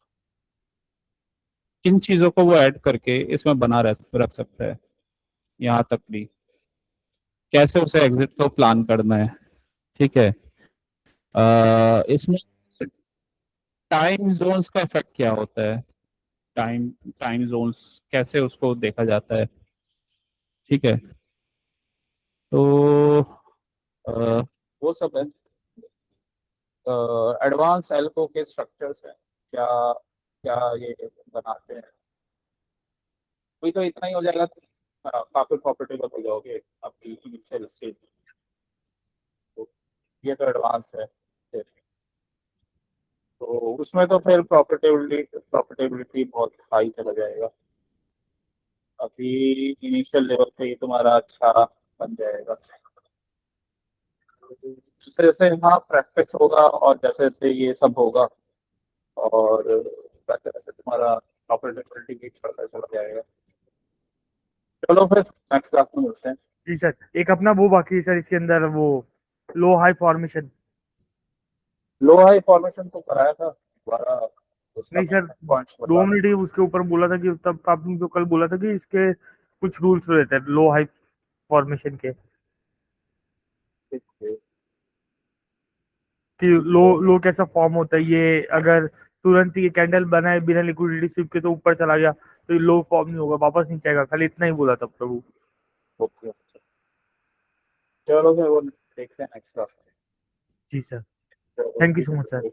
किन चीज़ों को वो ऐड करके इसमें रख सकता है, यहाँ तक भी कैसे उसे एग्जिट को प्लान करना है, ठीक है। इसमें टाइम जोन्स का इफेक्ट क्या होता है, टाइम टाइम जोन्स कैसे उसको देखा जाता है, ठीक है। तो अ, वो सब है। एडवांस एल्को के स्ट्रक्चर्स हैं, क्या क्या ये बनाते हैं। अभी तो इतना ही हो जाएगा तो काफी प्रॉफिटेबल हो जाओगे आपकी इनिशियल से। तो ये तो एडवांस है। तो उसमें तो फिर प्रॉफिटेबिलिटी प्रॉफिटेबिलिटी बहुत हाई चला जाएगा। अभी इनिशियल लेवल पे ही तुम्हारा अच्छा बन जाएगा। जैसे जैसे हाँ प्रैक्टिस होगा और जैसे जैसे ये सब होगा, और वैसे वैसे तुम्हारा प्रॉफिटेबिलिटी भी बढ़ता चला जाएगा। चलो फिर नेक्स्ट क्लास में मिलते हैं। जी सर, एक अपना वो बाकी है सर इसके अंदर, वो लो हाई फॉर्मेशन। लो हाई फॉर्मेशन तो कराया था दोबारा, उसका नहीं मैं सर, पॉइंट्स दो बता मिनट ही दूँ। उसके ऊपर बोला था कि तब आपने जो कल बोला था कि इसके कुछ रूल्स रहते हैं लो हाई फॉर्मेशन के, ठीक है। कि लो लो कैसा फॉर्म होता है ये, अगर तुरंत ये कैंडल बनाए बिना लिक्विडिटी स्विप के तो ऊपर चला गया तो ये लो फॉर्म नहीं होगा, वापस नहीं जाएगा, खाली इतना ही बोला था प्रभु। ओके, चलो फिर वो देखते हैं नेक्स्ट क्लास में। जी सर। चलो थैंक यू ठीक सो मच सर। है।